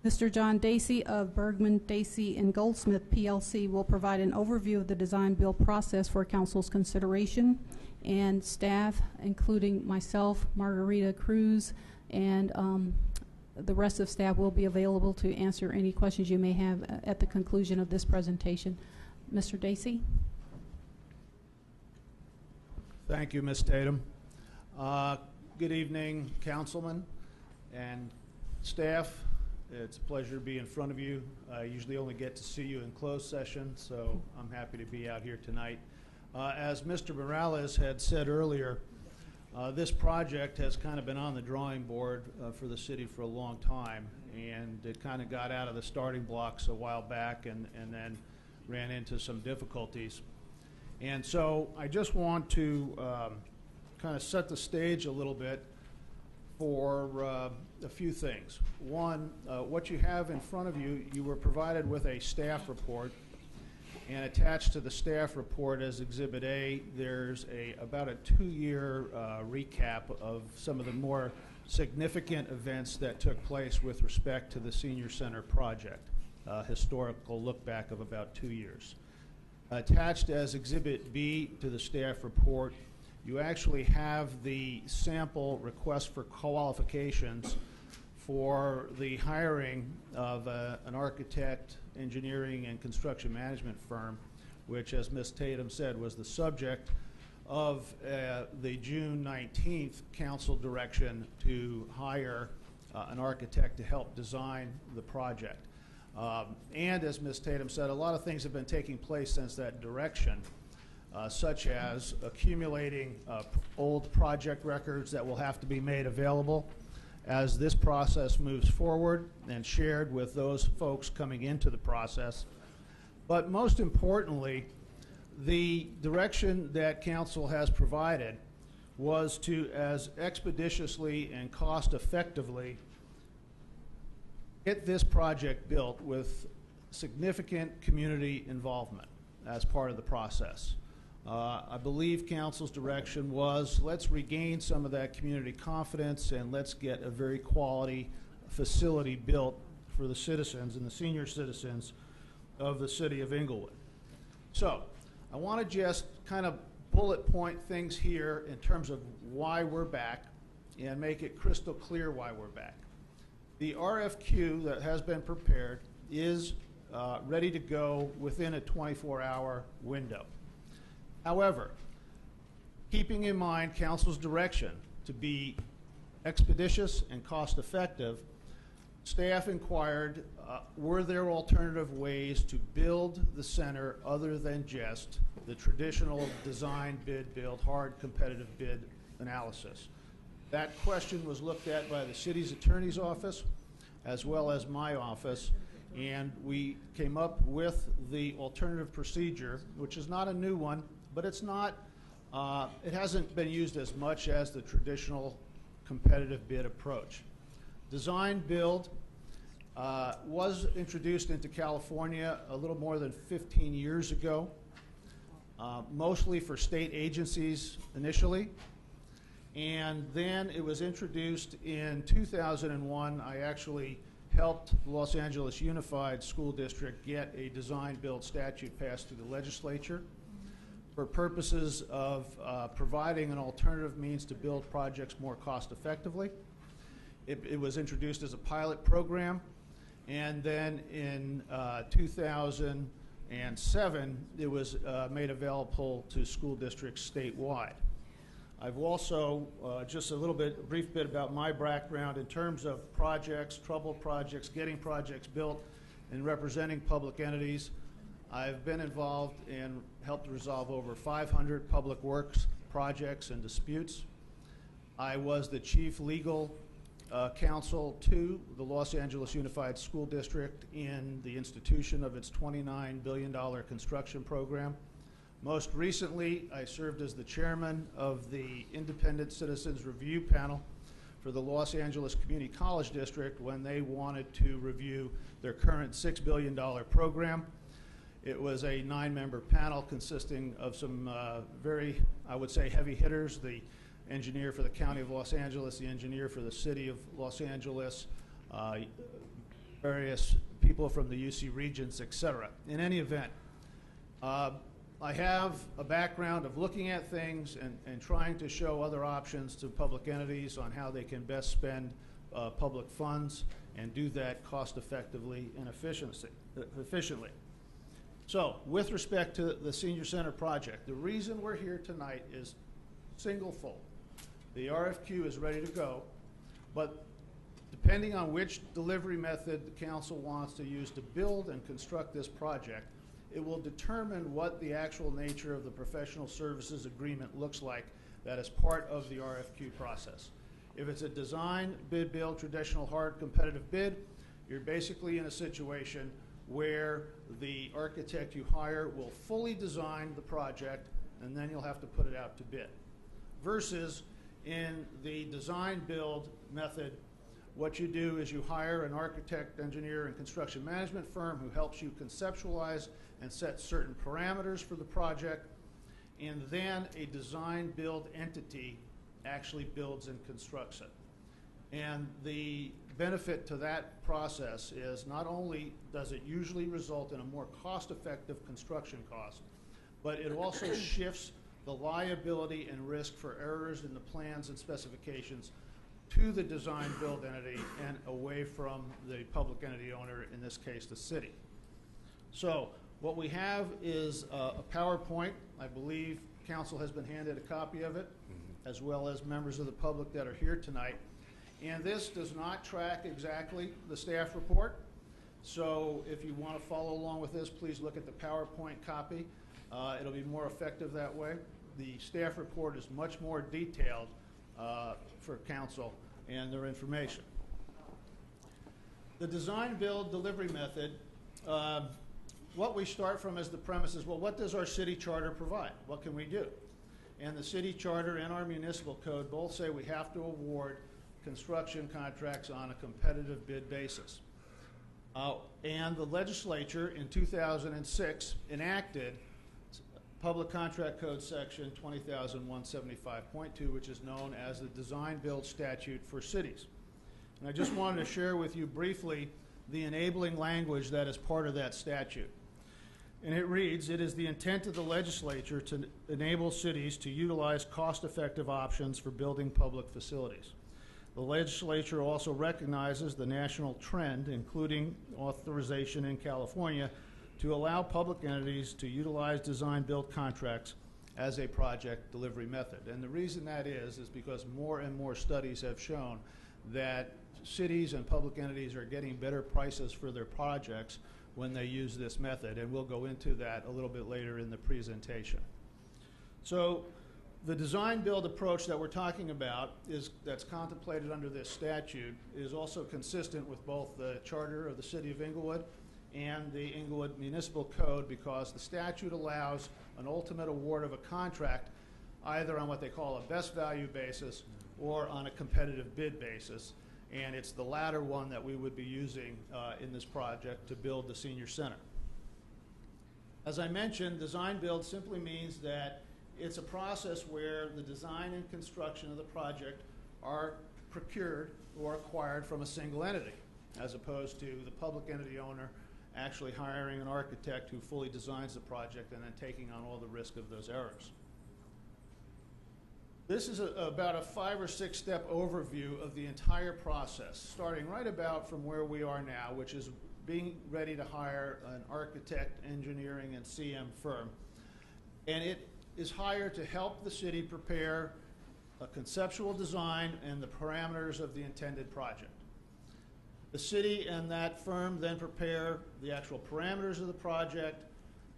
Mr. John Dacey of Bergman, Dacey, and Goldsmith PLC will provide an overview of the design-build process for council's consideration, and staff, including myself, Margarita Cruz, and the rest of staff will be available to answer any questions you may have at the conclusion of this presentation. Mr. Dacey? Thank you, Ms. Tatum. Good evening, councilmen and staff. It's a pleasure to be in front of you. I usually only get to see you in closed session, so I'm happy to be out here tonight. As Mr. Morales had said earlier, this project has kind of been on the drawing board for the city for a long time, and it kind of got out of the starting blocks a while back and then ran into some difficulties. And so I just want to kind of set the stage a little bit for a few things. One, what you have in front of you, you were provided with a staff report, and attached to the staff report as Exhibit A, there's about a 2-year recap of some of the more significant events that took place with respect to the Senior Center project, historical look back of about 2 years. Attached as Exhibit B to the staff report, you actually have the sample request for qualifications for the hiring of an architect, engineering, and construction management firm, which, as Ms. Tatum said, was the subject of the June 19th council direction to hire an architect to help design the project. And as Ms. Tatum said, a lot of things have been taking place since that direction, such as accumulating old project records that will have to be made available as this process moves forward and shared with those folks coming into the process. But most importantly, the direction that council has provided was to, as expeditiously and cost effectively, get this project built with significant community involvement as part of the process. I believe council's direction was, let's regain some of that community confidence and let's get a very quality facility built for the citizens and the senior citizens of the city of Inglewood. So I want to just kind of bullet point things here in terms of why we're back and make it crystal clear why we're back. The RFQ that has been prepared is ready to go within a 24-hour window. However, keeping in mind council's direction to be expeditious and cost effective, staff inquired, were there alternative ways to build the center other than just the traditional design, bid, build, hard competitive bid analysis? That question was looked at by the city's attorney's office as well as my office, and we came up with the alternative procedure, which is not a new one, but it's not, it hasn't been used as much as the traditional competitive bid approach. Design build was introduced into California a little more than 15 years ago, mostly for state agencies initially. And then it was introduced in 2001. I actually helped the Los Angeles Unified School District get a design build statute passed through the legislature for purposes of providing an alternative means to build projects more cost effectively. It was introduced as a pilot program, and then in 2007 it was made available to school districts statewide. I've also, just a brief bit about my background in terms of projects, troubled projects, getting projects built, and representing public entities. I've been involved and helped resolve over 500 public works projects and disputes. I was the chief legal counsel to the Los Angeles Unified School District in the institution of its $29 billion construction program. Most recently, I served as the chairman of the Independent Citizens Review Panel for the Los Angeles Community College District when they wanted to review their current $6 billion program. It was a 9-member panel consisting of some very, I would say, heavy hitters, the engineer for the County of Los Angeles, the engineer for the City of Los Angeles, various people from the UC Regents, etc. In any event, I have a background of looking at things and trying to show other options to public entities on how they can best spend public funds and do that cost effectively and efficiently. So, with respect to the Senior Center project, the reason we're here tonight is single-fold. The RFQ is ready to go, but depending on which delivery method the council wants to use to build and construct this project, it will determine what the actual nature of the professional services agreement looks like that is part of the RFQ process. If it's a design, bid, build, traditional hard competitive bid, you're basically in a situation where the architect you hire will fully design the project and then you'll have to put it out to bid. Versus in the design build method, what you do is you hire an architect, engineer, and construction management firm who helps you conceptualize and set certain parameters for the project, and then a design build entity actually builds and constructs it. And the benefit to that process is not only does it usually result in a more cost-effective construction cost, but it also shifts the liability and risk for errors in the plans and specifications to the design build entity and away from the public entity owner, in this case the city. So what we have is a PowerPoint. I believe council has been handed a copy of it, as well as members of the public that are here tonight. And this does not track exactly the staff report. So if you want to follow along with this, please look at the PowerPoint copy. It'll be more effective that way. The staff report is much more detailed for council and their information. The design build delivery method, what we start from as the premise is, well, what does our city charter provide? What can we do? And the city charter and our municipal code both say we have to award construction contracts on a competitive bid basis. And the legislature in 2006 enacted Public Contract Code Section 20,175.2, which is known as the Design Build Statute for cities. And I just wanted to share with you briefly the enabling language that is part of that statute. And it reads, "It is the intent of the legislature to enable cities to utilize cost-effective options for building public facilities. The legislature also recognizes the national trend, including authorization in California, to allow public entities to utilize design-build contracts as a project delivery method." And the reason that is because more and more studies have shown that cities and public entities are getting better prices for their projects when they use this method, and we'll go into that a little bit later in the presentation. So the design-build approach that we're talking about that's contemplated under this statute is also consistent with both the charter of the City of Inglewood and the Inglewood Municipal Code, because the statute allows an ultimate award of a contract either on what they call a best value basis or on a competitive bid basis, and it's the latter one that we would be using in this project to build the senior center. As I mentioned, design build simply means that it's a process where the design and construction of the project are procured or acquired from a single entity, as opposed to the public entity owner actually hiring an architect who fully designs the project and then taking on all the risk of those errors. This is about a 5 or 6 step overview of the entire process, starting right about from where we are now, which is being ready to hire an architect, engineering, and CM firm. And it is hired to help the city prepare a conceptual design and the parameters of the intended project. The city and that firm then prepare the actual parameters of the project,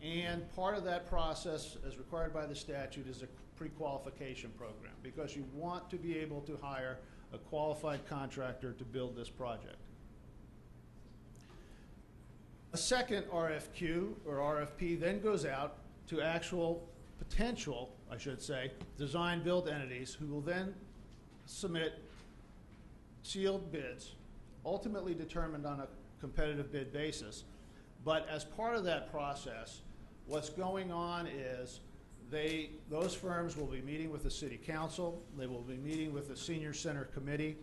and part of that process, as required by the statute, is a pre-qualification program, because you want to be able to hire a qualified contractor to build this project. A second RFQ or RFP then goes out to actual potential, I should say, design build entities who will then submit sealed bids, ultimately determined on a competitive bid basis. But as part of that process, what's going on is those firms will be meeting with the city council, they will be meeting with the senior center committee,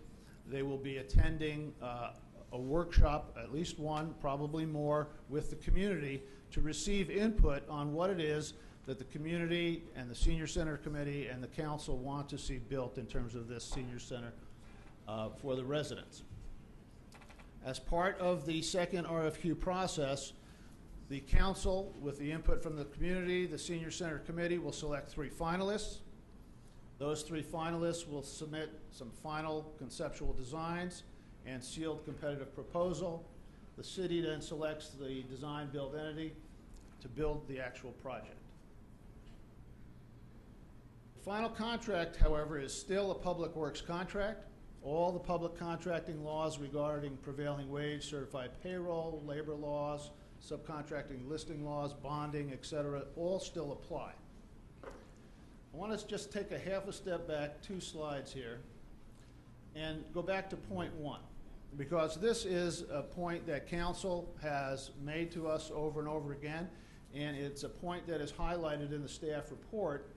they will be attending a workshop, at least one, probably more, with the community to receive input on what it is that the community and the senior center committee and the council want to see built in terms of this senior center for the residents. As part of the second RFQ process, the council, with the input from the community, the Senior Center Committee, will select 3 finalists. Those 3 finalists will submit some final conceptual designs and sealed competitive proposal. The city then selects the design build entity to build the actual project. The final contract, however, is still a public works contract. All the public contracting laws regarding prevailing wage, certified payroll, labor laws, subcontracting listing laws, bonding, et cetera, all still apply. I want to just take a half a step back, 2 slides here, and go back to point 1, because this is a point that council has made to us over and over again, and it's a point that is highlighted in the staff report.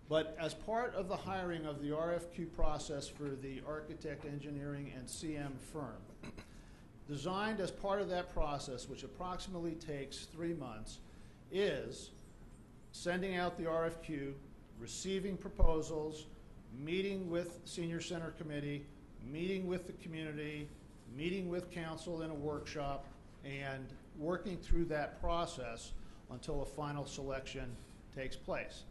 But as part of the hiring of the RFQ process for the architect, engineering, and CM firm, designed as part of that process, which approximately takes 3 months, is sending out the RFQ, receiving proposals, meeting with Senior Center Committee, meeting with the community, meeting with council in a workshop, and working through that process until a final selection takes place.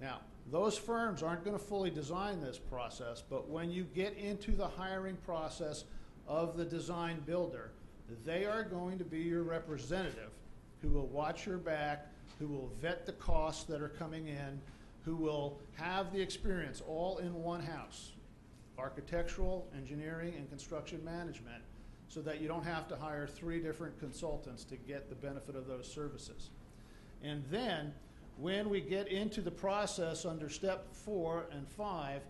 Now, those firms aren't going to fully design this process, but when you get into the hiring process of the design builder, they are going to be your representative who will watch your back, who will vet the costs that are coming in, who will have the experience all in one house, architectural, engineering, and construction management, so that you don't have to hire 3 different consultants to get the benefit of those services. And then, when we get into the process under step 4 and 5,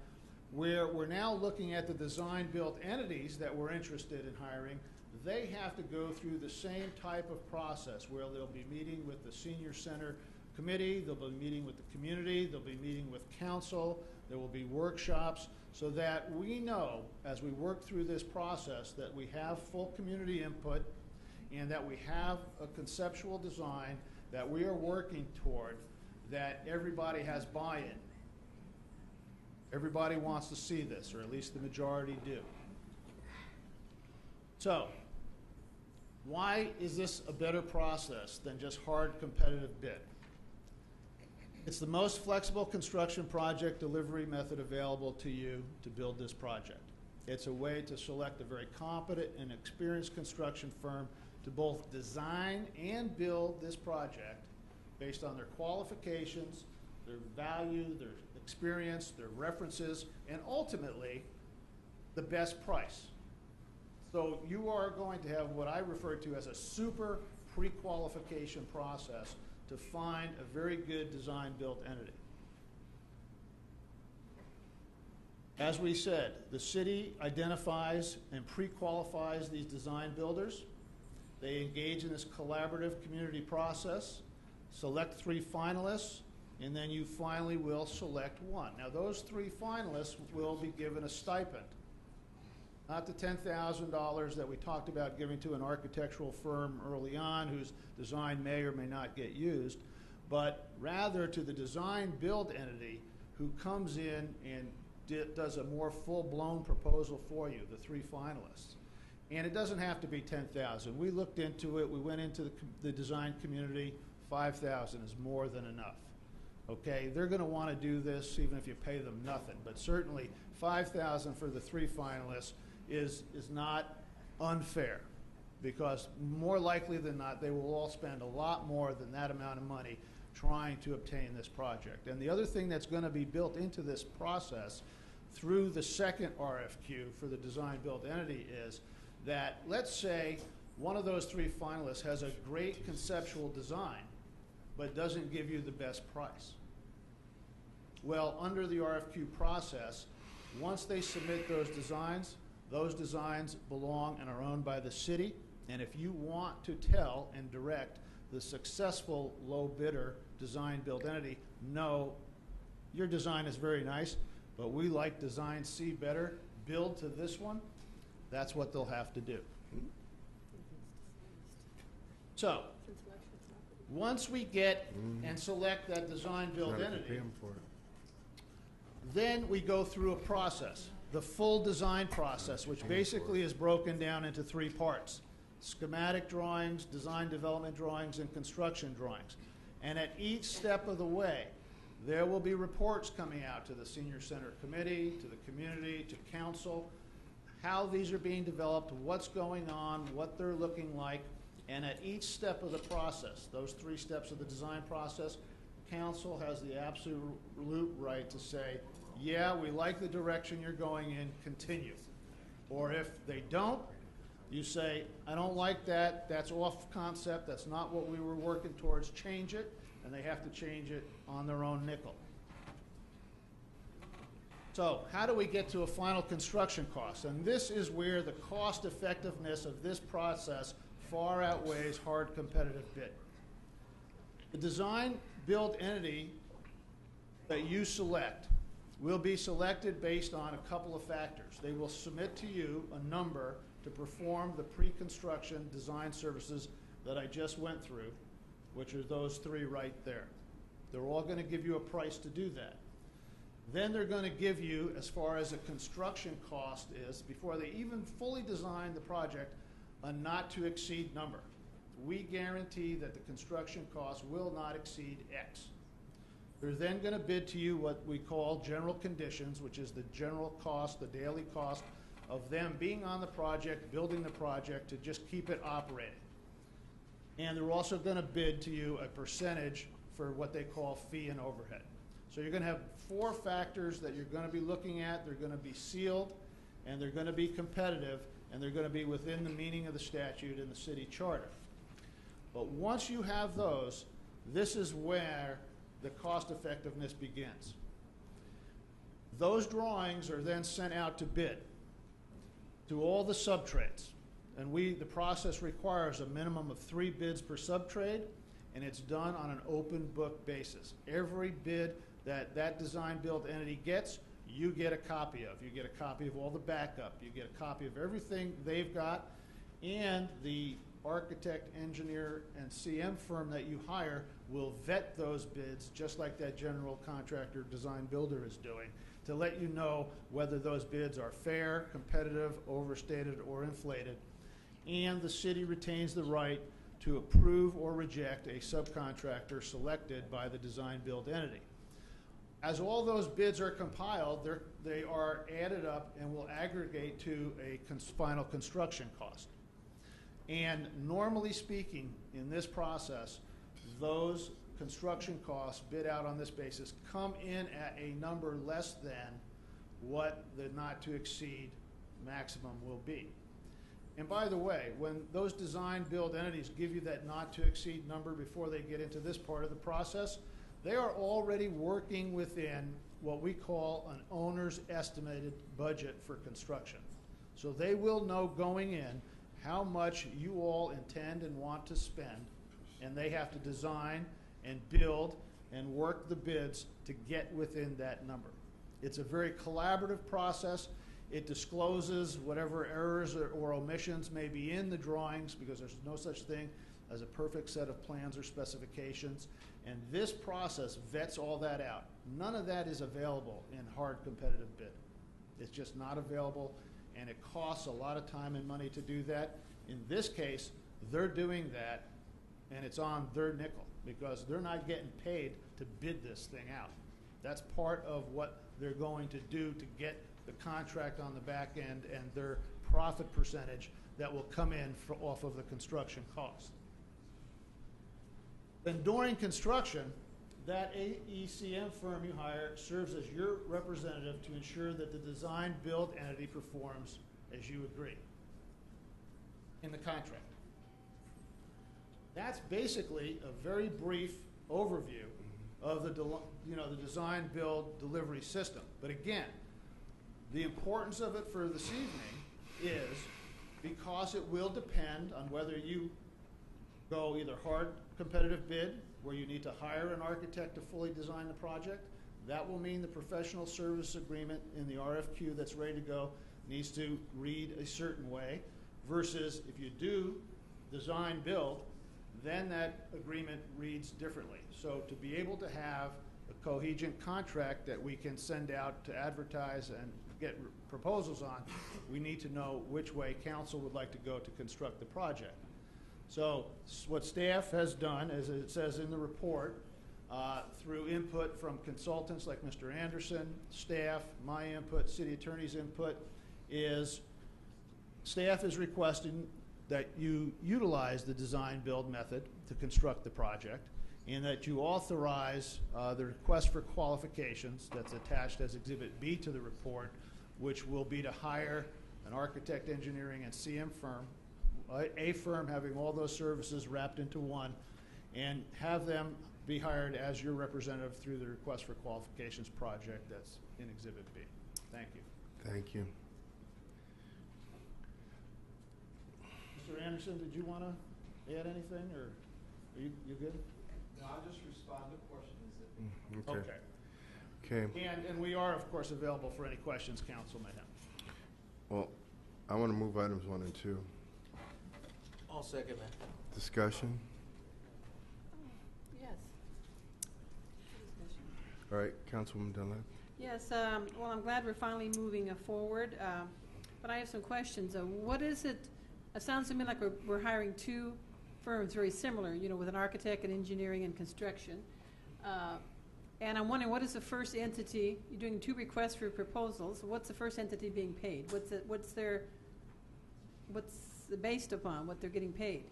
where we're now looking at the design-built entities that we're interested in hiring, they have to go through the same type of process where they'll be meeting with the Senior Center Committee, they'll be meeting with the community, they'll be meeting with council, there will be workshops, so that we know, as we work through this process, that we have full community input and that we have a conceptual design that we are working toward, that everybody has buy-in. Everybody wants to see this, or at least the majority do. So, why is this a better process than just hard competitive bid? It's the most flexible construction project delivery method available to you to build this project. It's a way to select a very competent and experienced construction firm to both design and build this project based on their qualifications, their value, their experience, their references, and ultimately, the best price. So you are going to have what I refer to as a super pre-qualification process to find a very good design-built entity. As we said, the city identifies and pre-qualifies these design builders. They engage in this collaborative community process, select 3 finalists, and then you finally will select 1. Now, those 3 finalists will be given a stipend. Not the $10,000 that we talked about giving to an architectural firm early on whose design may or may not get used, but rather to the design build entity who comes in and does a more full-blown proposal for you, the 3 finalists. And it doesn't have to be $10,000. We looked into it. We went into the design community. $5,000 is more than enough. Okay, they're going to want to do this even if you pay them nothing. But certainly $5,000 for the 3 finalists is not unfair, because more likely than not, they will all spend a lot more than that amount of money trying to obtain this project. And the other thing that's going to be built into this process through the second RFQ for the design build entity is that, let's say one of those 3 finalists has a great conceptual design but doesn't give you the best price. Well, under the RFQ process, once they submit those designs belong and are owned by the city. And if you want to tell and direct the successful low bidder design build entity, no, your design is very nice, but we like design C better, build to this one, that's what they'll have to do. So, once we get and select that design build entity, then we go through a process, the full design process, which basically is broken down into 3 parts. schematic drawings, design development drawings, and construction drawings. And at each step of the way, there will be reports coming out to the Senior Center Committee, to the community, to council, how these are being developed, what's going on, what they're looking like, and at each step of the process, those 3 steps of the design process, council has the absolute right to say, yeah, we like the direction you're going in, continue. Or if they don't, you say, I don't like that, that's off concept, that's not what we were working towards, change it, and they have to change it on their own nickel. So how do we get to a final construction cost? And this is where the cost effectiveness of this process far outweighs hard competitive bid. The design build entity that you select will be selected based on a couple of factors. They will submit to you a number to perform the pre-construction design services that I just went through, which are those 3 right there. They're all going to give you a price to do that. Then they're going to give you, as far as a construction cost is, before they even fully design the project, a not to exceed number. We guarantee that the construction cost will not exceed X. They're then going to bid to you what we call general conditions, which is the general cost, the daily cost of them being on the project, building the project to just keep it operating. And they're also going to bid to you a percentage for what they call fee and overhead. So you're going to have 4 factors that you're going to be looking at. They're going to be sealed, and they're going to be competitive, and they're going to be within the meaning of the statute and the city charter. But once you have those, this is where the cost effectiveness begins. Those drawings are then sent out to bid to all the subtrades. And the process requires a minimum of 3 bids per subtrade, and it's done on an open book basis. Every bid that design build entity gets, you get a copy of. You get a copy of all the backup. You get a copy of everything they've got, and the architect, engineer, and CM firm that you hire will vet those bids just like that general contractor design builder is doing to let you know whether those bids are fair, competitive, overstated, or inflated. And the city retains the right to approve or reject a subcontractor selected by the design build entity. As all those bids are compiled, they are added up and will aggregate to a final construction cost. And normally speaking, in this process, those construction costs bid out on this basis come in at a number less than what the not to exceed maximum will be. And by the way, when those design build entities give you that not to exceed number before they get into this part of the process, they are already working within what we call an owner's estimated budget for construction. So they will know going in how much you all intend and want to spend, and they have to design and build and work the bids to get within that number. It's a very collaborative process. It discloses whatever errors or omissions may be in the drawings, because there's no such thing as a perfect set of plans or specifications. And this process vets all that out. None of that is available in hard competitive bid. It's just not available, and it costs a lot of time and money to do that. In this case, they're doing that, and it's on their nickel, because they're not getting paid to bid this thing out. That's part of what they're going to do to get the contract on the back end and their profit percentage that will come in off of the construction cost. Then during construction, that AECM firm you hire serves as your representative to ensure that the design build entity performs as you agree in the contract. That's basically a very brief overview of the design build delivery system. But again, the importance of it for this evening is because it will depend on whether you go either hard competitive bid, where you need to hire an architect to fully design the project. That will mean the professional service agreement in the RFQ that's ready to go needs to read a certain way, versus if you do design build, then that agreement reads differently. So to be able to have a coherent contract that we can send out to advertise and get proposals on, we need to know which way council would like to go to construct the project. So what staff has done, as it says in the report, through input from consultants like Mr. Anderson, staff, my input, city attorney's input, is staff is requesting that you utilize the design-build method to construct the project, and that you authorize the request for qualifications that's attached as Exhibit B to the report, which will be to hire an architect, engineering, and CM firm, a firm having all those services wrapped into one, and have them be hired as your representative through the request for qualifications project that's in Exhibit B. Thank you. Thank you. Mr. Anderson, did you want to add anything, or are you good? No, I'll just respond to questions. Okay. And we are, of course, available for any questions council may have. Well, I want to move items 1 and 2. I'll second that. Discussion. Yes. All right, Councilwoman Dunlap. Yes, well, I'm glad we're finally moving forward, but I have some questions. What is it? It sounds to me like we're hiring two firms very similar, you know, with an architect and engineering and construction. And I'm wondering, what is the first entity? You're doing 2 requests for proposals. What's the first entity being paid? What's based upon what they're getting paid?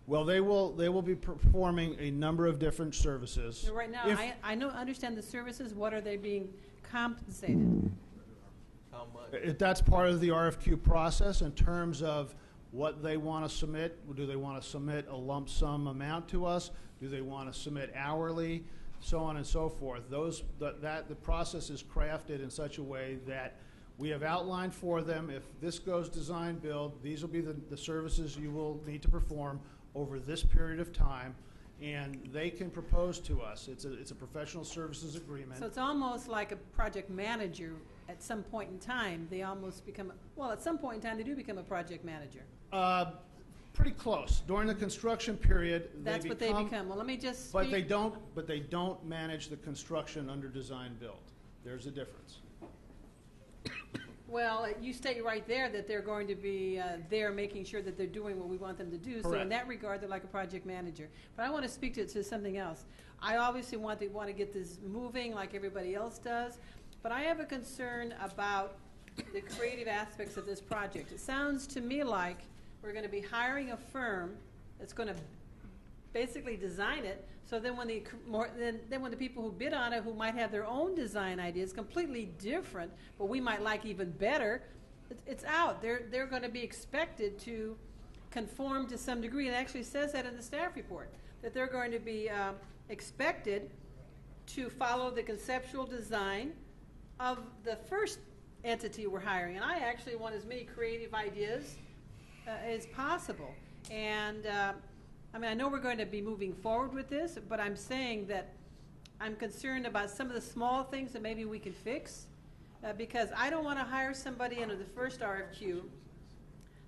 Well, they will be performing a number of different services. So right now, I understand the services. What are they being compensated? How much? That's part of the RFQ process in terms of what they want to submit. Do they want to submit a lump sum amount to us? Do they want to submit hourly? So on and so forth. The process is crafted in such a way that we have outlined for them, if this goes design build, these will be the services you will need to perform over this period of time, and they can propose to us. It's a professional services agreement. So it's almost like a project manager. At some point in time, they almost become, well, at some point in time, they do become a project manager. Pretty close. During the construction period, That's what they become. Well, let me just speak. But they don't manage the construction under design build. There's a difference. Well, you state right there that they're going to be there making sure that they're doing what we want them to do. Correct. So in that regard, they're like a project manager. But I want to speak to something else. I obviously want to get this moving like everybody else does, but I have a concern about the creative aspects of this project. It sounds to me like we're going to be hiring a firm that's going to basically design it. So then when the people who bid on it, who might have their own design ideas, completely different, but we might like even better, it's out. They're going to be expected to conform to some degree. It actually says that in the staff report, that they're going to be expected to follow the conceptual design of the first entity we're hiring. And I actually want as many creative ideas as possible. And I mean, I know we're going to be moving forward with this, but I'm saying that I'm concerned about some of the small things that maybe we can fix, because I don't want to hire somebody under the first RFQ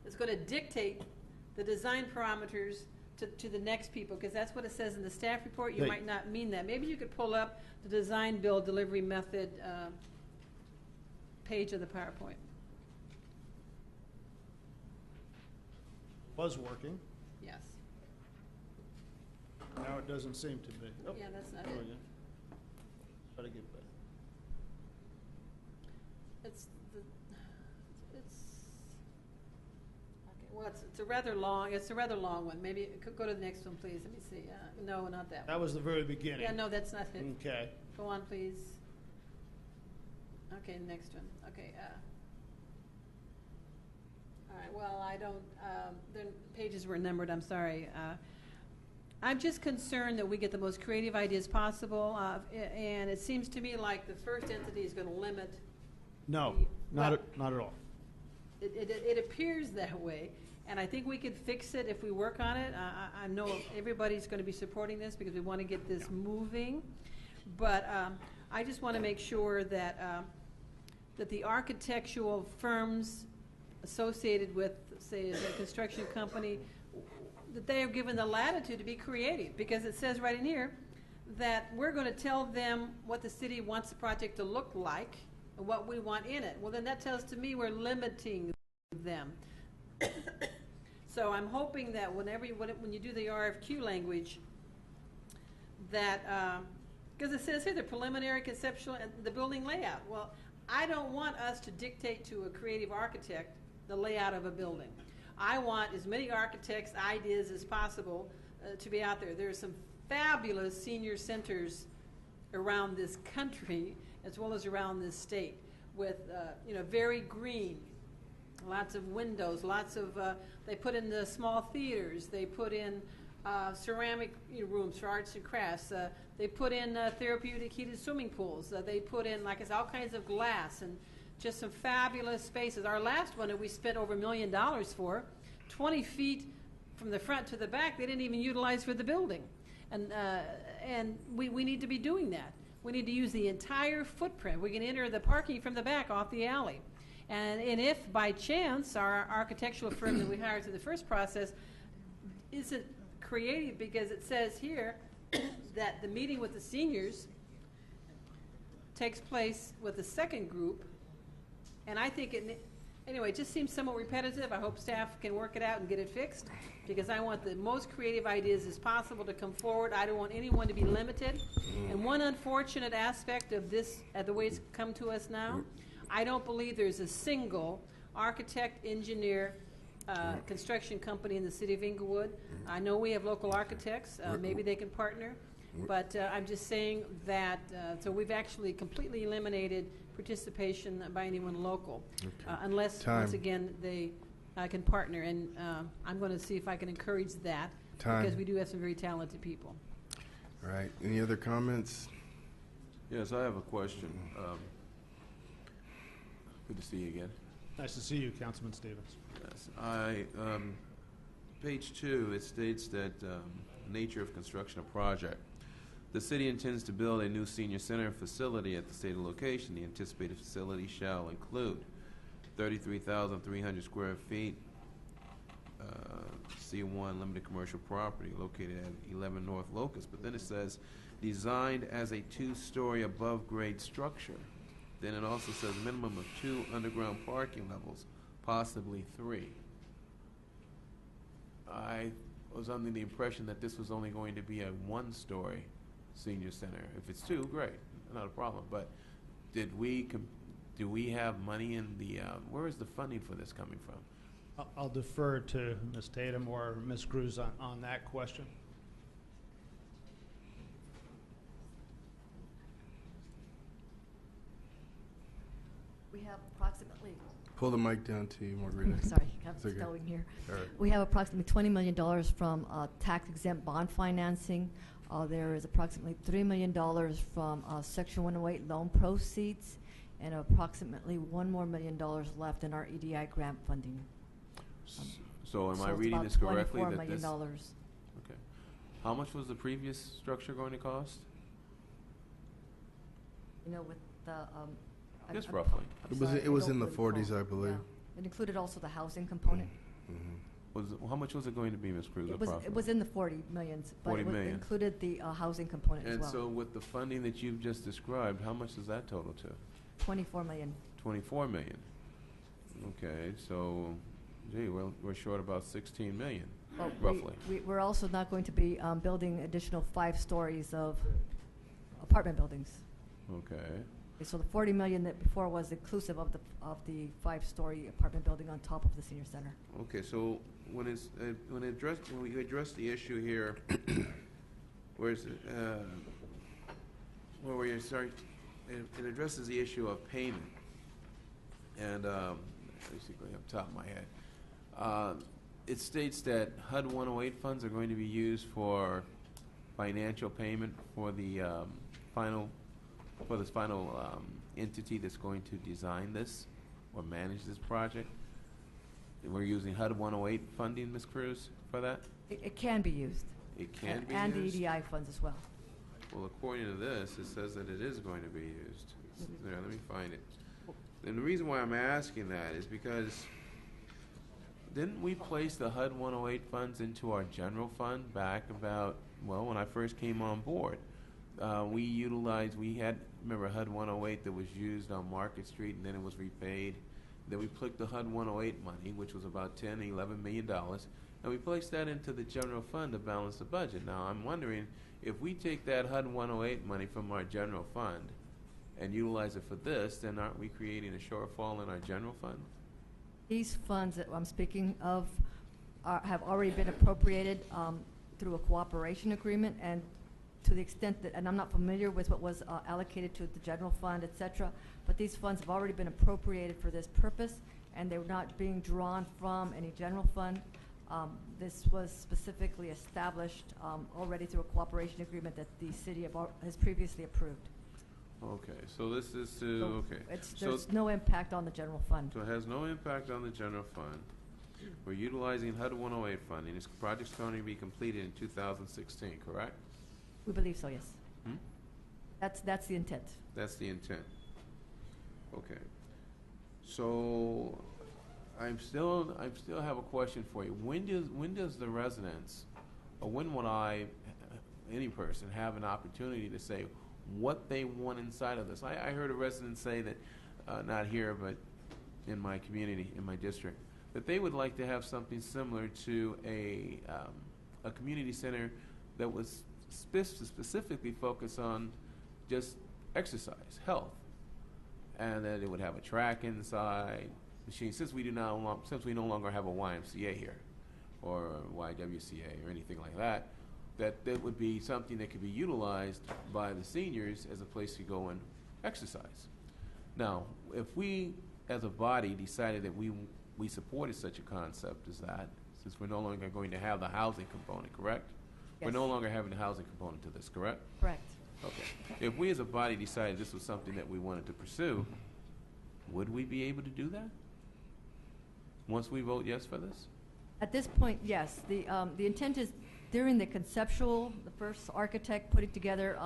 that's going to dictate the design parameters to the next people, because that's what it says in the staff report. You might not mean that. Maybe you could pull up the design build delivery method page of the PowerPoint. Was working. Yes. Now it doesn't seem to be. Oh, Yeah, that's not there it. we go. Try to get back. It's okay. Well, it's a rather long. It's a rather long one. Maybe go to the next one, please. Let me see. No, not that one. That was the very beginning. Yeah, no, that's not it. Okay. Go on, please. Okay, next one. Okay. All right. Well, I don't. The pages were numbered. I'm sorry. I'm just concerned that we get the most creative ideas possible, and it seems to me like the first entity is going to limit. No, not at all. It appears that way, and I think we could fix it if we work on it. I know everybody's going to be supporting this because we want to get this moving, but I just want to make sure that that the architectural firms associated with, say, a construction company, that they are given the latitude to be creative, because it says right in here that we're going to tell them what the city wants the project to look like and what we want in it. Well, then that tells to me we're limiting them. So I'm hoping that when you do the RFQ language, that, because it says here the preliminary conceptual and the building layout. Well, I don't want us to dictate to a creative architect the layout of a building. I want as many architects' ideas as possible to be out there. There are some fabulous senior centers around this country as well as around this state with, very green, lots of windows, lots of, they put in the small theaters, they put in ceramic rooms for arts and crafts, they put in therapeutic heated swimming pools, they put in, like I said, all kinds of glass and just some fabulous spaces. Our last one that we spent over $1 million for, 20 feet from the front to the back, they didn't even utilize for the building. And we need to be doing that. We need to use the entire footprint. We can enter the parking from the back off the alley. And if by chance our architectural firm that we hired through the first process isn't creative, because it says here that the meeting with the seniors takes place with the second group, and I think anyway, it just seems somewhat repetitive. I hope staff can work it out and get it fixed, because I want the most creative ideas as possible to come forward. I don't want anyone to be limited. And one unfortunate aspect of this, the way it's come to us now, I don't believe there's a single architect, engineer, construction company in the city of Inglewood. I know we have local architects. Maybe they can partner. But I'm just saying that, so we've actually completely eliminated participation by anyone local, unless, once again, they can partner. And I'm going to see if I can encourage that, because we do have some very talented people. All right. Any other comments? Yes, I have a question. Good to see you again. Nice to see you, Councilman Stevens. Yes, page 2, it states that nature of construction of project. The city intends to build a new senior center facility at the stated location. The anticipated facility shall include 33,300 square feet, C1 limited commercial property located at 11 North Locust. But then it says designed as a 2-story above grade structure. Then it also says minimum of 2 underground parking levels, possibly 3. I was under the impression that this was only going to be a 1-story senior center. If it's 2, great, not a problem. But do we have money in the, where is the funding for this coming from? I'll defer to Ms. Tatum or Ms. Cruz on that question. We have approximately... Pull the mic down to you, Margarita. Sorry, I'm spelling here. All right. We have approximately $20 million from tax-exempt bond financing. There is approximately $3 million from Section 108 loan proceeds, and approximately $1 more million left in our EDI grant funding. So am I it's reading about this correctly? $24 that million. this, okay. How much was the previous structure going to cost? You know, with the... Just roughly. It was in the 40s, I believe. Yeah. It included also the housing component. How much was it going to be, Ms. Cruz? It was in the 40 millions, but 40 it million. included the housing component as well. And so with the funding that you've just described, how much does that total to? 24 million. 24 million. Okay, so, gee, we're short about 16 million, Well, roughly. We're also not going to be building additional 5 stories of apartment buildings. Okay. So the 40 million that before was inclusive of the 5-story apartment building on top of the senior center. Okay, so when we address the issue here, where's it? Where we start, it addresses the issue of payment, and basically up top of my head, it states that HUD 108 funds are going to be used for financial payment for the final entity that's going to design this or manage this project. And we're using HUD 108 funding, Ms. Cruz, for that? It can be used. It can be and used? the EDI funds as well. Well, according to this, it says that it is going to be used. There, let me find it. And the reason why I'm asking that is because didn't we place the HUD 108 funds into our general fund back about, well, when I first came on board? we had, remember HUD 108 that was used on Market Street, and then it was repaid. Then we took the HUD 108 money, which was about $10, $11 million, and we placed that into the general fund to balance the budget. Now, I'm wondering, if we take that HUD 108 money from our general fund and utilize it for this, then aren't we creating a shortfall in our general fund? These funds that I'm speaking of have already been appropriated through a cooperation agreement, and to the extent that, and I'm not familiar with what was allocated to the general fund, et cetera, but these funds have already been appropriated for this purpose, and they're not being drawn from any general fund. This was specifically established already through a cooperation agreement that the city has previously approved. Okay, so this is to, okay. There's no impact on the general fund. So it has no impact on the general fund. We're utilizing HUD 108 funding. This project's going to be completed in 2016, correct? We believe so, yes. Hmm? That's the intent. That's the intent. Okay. So I still have a question for you. When does the residents, or when would any person, have an opportunity to say what they want inside of this? I heard a resident say that, not here, but in my community, in my district, that they would like to have something similar to a community center that was specifically focused on just exercise, health, and that it would have a track inside, machine. Since we no longer have a YMCA here, or YWCA, or anything like that, that would be something that could be utilized by the seniors as a place to go and exercise. Now, if we, as a body, decided that we supported such a concept as that, since we're no longer going to have the housing component, correct? Yes. We're no longer having the housing component to this, correct? Correct. Okay. If we as a body decided this was something that we wanted to pursue, would we be able to do that once we vote yes for this? At this point, yes. The intent is during the first architect putting together,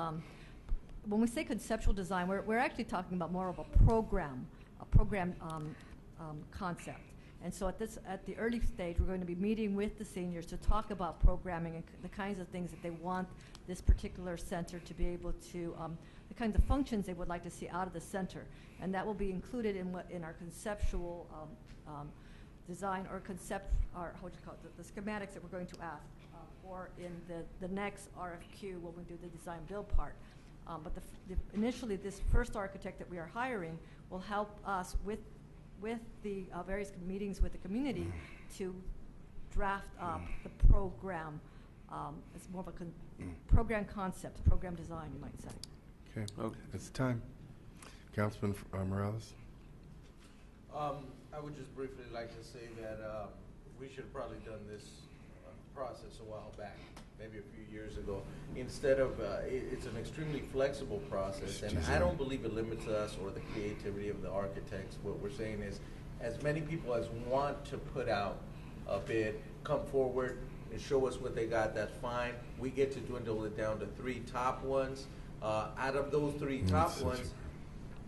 when we say conceptual design, we're actually talking about more of a program concept. And so at the early stage, we're going to be meeting with the seniors to talk about programming and the kinds of things that they want this particular center to be able to, the kinds of functions they would like to see out of the center. And that will be included in our conceptual design, or what do you call it, the schematics that we're going to ask for in the next RFQ when we do the design build part. But initially, this first architect that we are hiring will help us with the various meetings with the community to draft up the program. It's more of a program concept, program design, you might say. Okay, it's time. Councilman Morales. I would just briefly like to say that we should have probably done this process a while back, maybe a few years ago. Instead of, it's an extremely flexible process, and I don't believe it limits us or the creativity of the architects. What we're saying is, as many people as want to put out a bid, come forward and show us what they got, that's fine. We get to dwindle it down to 3 top ones. Out of those 3 top ones,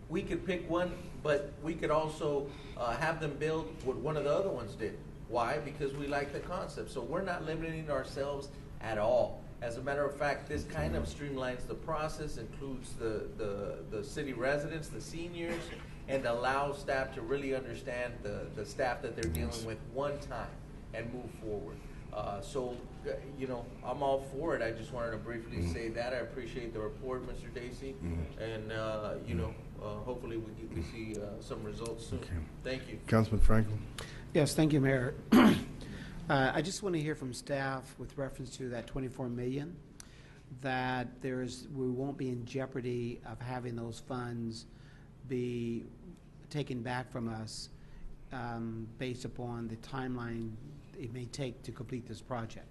we could pick one, but we could also have them build what one of the other ones did. Why? Because we like the concept. So we're not limiting ourselves at all. As a matter of fact, this kind of streamlines the process, includes the city residents, the seniors, and allows staff to really understand the staff that they're dealing with one time and move forward. So, I'm all for it. I just wanted to briefly say that. I appreciate the report, Mr. Dacey, and, hopefully we see some results soon. Okay. Thank you. Councilman Franklin. Yes, thank you, Mayor. I just want to hear from staff with reference to that $24 million, that we won't be in jeopardy of having those funds be taken back from us based upon the timeline it may take to complete this project.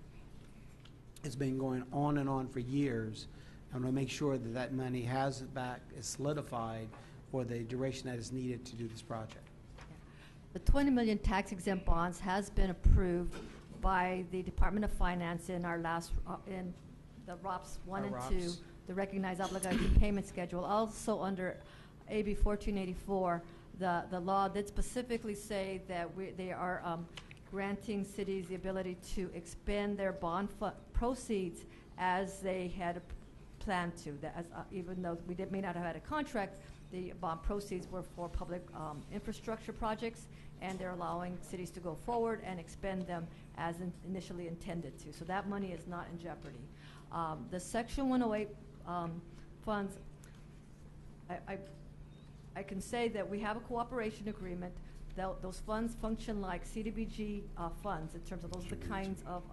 It's been going on and on for years. I want to make sure that that money is solidified for the duration that is needed to do this project. The 20 million tax-exempt bonds has been approved by the Department of Finance in our last, in the ROPS 1 and 2, the Recognized Obligation Payment Schedule. Also under AB 1484, the law did specifically say that they are granting cities the ability to expend their bond proceeds as they had planned to. That even though we may not have had a contract, the bond proceeds were for public infrastructure projects, and they're allowing cities to go forward and expend them as initially intended to. So that money is not in jeopardy. The Section 108 funds, I can say that we have a cooperation agreement. Those funds function like CDBG funds in terms of those are the kinds of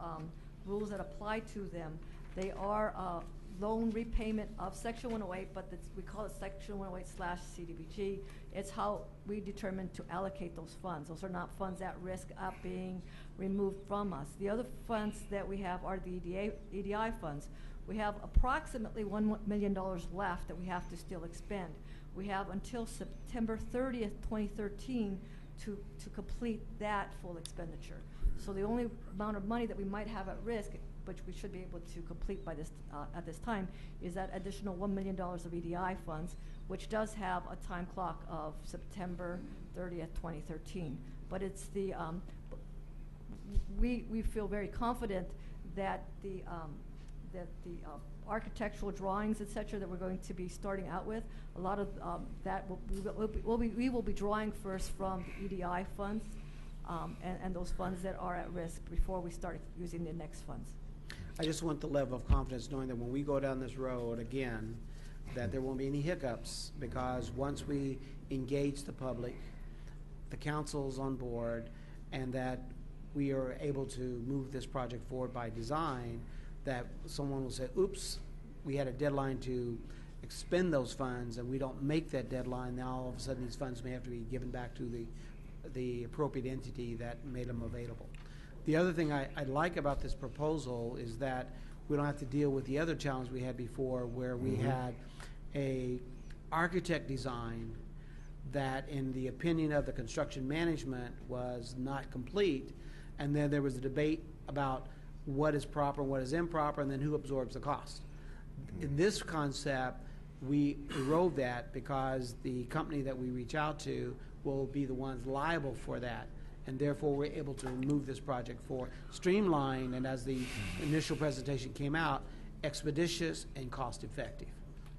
rules that apply to them. They are loan repayment of Section 108, but we call it Section 108/CDBG. It's how we determine to allocate those funds. Those are not funds at risk of being removed from us. The other funds that we have are the EDI funds. We have approximately $1 million left that we have to still expend. We have until September 30th, 2013 to complete that full expenditure. So the only amount of money that we might have at risk, which we should be able to complete by this at this time, is that additional $1 million of EDI funds, which does have a time clock of September 30th, 2013. But it's the we feel very confident that the architectural drawings, et cetera, that we're going to be starting out with, a lot of that we will be drawing first from the EDI funds and those funds that are at risk before we start using the next funds. I just want the level of confidence knowing that when we go down this road again, that there won't be any hiccups, because once we engage the public, the council's on board, and that we are able to move this project forward by design, that someone will say, oops, we had a deadline to expend those funds and we don't make that deadline. Now all of a sudden these funds may have to be given back to the appropriate entity that made them available. The other thing I like about this proposal is that we don't have to deal with the other challenge we had before, where we had a architect design that, in the opinion of the construction management, was not complete, and then there was a debate about what is proper and what is improper, and then who absorbs the cost. In this concept, we erode that because the company that we reach out to will be the ones liable for that, and therefore we're able to move this project forward, streamlined, and as the initial presentation came out, expeditious and cost-effective.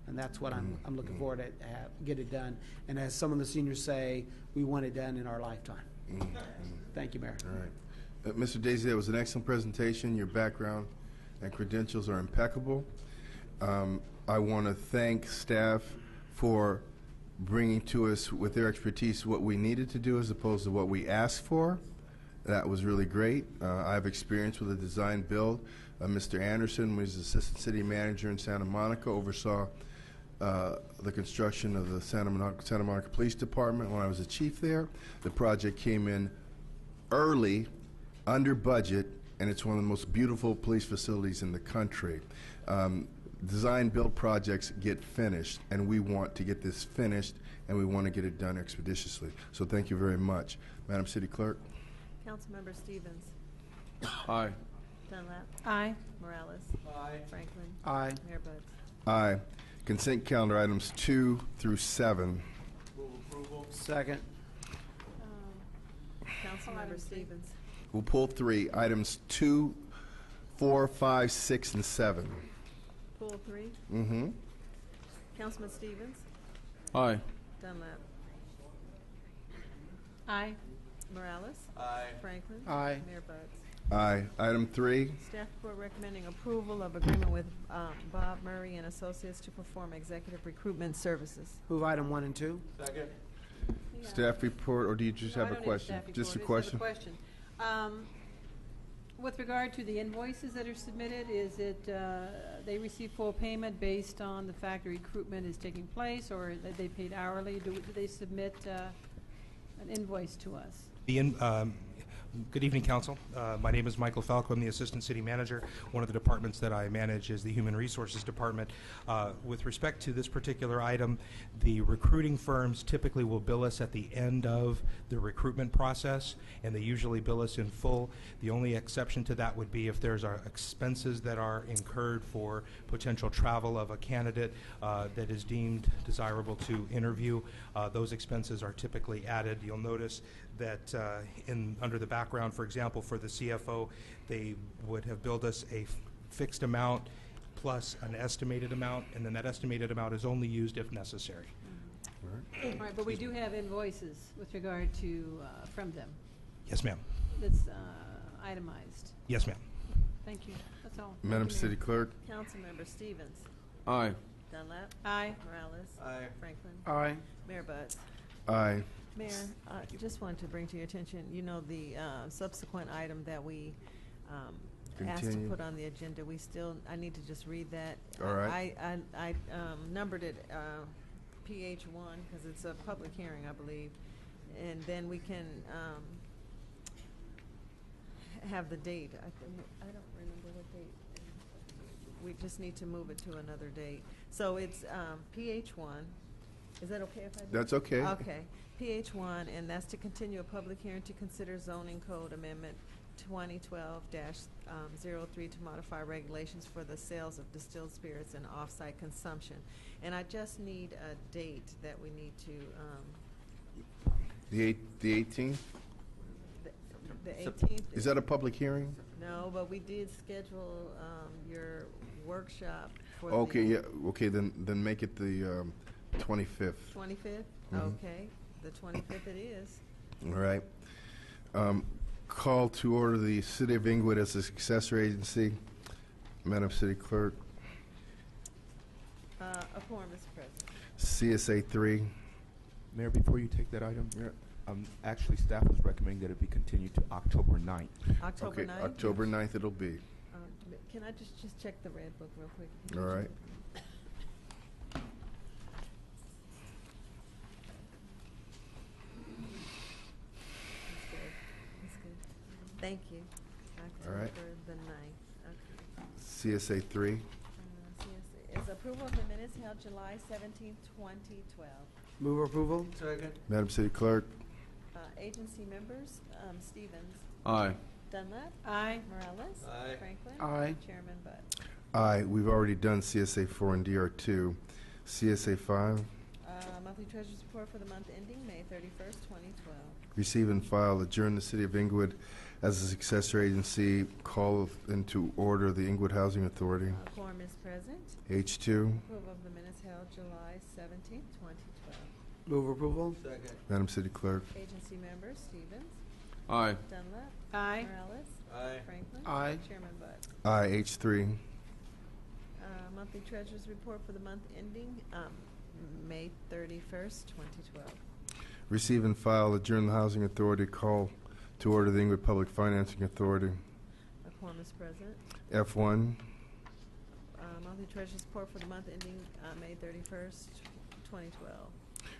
And that's what I'm looking forward to get it done. And as some of the seniors say, we want it done in our lifetime. Thank you, Mayor. All right. Mr. Daisy, that was an excellent presentation. Your background and credentials are impeccable. I want to thank staff for bringing to us with their expertise what we needed to do as opposed to what we asked for. That was really great. I have experience with a design build. Mr. Anderson was assistant city manager in Santa Monica, oversaw the construction of the Santa Monica Police Department when I was a chief there. The project came in early, under budget, and it's one of the most beautiful police facilities in the country. Design build projects get finished, and we want to get this finished, and we want to get it done expeditiously. So thank you very much. Madam City Clerk. Councilmember Stevens. Aye. Dunlap. Aye. Morales. Aye. Franklin. Aye. Mayor Buds. Aye. Consent calendar items 2 through 7. Move approval. Second. Councilmember Stevens. We'll pull 3. Items 2, 4, 5, 6, and 7. Pull 3. Mm-hmm. Councilman Stevens. Aye. Dunlap. Aye. Morales. Aye. Franklin. Aye. Mayor Buds. Aye. Item 3. Staff report recommending approval of agreement with Bob Murray and Associates to perform executive recruitment services. Move item 1 and 2. Second. Staff report, or do you just have a question? Just a question? With regard to the invoices that are submitted, is it they receive full payment based on the fact that recruitment is taking place, or that they paid hourly? Do they submit an invoice to us? Good evening, Council. My name is Michael Falco. I'm the Assistant City Manager. One of the departments that I manage is the Human Resources Department. With respect to this particular item, the recruiting firms typically will bill us at the end of the recruitment process, and they usually bill us in full. The only exception to that would be if there's expenses that are incurred for potential travel of a candidate that is deemed desirable to interview. Those expenses are typically added. You'll notice that under the background, for example, for the CFO, they would have billed us a fixed amount plus an estimated amount, and then that estimated amount is only used if necessary. All right, but we do have invoices with regard to, from them. Yes, ma'am. That's itemized. Yes, ma'am. Thank you. That's all. Madam Thank you, City Clerk? Councilmember Stevens. Aye. Dunlap. Aye. Morales. Aye. Franklin. Aye. Mayor Budd. Aye. Mayor, I just wanted to bring to your attention, you know, the subsequent item that we asked to Continue. put on the agenda, we still, I need to just read that. All right. I numbered it PH1 because it's a public hearing, I believe. And then we can have the date. I don't remember what date. We just need to move it to another date. So it's PH1. Is that okay if I do? That's okay. Okay. PH1, and that's to continue a public hearing to consider zoning code amendment 2012-03 to modify regulations for the sales of distilled spirits and off-site consumption. And I just need a date that we need to, The 18th? the 18th. Is that a public hearing? No, but we did schedule your workshop for Okay, the yeah, okay, then make it the 25th. 25th? Mhm. Okay, the 25th it is. All right. Call to order the City of Inglewood as a successor agency. Madam City Clerk, A quorum, Mr. President. CSA 3. Mayor, before you take that item, actually, staff was recommending that it be continued to October 9th. October Okay, 9th? October 9th it'll be. Can I just check the red book real quick? All right. That's good. That's good. Thank you. All right. October the 9th. Okay. CSA 3. CSA is approval of the minutes held July 17th, 2012. Move approval? Second. Madam City Clerk, Agency members, Stevens. Aye. Dunlap. Aye. Morales. Aye. Franklin. Aye. Chairman Budd. aye. We've already done CSA 4 and DR2. CSA 5. Monthly Treasurer's Report for the month ending May 31st, 2012. Receive and file, adjourn the City of Inglewood as a successor agency, call into order the Inglewood Housing Authority. Quorum is present. H2. Approval of the minutes held July 17th, 2012. Move approval? Second. Madam City Clerk, Agency members, Stevens. Aye. Dunlap. Aye. Morales. Aye. Franklin. Aye. Chairman Budd. aye. H3. Monthly Treasurer's Report for the month ending May 31st, 2012. Receive and file, adjourn the Housing Authority, call to order the Inglewood Public Financing Authority. A quorum is present. F1. Monthly Treasurer's Report for the month ending May 31st, 2012.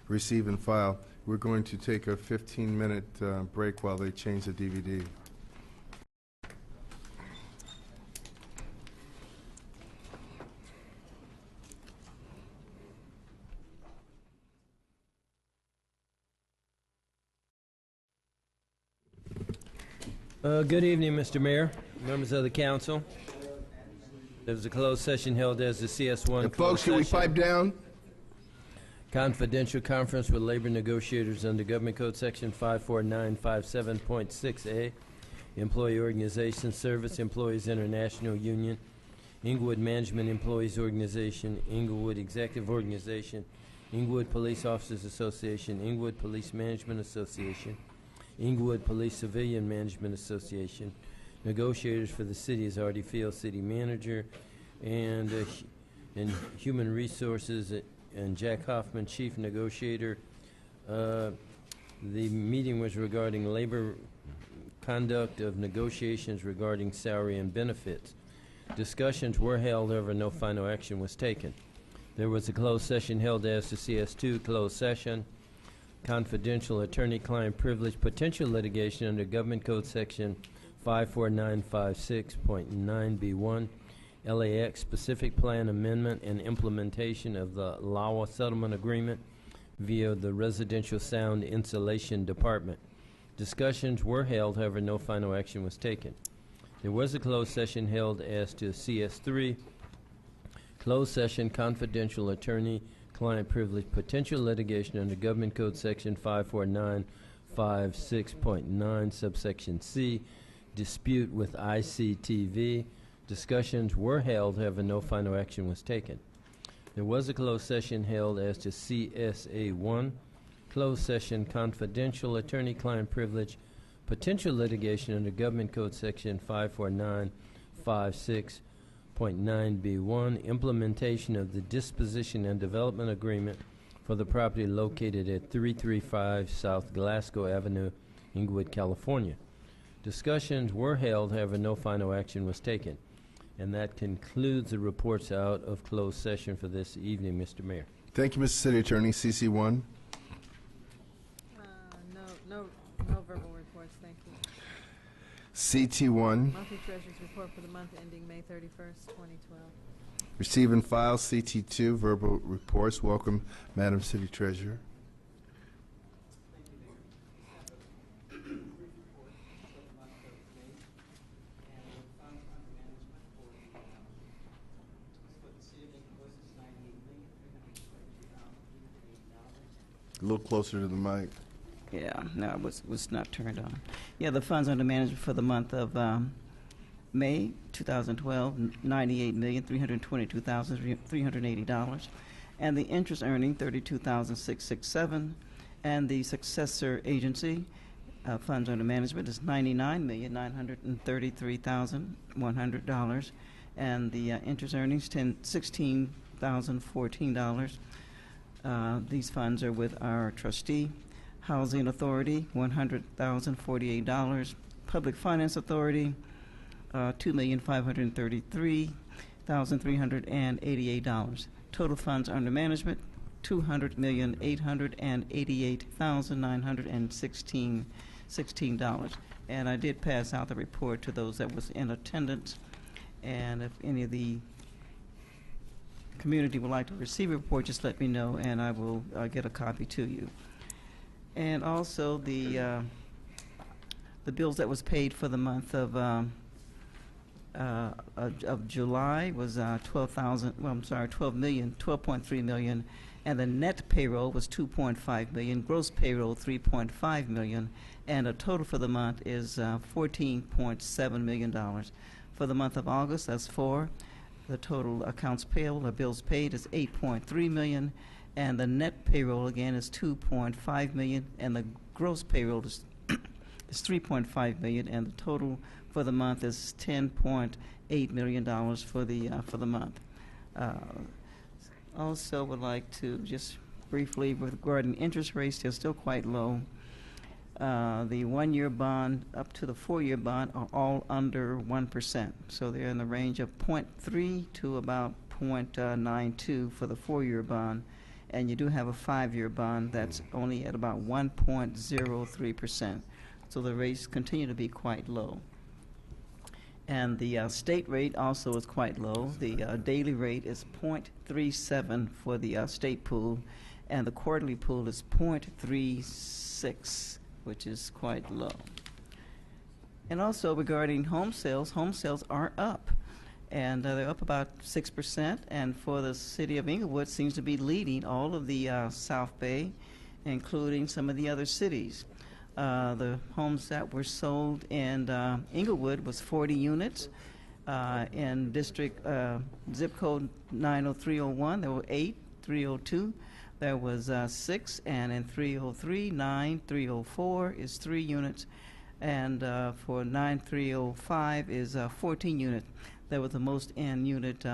Receive and file. We're going to take a 15-minute break while they change the DVD. Good evening, Mr. Mayor, members of the council. There was a closed session held as the CS1 And folks, can we pipe down? Confidential conference with labor negotiators under Government Code Section 54957.6A, Employee Organization Service Employees International Union, Inglewood Management Employees Organization, Inglewood Executive Organization, Inglewood Police Officers Association, Inglewood Police Management Association, Inglewood Police Civilian Management Association, negotiators for the city is Artie Field, City Manager, and Human Resources, and Jack Hoffman, Chief Negotiator. The meeting was regarding labor conduct of negotiations regarding salary and benefits. Discussions were held, however, no final action was taken. There was a closed session held as the CS2 closed session. Confidential attorney-client privilege, potential litigation under Government Code Section 54956.9B1, LAX specific plan amendment and implementation of the LAWA settlement agreement via the Residential Sound Insulation Department. Discussions were held, however, no final action was taken. There was a closed session held as to CS3, closed session confidential attorney-client privilege, potential litigation under Government Code Section 54956.9, subsection C, dispute with ICTV, Discussions were held, however, no final action was taken. There was a closed session held as to CSA 1, closed session confidential attorney-client privilege, potential litigation under Government Code Section 54956.9B1, implementation of the disposition and development agreement for the property located at 335 South Glasgow Avenue, Inglewood, California. Discussions were held, however, no final action was taken. And that concludes the reports out of closed session for this evening, Mr. Mayor. Thank you, Mr. City Attorney. CC1. No verbal reports, thank you. CT1. Monthly Treasurer's Report for the month ending May 31st, 2012. Receive and file. CT2. Verbal reports. Welcome, Madam City Treasurer. A little closer to the mic. Yeah, no, it was not turned on. Yeah, the funds under management for the month of May 2012, $98,322,380, and the interest earning $32,667, and the successor agency funds under management is $99,933,100, and the interest earnings $16,014. These funds are with our trustee, Housing Authority, $100,048, Public Finance Authority, $2,533,388. Total funds under management, $200,888,916. And I did pass out the report to those that was in attendance. And if any of the community would like to receive a report, just let me know, and I will get a copy to you. And also the bills that was paid for the month of July was 12.3 million, and the net payroll was 2.5 million, gross payroll 3.5 million, and a total for the month is $14.7 million. For the month of August, that's 4. The total accounts payable or bills paid is $8.3 million, and the net payroll again is $2.5 million, and the gross payroll is $3.5 million, and the total for the month is $10.8 million for the month. Also, would like to just briefly regarding interest rates, they're still quite low. The 1-year bond up to the 4-year bond are all under 1%. So they're in the range of 0.3 to about 0.92 for the 4-year bond. And you do have a 5-year bond that's only at about 1.03%. So the rates continue to be quite low. And the state rate also is quite low. The daily rate is 0.37 for the state pool, and the quarterly pool is 0.36. which is quite low. And also regarding home sales are up, and they're up about 6%, and for the city of Inglewood seems to be leading all of the South Bay, including some of the other cities. The homes that were sold in Inglewood was 40 units. In district zip code 90301, there were 8, 302. There was 6, and in 303, 9, 304 is 3 units, and for 9305 is 14 units. That was the most in unit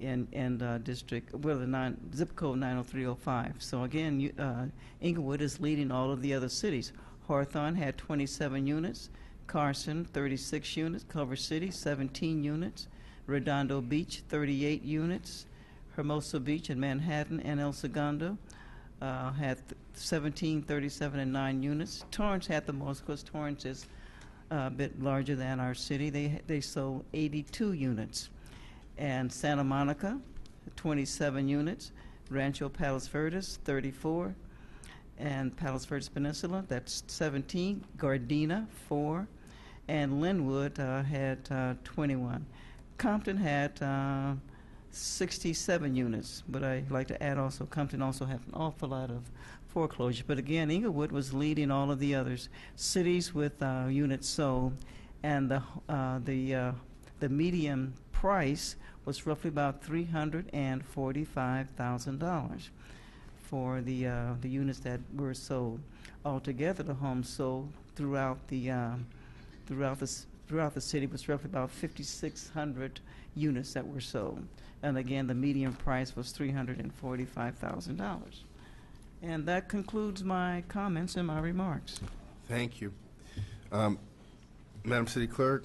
in district, well, the zip code 90305. So again, Inglewood is leading all of the other cities. Hawthorne had 27 units, Carson 36 units, Culver City 17 units, Redondo Beach 38 units, Hermosa Beach in Manhattan and El Segundo had 17, 37, and 9 units. Torrance had the most because Torrance is a bit larger than our city. They sold 82 units. And Santa Monica, 27 units. Rancho Palos Verdes, 34. And Palos Verdes Peninsula, that's 17. Gardena, 4. And Linwood had 21. Compton had 67 units, but I'd like to add also Compton also had an awful lot of foreclosure. But again, Inglewood was leading all of the others cities with units sold, and the the median price was roughly about $345,000 for the units that were sold. Altogether, the homes sold throughout the city was roughly about 5,600 units that were sold. And again, the median price was $345,000. And that concludes my comments and my remarks. Thank you. Madam City Clerk,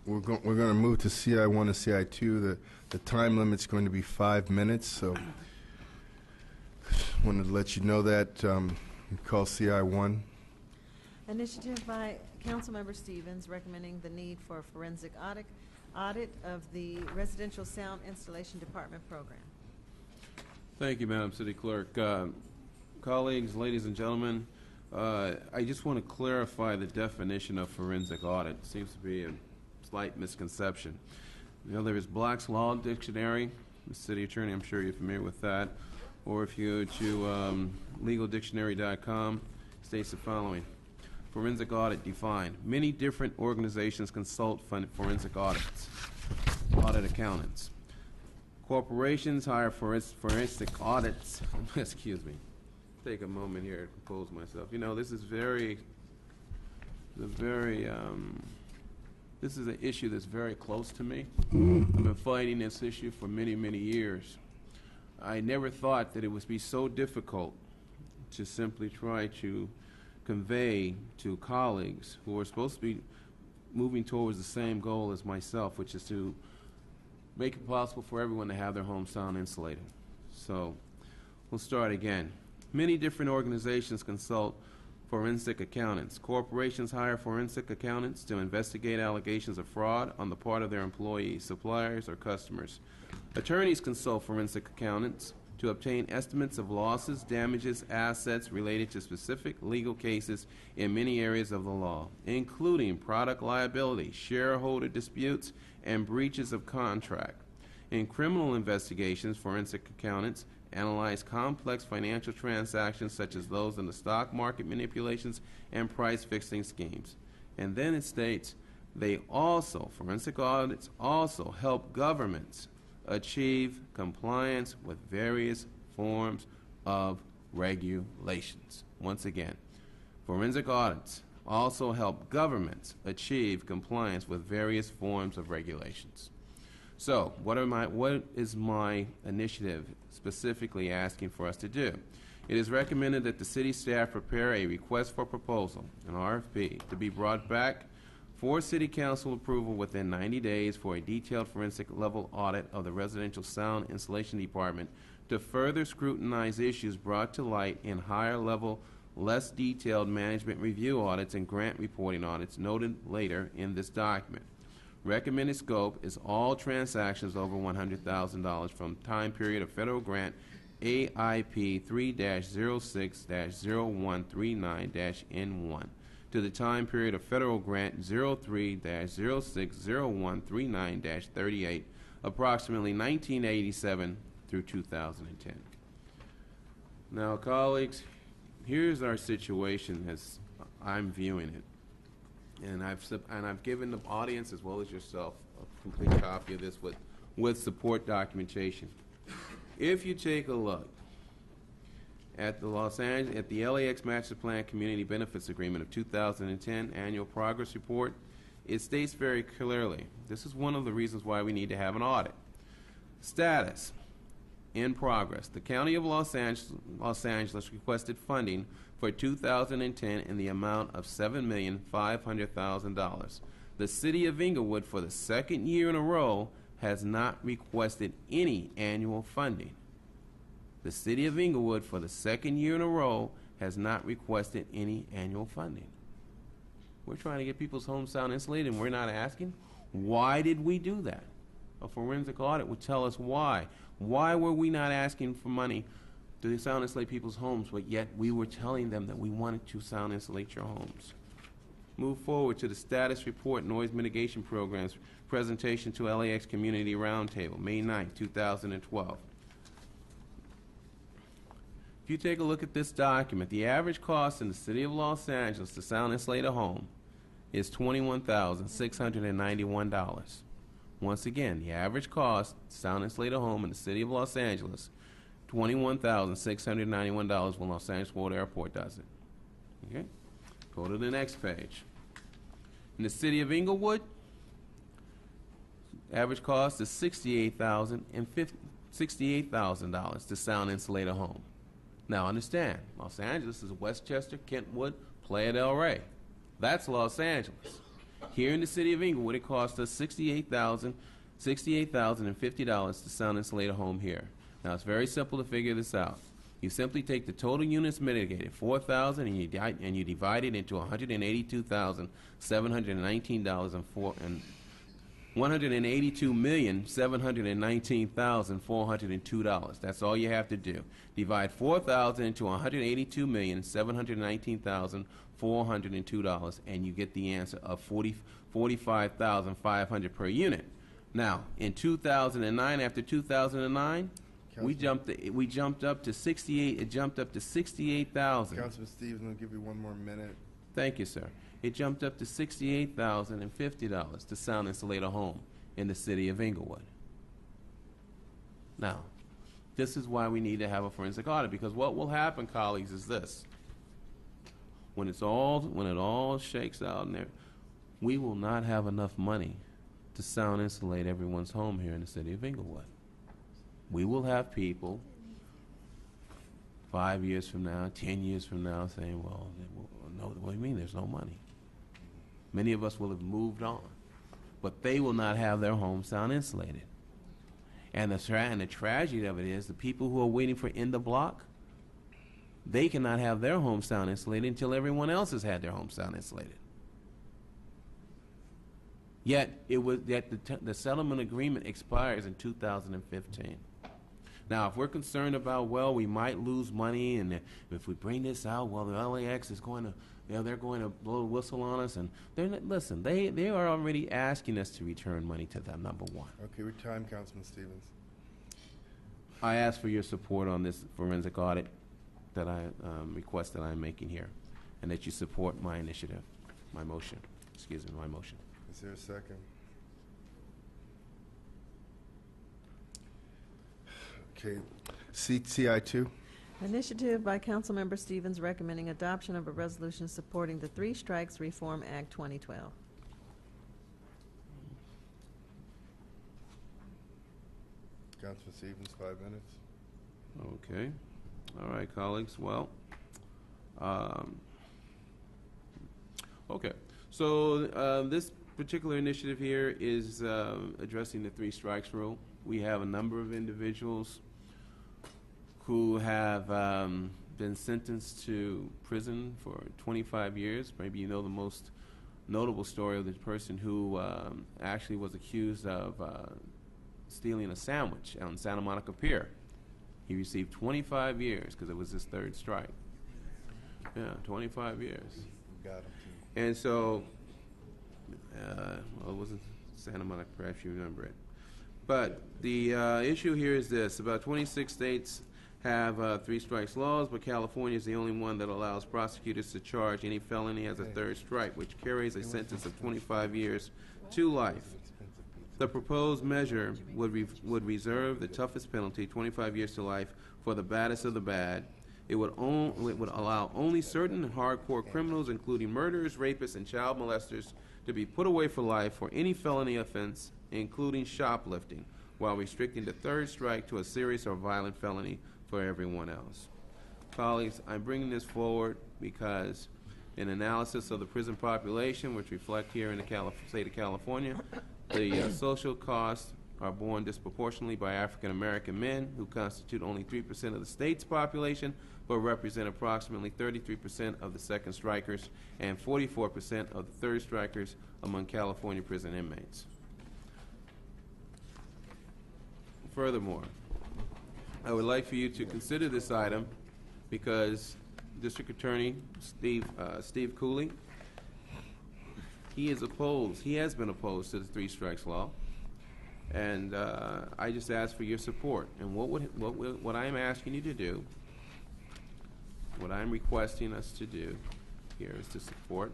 we're going to move to CI1 and CI2. The time limit's going to be 5 minutes, so wanted to let you know that. Call CI1. Initiative by Councilmember Stevens recommending the need for a forensic audit of the Residential Sound Installation Department program. Thank you, Madam City Clerk. Colleagues, ladies and gentlemen, I just want to clarify the definition of forensic audit. It seems to be a slight misconception. You know, there is Black's Law Dictionary. The City Attorney, I'm sure you're familiar with that. Or if you go to legaldictionary.com, it states the following. Forensic audit defined. Many different organizations consult forensic audits, audit accountants. Corporations hire forensic audits. Excuse me. Take a moment here to compose myself. You know, this is this is an issue that's very close to me. I've been fighting this issue for many, many years. I never thought that it would be so difficult to simply try to convey to colleagues who are supposed to be moving towards the same goal as myself, which is to make it possible for everyone to have their home sound insulated. So we'll start again. Many different organizations consult forensic accountants. Corporations hire forensic accountants to investigate allegations of fraud on the part of their employees, suppliers, or customers. Attorneys consult forensic accountants to obtain estimates of losses, damages, assets related to specific legal cases in many areas of the law, including product liability, shareholder disputes, and breaches of contract. In criminal investigations, forensic accountants analyze complex financial transactions such as those in the stock market manipulations and price-fixing schemes. And then it states, forensic audits also help governments achieve compliance with various forms of regulations. Once again, forensic audits also help governments achieve compliance with various forms of regulations. So, what is my initiative specifically asking for us to do? It is recommended that the city staff prepare a request for proposal, an RFP, to be brought back for City Council approval within 90 days for a detailed forensic level audit of the Residential Sound Installation Department to further scrutinize issues brought to light in higher level, less detailed management review audits and grant reporting audits noted later in this document. Recommended scope is all transactions over $100,000 from time period of federal grant AIP 3-06-0139-N1 to the time period of federal grant 03-06-0139-38, approximately 1987 through 2010. Now, colleagues, here's our situation as I'm viewing it. And I've given the audience as well as yourself a complete copy of this with support documentation. If you take a look at the LAX Master Plan Community Benefits Agreement of 2010 Annual Progress Report, it states very clearly, this is one of the reasons why we need to have an audit. Status, in progress. The County of Los Angeles requested funding for 2010 in the amount of $7,500,000. The City of Inglewood, for the second year in a row, has not requested any annual funding. The City of Inglewood, for the second year in a row, has not requested any annual funding. We're trying to get people's homes sound insulated, and we're not asking? Why did we do that? A forensic audit would tell us why. Why were we not asking for money to sound insulate people's homes, but yet we were telling them that we wanted to sound insulate your homes? Move forward to the status report noise mitigation programs presentation to LAX Community Roundtable, May 9, 2012. If you take a look at this document, the average cost in the city of Los Angeles to sound insulate a home is $21,691. Once again, the average cost to sound insulate a home in the city of Los Angeles, $21,691 when Los Angeles World Airport does it. Okay? Go to the next page. In the city of Inglewood, average cost is $68,000 to sound insulate a home. Now understand, Los Angeles is Westchester, Kentwood, Playa del Rey. That's Los Angeles. Here in the city of Inglewood, it costs us $68,050 to sound insulate a home here. Now it's very simple to figure this out. You simply take the total units mitigated, 4,000, and you divide it into $182,719 and $182,719,402. That's all you have to do. Divide 4,000 into $182,719,402, and you get the answer of $45,500 per unit. Now, in 2009, after 2009, we jumped up to 68. It jumped up to 68,000. Councilman Stevens, I'll give you one more minute. Thank you, sir. It jumped up to $68,050 to sound insulate a home in the city of Inglewood. Now, this is why we need to have a forensic audit, because what will happen, colleagues, is this: when it all shakes out in there, we will not have enough money to sound insulate everyone's home here in the city of Inglewood. We will have people 5 years from now, 10 years from now saying, well, no, what do you mean there's no money? Many of us will have moved on, but they will not have their home sound insulated. And the tragedy of it is the people who are waiting for in the block, they cannot have their home sound insulated until everyone else has had their home sound insulated. Yet the settlement agreement expires in 2015. Now, if we're concerned about, well, we might lose money, and if we bring this out, well, the LAX is going to, they're going to blow the whistle on us, and listen, they are already asking us to return money to them, number one. Okay, your time, Councilman Stevens. I ask for your support on this forensic audit that I request that I'm making here, and that you support my initiative, my motion. Is there a second? Okay, CI2. Initiative by Councilmember Stevens recommending adoption of a resolution supporting the Three Strikes Reform Act 2012. Councilman Stevens, 5 minutes. Okay. All right, colleagues. Well, okay. So this particular initiative here is addressing the three strikes rule. We have a number of individuals who have been sentenced to prison for 25 years. Maybe you know the most notable story of this person who actually was accused of stealing a sandwich on Santa Monica Pier. He received 25 years because it was his third strike. Yeah, 25 years. Got him. And so, well, it wasn't Santa Monica, perhaps you remember it. But the issue here is this: about 26 states have three strikes laws, but California is the only one that allows prosecutors to charge any felony as a third strike, which carries a sentence of 25 years to life. The proposed measure would reserve the toughest penalty, 25 years to life, for the baddest of the bad. It would allow only certain hardcore criminals, including murderers, rapists, and child molesters, to be put away for life for any felony offense, including shoplifting, while restricting the third strike to a serious or violent felony for everyone else. Colleagues, I'm bringing this forward because an analysis of the prison population, which reflect here in the state of California, the social costs are borne disproportionately by African American men, who constitute only 3% of the state's population, but represent approximately 33% of the second strikers and 44% of the third strikers among California prison inmates. Furthermore, I would like for you to consider this item because District Attorney Steve Cooley, he has been opposed to the three strikes law, and I just ask for your support. And what I am asking you to do, what I'm requesting us to do here is to support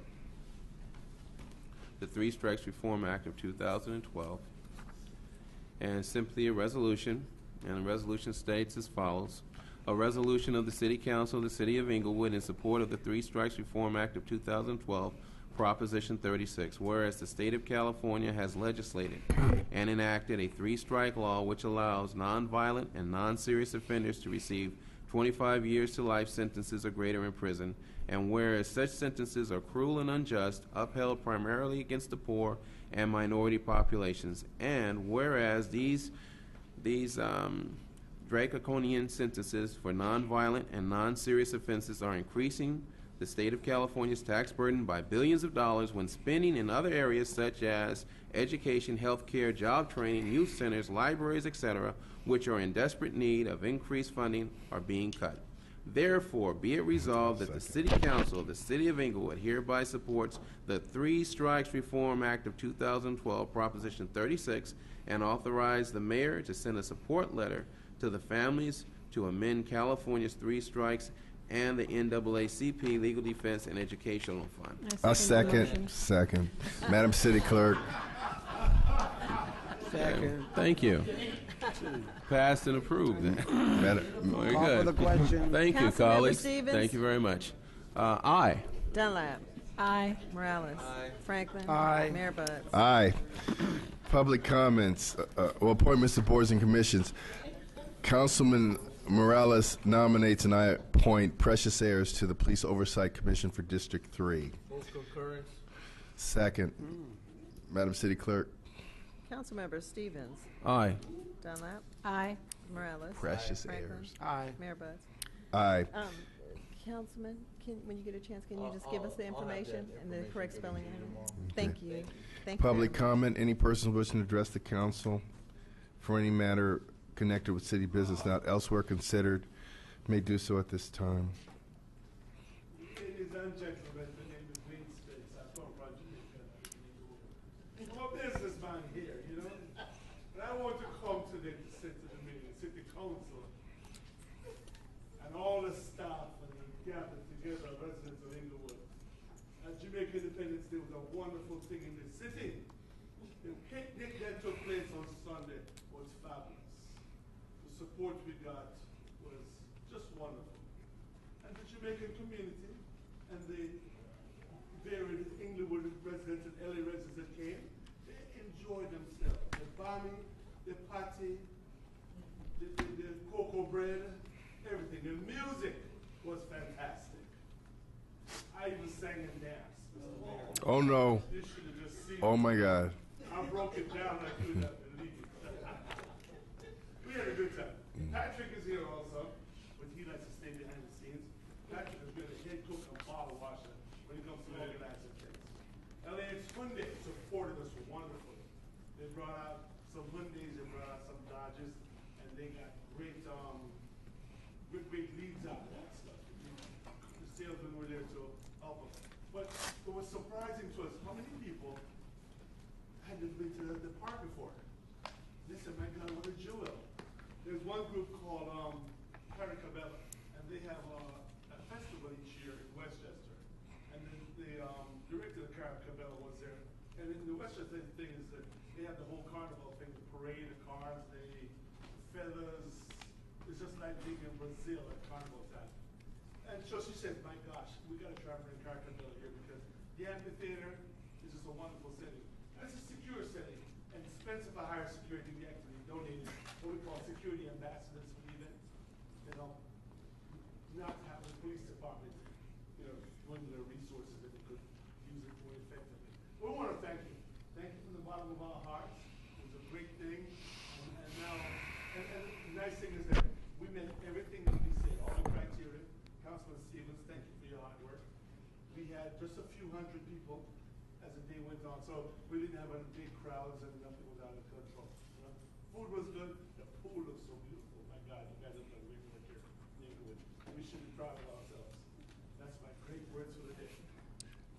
the Three Strikes Reform Act of 2012, and simply a resolution, and the resolution states as follows. A resolution of the City Council of the City of Inglewood in support of the Three Strikes Reform Act of 2012, Proposition 36, whereas the State of California has legislated and enacted a three-strike law which allows nonviolent and non-serious offenders to receive 25 years to life sentences or greater in prison, and whereas such sentences are cruel and unjust, upheld primarily against the poor and minority populations, and whereas these draconian sentences for nonviolent and non-serious offenses are increasing the State of California's tax burden by billions of dollars when spending in other areas such as education, health care, job training, youth centers, libraries, etc., which are in desperate need of increased funding, are being cut. Therefore, be it resolved that the City Council of the City of Inglewood hereby supports the Three Strikes Reform Act of 2012, Proposition 36, and authorize the mayor to send a support letter to the families to amend California's Three Strikes and the NAACP Legal Defense and Educational Fund. I second. Madam City Clerk. Second. Thank you. Passed and approved. Very Call good. for the question. Thank you, Councilmember colleagues. Stevens? Thank you very much. Aye. Dunlap. Aye. Morales. Franklin. Aye. Mayor Buds. Aye. Public comments, appointments to boards and commissions. Councilman Morales nominates and I appoint Precious Ayers to the Police Oversight Commission for District 3. Full concurrence. Second. Madam City Clerk. Councilmember Stevens. Aye. Dunlap. Aye. Morales. Precious Franklin. Ayers. Aye. Mayor Buds. Aye. Councilman, when you get a chance, can you just give us the I'll have that information and the information correct given spelling? to you tomorrow. Thank you. Thank you. Public very much. comment. Any person wishing to address the council for any matter connected with city business not elsewhere considered may do so at this time. Ladies and gentlemen, the name is Green Space. I come from Jamaica. I'm a businessman here, you know. And I want to come today to sit to the meeting, city council, and all the staff and the gathered together, residents of Inglewood. Jamaica Independence Day was a wonderful thing in the city. The picnic that took place on Sunday was fabulous. The support we got was just wonderful. And the Jamaican community and the varied Inglewood residents and LA residents that came, they enjoyed themselves. The bombing, the party, the cocoa bread, everything. The music was fantastic. I even sang and danced, Mr. Mayor. Oh no. You should have just seen Oh it. my God. I broke it down like you would not believe it. We had a good time. Patrick is here also, but he likes to stay behind the scenes. Patrick has been a head cook and bottle washer when it comes to organizing things. LAX Hyundai supported us wonderfully. They brought out some Hyundais, they brought out some Dodges, and they got great leads out of that stuff. The salesmen were there to help us. But it was surprising to us how many people hadn't been to the park before. They said, my God, what a jewel. There's one group called Caracabella, and they have a festival each year in Westchester. And then the director of Caracabella was there. And in the Westchester thing is that they have the whole carnival thing, the parade, the cars, the feathers. It's just like being in Brazil at carnival time. And so she said, my gosh, we got to try to bring Caracabella here because the amphitheater is just a wonderful setting. And it's a secure setting. And expensive for higher security, we actually donated what we call security ambassadors for the event. You know, not have the police department, you know, doing their resources that they could use it more effectively. We want to thank you. Thank you from the bottom of our hearts. It was a great thing. And now, and the nice thing is that we met everything that we said, all the criteria. Councilman Stevens, thank you for your hard work. We had just a few hundred people as the day went on, so we didn't have any big crowds and nothing was out of control. You know? Food was good. The pool looks so beautiful. My God, you guys have done great work here in Inglewood. We should be proud of ourselves. That's my great words for the day.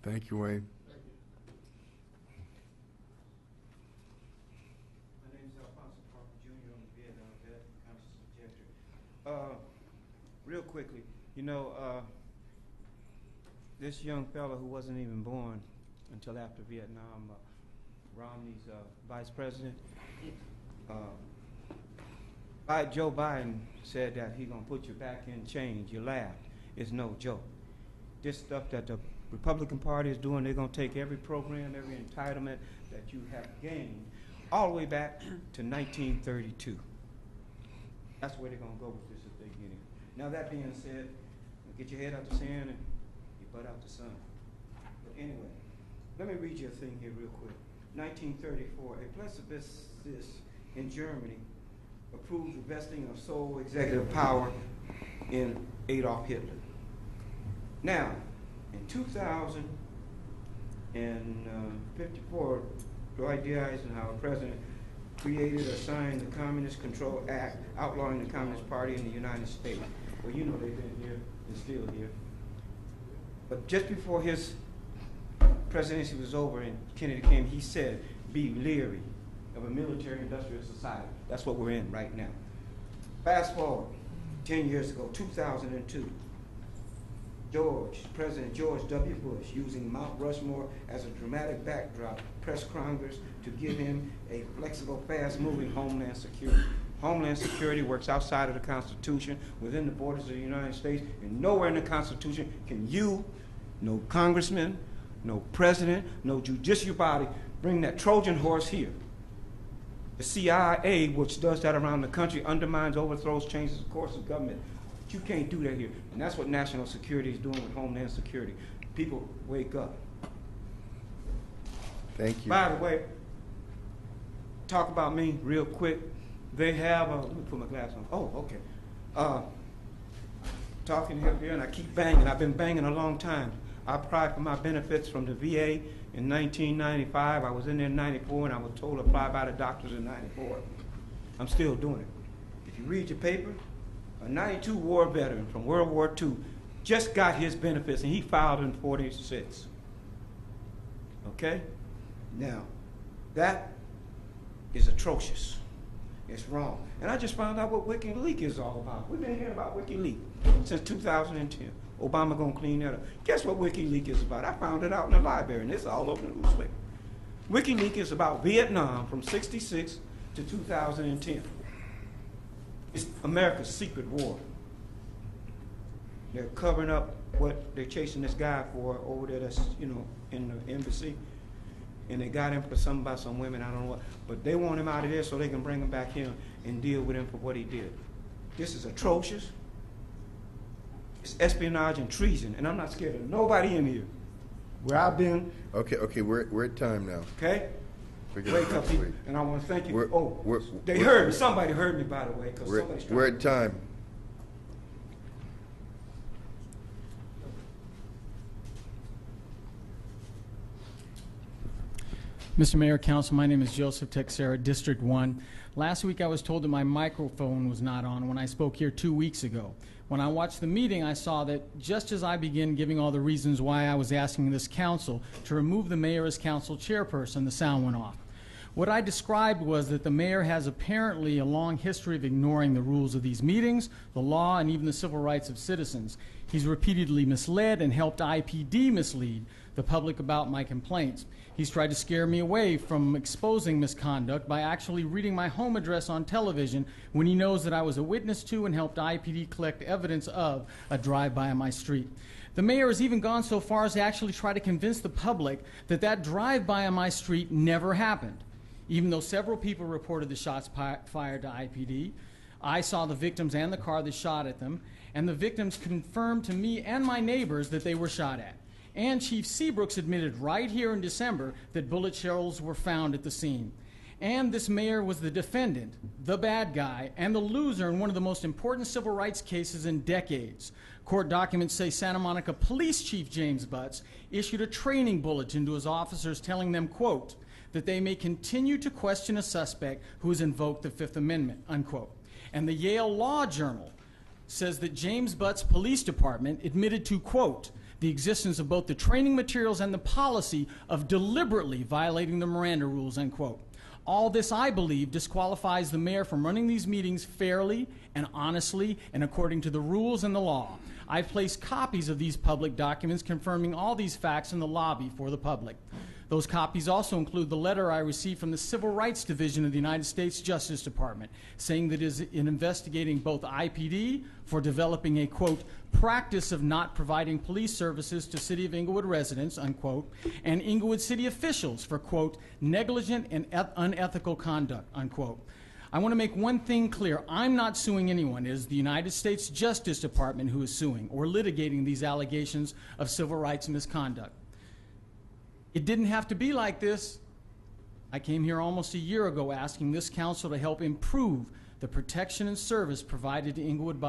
Thank you, Wayne. Thank you. My name is Alfonso Parker Jr. I'm a Vietnam vet, conscious objector. Real quickly, you know, this young fellow who wasn't even born until after Vietnam. Romney's vice president. Joe Biden said that he's going to put you back in change. You laughed. It's no joke. This stuff that the Republican Party is doing, they're going to take every program, every entitlement that you have gained, all the way back to 1932. That's where they're going to go with this if they get in. Now, that being said, get your head out the sand and your butt out the sun. But anyway, let me read you a thing here real quick. 1934, a plebiscite in Germany approved the vesting of sole executive power in Adolf Hitler. Now, in 2054, Dwight D. Eisenhower, president, created or signed the Communist Control Act outlawing the Communist Party in the United States. Well, you know they've been here and still here. But just before his presidency was over and Kennedy came, he said, be leery of a military-industrial society. That's what we're in right now. Fast forward 10 years ago, 2002, President George W. Bush, using Mount Rushmore as a dramatic backdrop, pressed Congress to give him a flexible, fast-moving Homeland Security. Homeland Security works outside of the Constitution, within the borders of the United States, and nowhere in the Constitution can you, no congressman, no president, no judicial body, bring that Trojan horse here. The CIA, which does that around the country, undermines, overthrows, changes the course of government. But you can't do that here. And that's what national security is doing with Homeland Security. People, wake up. Thank you. By the way, talk about me real quick. They have, let me put my glass on. Oh, okay. Talking here, and I keep banging. I've been banging a long time. I applied for my benefits from the VA in 1995. I was in there in 94, and I was told to apply by the doctors in 94. I'm still doing it. If you read your paper, a 92 war veteran from World War II just got his benefits, and he filed in 46. Okay? Now, that is atrocious. It's wrong. And I just found out what WikiLeaks is all about. We've been hearing about WikiLeaks since 2010. Obama gonna clean that up. Guess what WikiLeaks is about? I found it out in the library, and it's all over the newspaper. WikiLeaks is about Vietnam from '66 to 2010. It's America's secret war. They're covering up what they're chasing this guy for over there that's, in the embassy. And they got him for something about some women, I don't know what. But they want him out of there so they can bring him back here and deal with him for what he did. This is atrocious. It's espionage and treason, and I'm not scared of nobody in here. Where I've been. Okay, we're at time now. Okay? Wake up, people, and I want to thank you. They we're- heard me. Somebody heard me, by the way, because somebody's trying. We're at time. Mr. Mayor, Council, my name is Joseph Texera, District 1. Last week I was told that my microphone was not on when I spoke here 2 weeks ago. When I watched the meeting, I saw that just as I began giving all the reasons why I was asking this council to remove the mayor as council chairperson, the sound went off. What I described was that the mayor has apparently a long history of ignoring the rules of these meetings, the law, and even the civil rights of citizens. He's repeatedly misled and helped IPD mislead the public about my complaints. He's tried to scare me away from exposing misconduct by actually reading my home address on television when he knows that I was a witness to and helped IPD collect evidence of a drive-by on my street. The mayor has even gone so far as to actually try to convince the public that that drive-by on my street never happened. Even though several people reported the shots fired to IPD, I saw the victims and the car that shot at them, and the victims confirmed to me and my neighbors that they were shot at. And Chief Seabrooks admitted right here in December that bullet shells were found at the scene. And this mayor was the defendant, the bad guy, and the loser in one of the most important civil rights cases in decades. Court documents say Santa Monica Police Chief James Butts issued a training bulletin to his officers telling them, quote, that they may continue to question a suspect who has invoked the Fifth Amendment, unquote. And the Yale Law Journal says that James Butts' police department admitted to, quote, the existence of both the training materials and the policy of deliberately violating the Miranda rules, end quote. All this, I believe, disqualifies the mayor from running these meetings fairly and honestly and according to the rules and the law. I've placed copies of these public documents confirming all these facts in the lobby for the public. Those copies also include the letter I received from the Civil Rights Division of the United States Justice Department, saying that it is investigating both IPD for developing a, quote, practice of not providing police services to City of Inglewood residents, unquote, and Inglewood city officials for, quote, negligent and unethical conduct, unquote. I want to make one thing clear. I'm not suing anyone. It is the United States Justice Department who is suing or litigating these allegations of civil rights misconduct. It didn't have to be like this. I came here almost a year ago asking this council to help improve the protection and service provided to Inglewood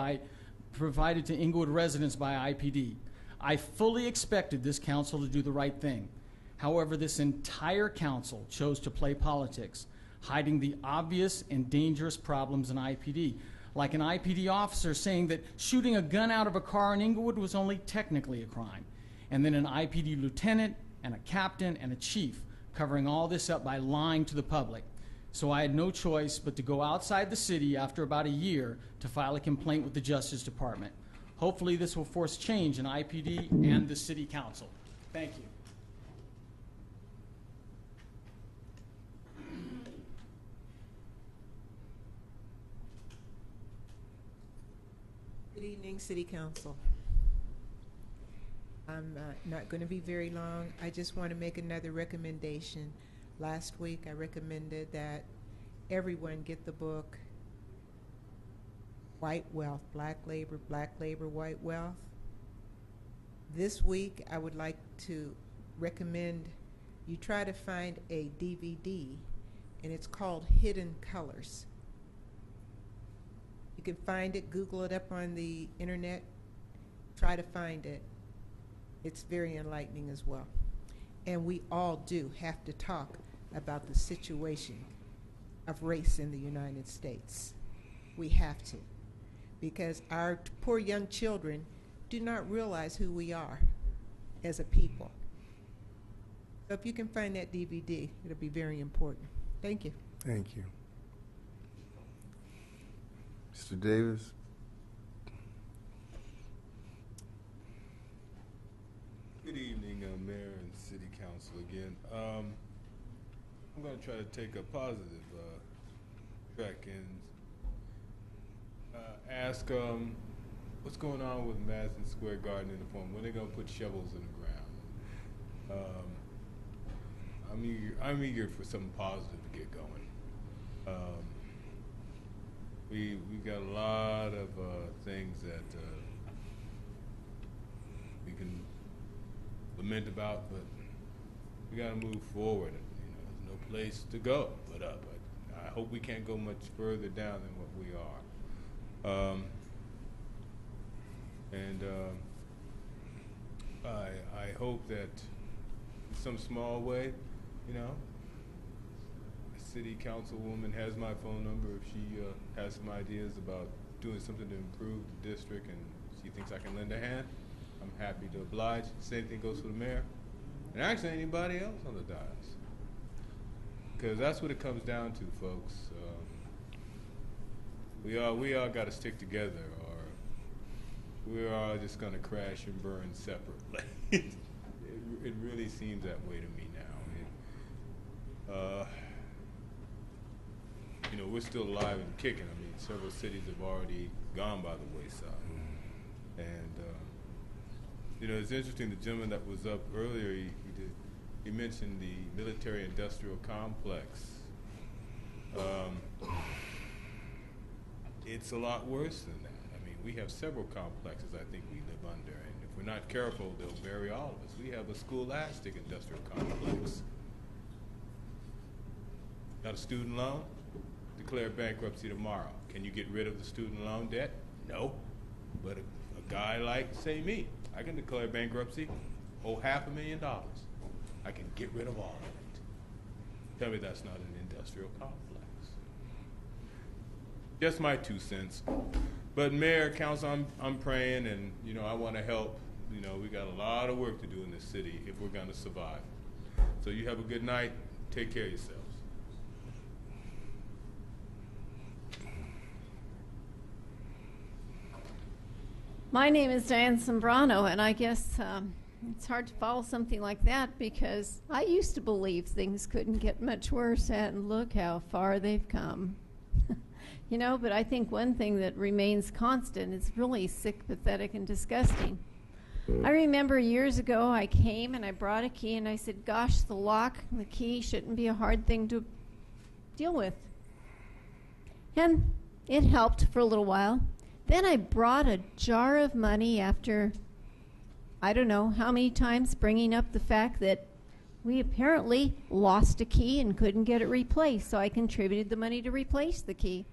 residents by IPD. I fully expected this council to do the right thing. However, this entire council chose to play politics, hiding the obvious and dangerous problems in IPD, like an IPD officer saying that shooting a gun out of a car in Inglewood was only technically a crime, and then an IPD lieutenant and a captain and a chief covering all this up by lying to the public. So I had no choice but to go outside the city after about a year to file a complaint with the Justice Department. Hopefully this will force change in IPD and the City Council. Thank you. Good evening, City Council. I'm not going to be very long. I just want to make another recommendation. Last week I recommended that everyone get the book White Wealth, Black Labor, White Wealth. This week I would like to recommend you try to find a DVD, and it's called Hidden Colors. You can find it, Google it up on the internet, try to find it. It's very enlightening as well. And we all do have to talk about the situation of race in the United States. We have to, because our poor young children do not realize who we are as a people. So if you can find that DVD, it'll be very important. Thank you. Thank you. Mr. Davis. Good evening, Mayor and City Council again. I'm going to try to take a positive track and ask what's going on with Madison Square Garden in the form. When are they going to put shovels in the ground? I'm eager for something positive to get going. We've got a lot of things that we can lament about, but we got to move forward. There's no place to go but up. I hope we can't go much further down than what we are. I hope that in some small way, a city councilwoman has my phone number. If she has some ideas about doing something to improve the district and she thinks I can lend a hand, I'm happy to oblige. Same thing goes for the mayor, and actually anybody else on the dais, because that's what it comes down to, folks. We all got to stick together, or we're all just going to crash and burn separately. It really seems that way to me now. We're still alive and kicking. I mean, several cities have already gone by the wayside, and it's interesting. The gentleman that was up earlier, he mentioned the military-industrial complex. It's a lot worse than that. I mean, we have several complexes I think we live under, and if we're not careful, they'll bury all of us. We have a scholastic industrial complex. Got a student loan? Declare bankruptcy tomorrow. Can you get rid of the student loan debt? No. But a guy like, say me, I can declare bankruptcy, owe $500,000. I can get rid of all of it. Tell me that's not an industrial complex. Just my 2 cents. But Mayor, Council, I'm praying, and I want to help. We got a lot of work to do in this city if we're going to survive. So you have a good night. Take care of yourselves. My name is Diane Sombrano, and I guess It's hard to follow something like that because I used to believe things couldn't get much worse, and look how far they've come. You know, but I think one thing that remains constant is really sick, pathetic, and disgusting. I remember years ago I came and I brought a key and I said, gosh, the lock and the key shouldn't be a hard thing to deal with. And it helped for a little while. Then I brought a jar of money after I don't know how many times bringing up the fact that we apparently lost a key and couldn't get it replaced, so I contributed the money to replace the key.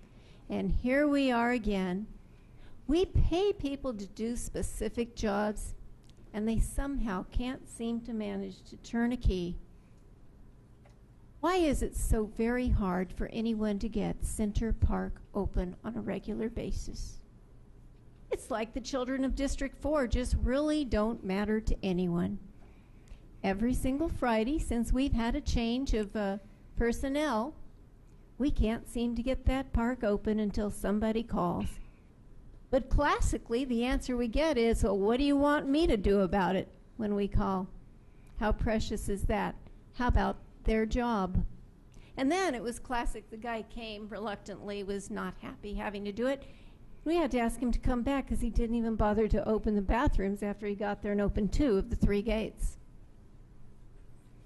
And here we are again. We pay people to do specific jobs, and they somehow can't seem to manage to turn a key. Why is it so very hard for anyone to get Center Park open on a regular basis? It's like the children of District 4 just really don't matter to anyone. Every single Friday since we've had a change of personnel, we can't seem to get that park open until somebody calls. But classically, the answer we get is, well, what do you want me to do about it when we call? How precious is that? How about their job? And then it was classic. The guy came reluctantly, was not happy having to do it. We had to ask him to come back because he didn't even bother to open the bathrooms after he got there and opened 2 of the 3 gates.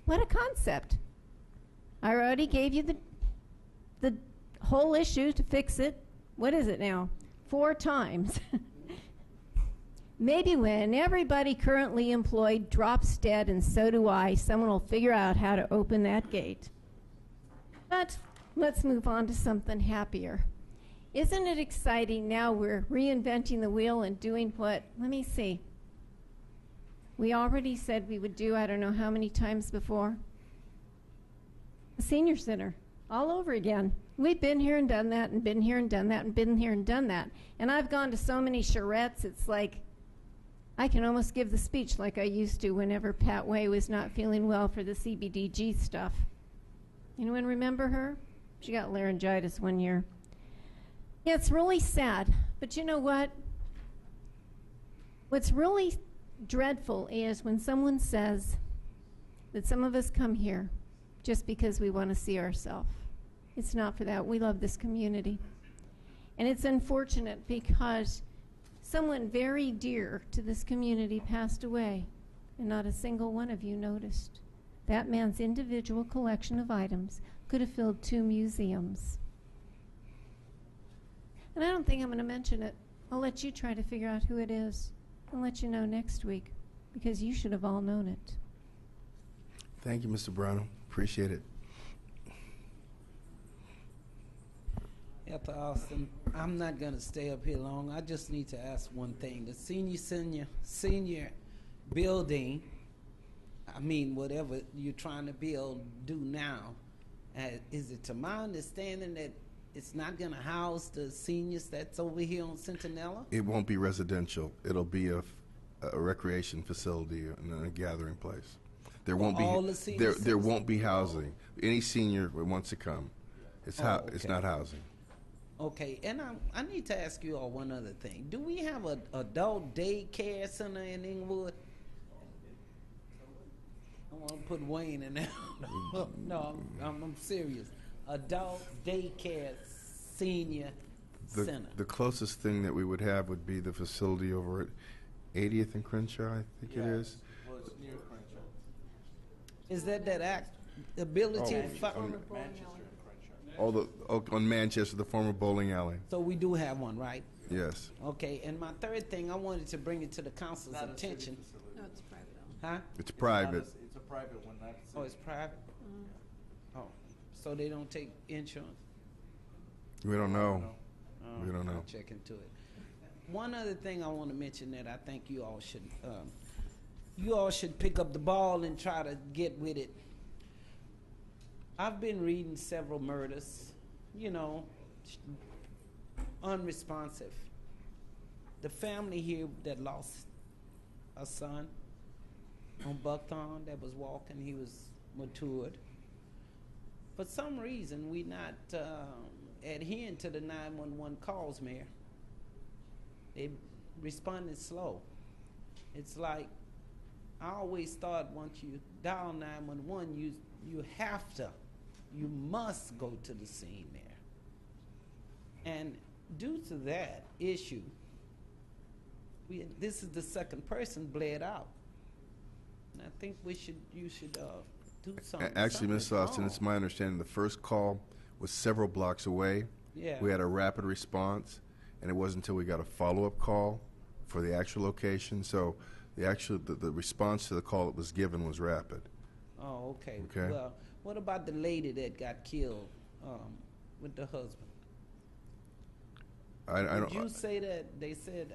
What a concept. I already gave you the whole issue to fix it. What is it now? 4 times. Maybe when everybody currently employed drops dead, and so do I, someone will figure out how to open that gate. But let's move on to something happier. Isn't it exciting now we're reinventing the wheel and doing what? Let me see. We already said we would do, I don't know how many times before, a senior center all over again. We've been here and done that, and been here and done that, and been here and done that. And I've gone to so many charrettes, it's like I can almost give the speech like I used to whenever Pat Way was not feeling well for the CBDG stuff. Anyone remember her? She got laryngitis one year. Yeah, it's really sad. But you know what? What's really dreadful is when someone says that some of us come here just because we want to see ourselves. It's not for that. We love this community. And it's unfortunate because someone very dear to this community passed away, and not a single one of you noticed. That man's individual collection of items could have filled 2 museums. And I don't think I'm going to mention it. I'll let you try to figure out who it is and let you know next week, because you should have all known it. Thank you, Mr. Brown. Appreciate it. Dr. Austin, I'm not going to stay up here long. I just need to ask one thing. The senior building, I mean, whatever you're trying to build, do now, is it to my understanding that it's not going to house the seniors that's over here on Centinela? It won't be residential. It'll be a recreation facility and a gathering place. There won't all be the senior there won't be housing. Any senior who wants to come, it's it's not housing. Okay, and I need to ask you all one other thing. Do we have an adult daycare center in Inglewood? I want to put Wayne in there. No, I'm serious. Adult daycare senior center. The closest thing that we would have would be the facility over at 80th and Crenshaw, I think it is. Well, it's near Crenshaw. Is that ability on Manchester, the former bowling alley. So we do have one, right? Yes. Okay, and my third thing, I wanted to bring it to the council's attention. No, it's private. Huh? It's private. It's a private one, not Oh, it's private? Oh, so they don't take insurance? We don't know. Oh, We don't know. I'll check into it. One other thing I want to mention that I think you all should pick up the ball and try to get with it. I've been reading several murders, unresponsive. The family here that lost a son on Buckthorn that was walking, he was matured. For some reason, we're not adhering to the 911 calls, Mayor. They responded slow. It's like, I always thought once you dial 911, you must go to the scene there. And due to that issue, this is the second person bled out. And I think you should do something. Actually, Ms. Something's Austin, wrong. it's my understanding the first call was several blocks away. Yeah. We had a rapid response, and it wasn't until we got a follow-up call for the actual location. So the response to the call that was given was rapid. Oh, okay. Okay. Well, what about the lady that got killed with the husband? I don't. Did you say that they said,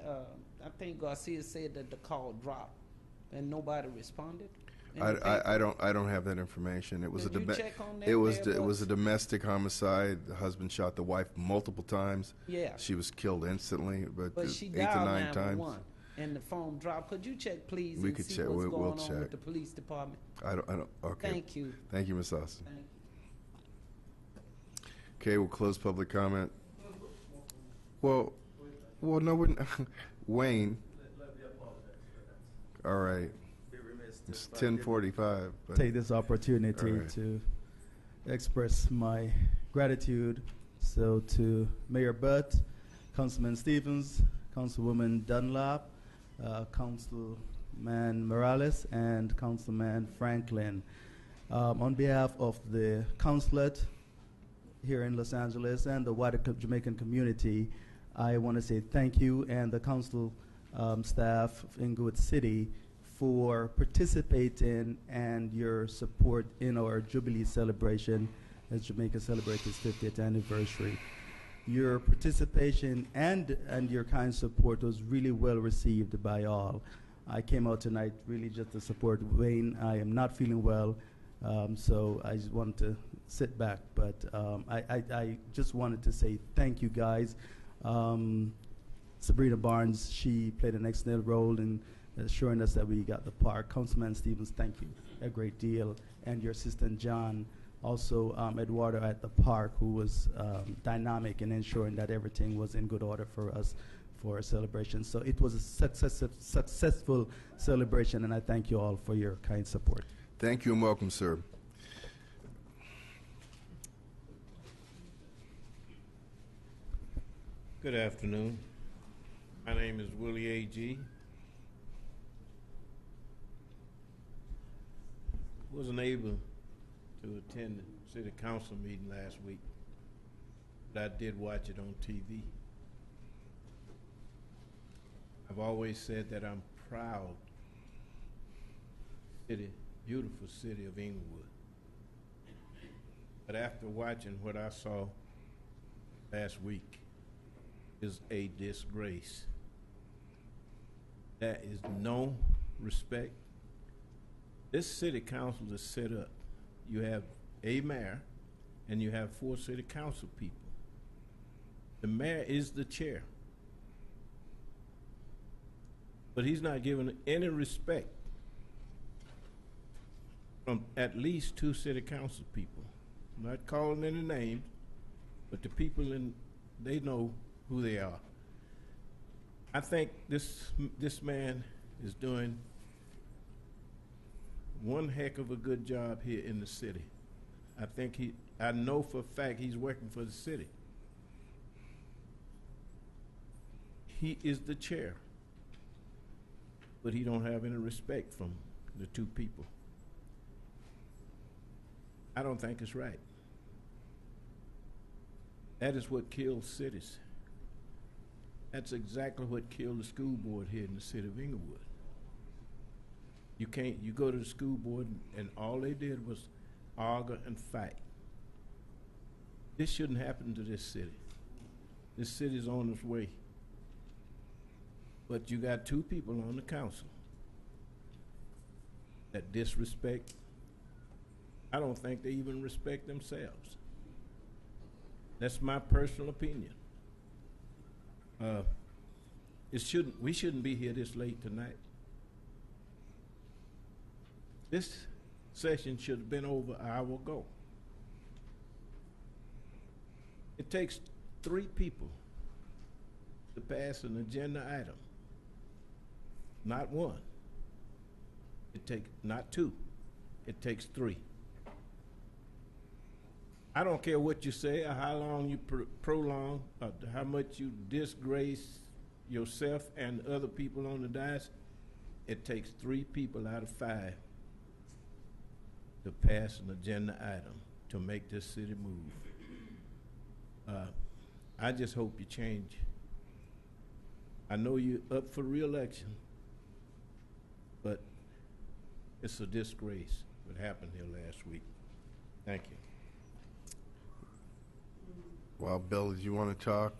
I think Garcia said that the call dropped and nobody responded? I don't have that information. It was Can you check on that it was there, it was boss? a domestic homicide. The husband shot the wife multiple times. Yeah. She was killed instantly, but she 8 to dialed 9 times. 911 and the phone dropped. Could you check, please, We and could see check. what's We'll going on check. with the police department? I don't. Okay. Thank you. Thank you, Ms. Austin. Thank you. Okay, we'll close public comment. Well, no, we're Wayne. All right. It's 10:45. but- Take this opportunity All right. to express my gratitude to Mayor Butt, Councilman Stevens, Councilwoman Dunlap, Councilman Morales, and Councilman Franklin. On behalf of the consulate here in Los Angeles and the wider Jamaican community, I want to say thank you and the council staff of Inglewood City for participating and your support in our Jubilee celebration as Jamaica celebrates its 50th anniversary. Your participation and your kind support was really well received by all. I came out tonight really just to support Wayne. I am not feeling well, so I just wanted to sit back. But I just wanted to say thank you, guys. Sabrina Barnes, she played an excellent role in assuring us that we got the park. Councilman Stevens, thank you a great deal. And your assistant, John. Also, Eduardo at the park, who was dynamic in ensuring that everything was in good order for us for our celebration. So it was a successful celebration, and I thank you all for your kind support. Thank you and welcome, sir. Good afternoon. My name is Willie A.G. Wasn't able to attend the city council meeting last week, but I did watch it on TV. I've always said that I'm proud city, beautiful city of Inglewood. But after watching what I saw last week is a disgrace. There is no respect. This city council is set up. You have a mayor and you have 4 city council people. The mayor is the chair. But he's not given any respect from at least 2 city council people. I'm not calling any names, but the people they know who they are. I think this man is doing one heck of a good job here in the city. I know for a fact he's working for the city. He is the chair, but he don't have any respect from the 2 people. I don't think it's right. That is what kills cities. That's exactly what killed the school board here in the city of Inglewood. You go to the school board and all they did was argue and fight. This shouldn't happen to this city. This city's on its way. But you got 2 people on the council that disrespect. I don't think they even respect themselves. That's my personal opinion. We shouldn't be here this late tonight. This session should have been over an hour ago. It takes 3 people to pass an agenda item, not 1. It takes not 2. It takes 3. I don't care what you say or how long you prolong, or how much you disgrace yourself and other people on the dais. It takes 3 people out of 5 to pass an agenda item to make this city move. I just hope you change. I know you're up for re-election, but it's a disgrace what happened here last week. Thank you. Well, Bill, did you want to talk?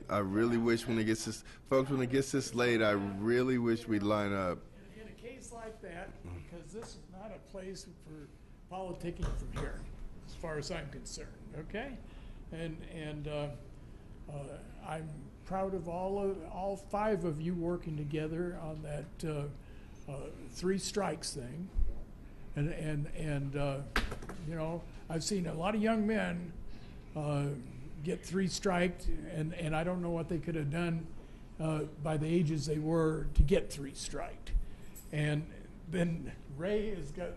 I really wish when it gets this, folks, when it gets this late, I really wish we'd line up. In a case like that, because this is not a place for politicking from here, as far as I'm concerned, okay? And I'm proud of all 5 of you working together on that 3 strikes thing. And you know, I've seen a lot of young men get 3 striked, and I don't know what they could have done by the ages they were to get 3 striked. And then Ray has got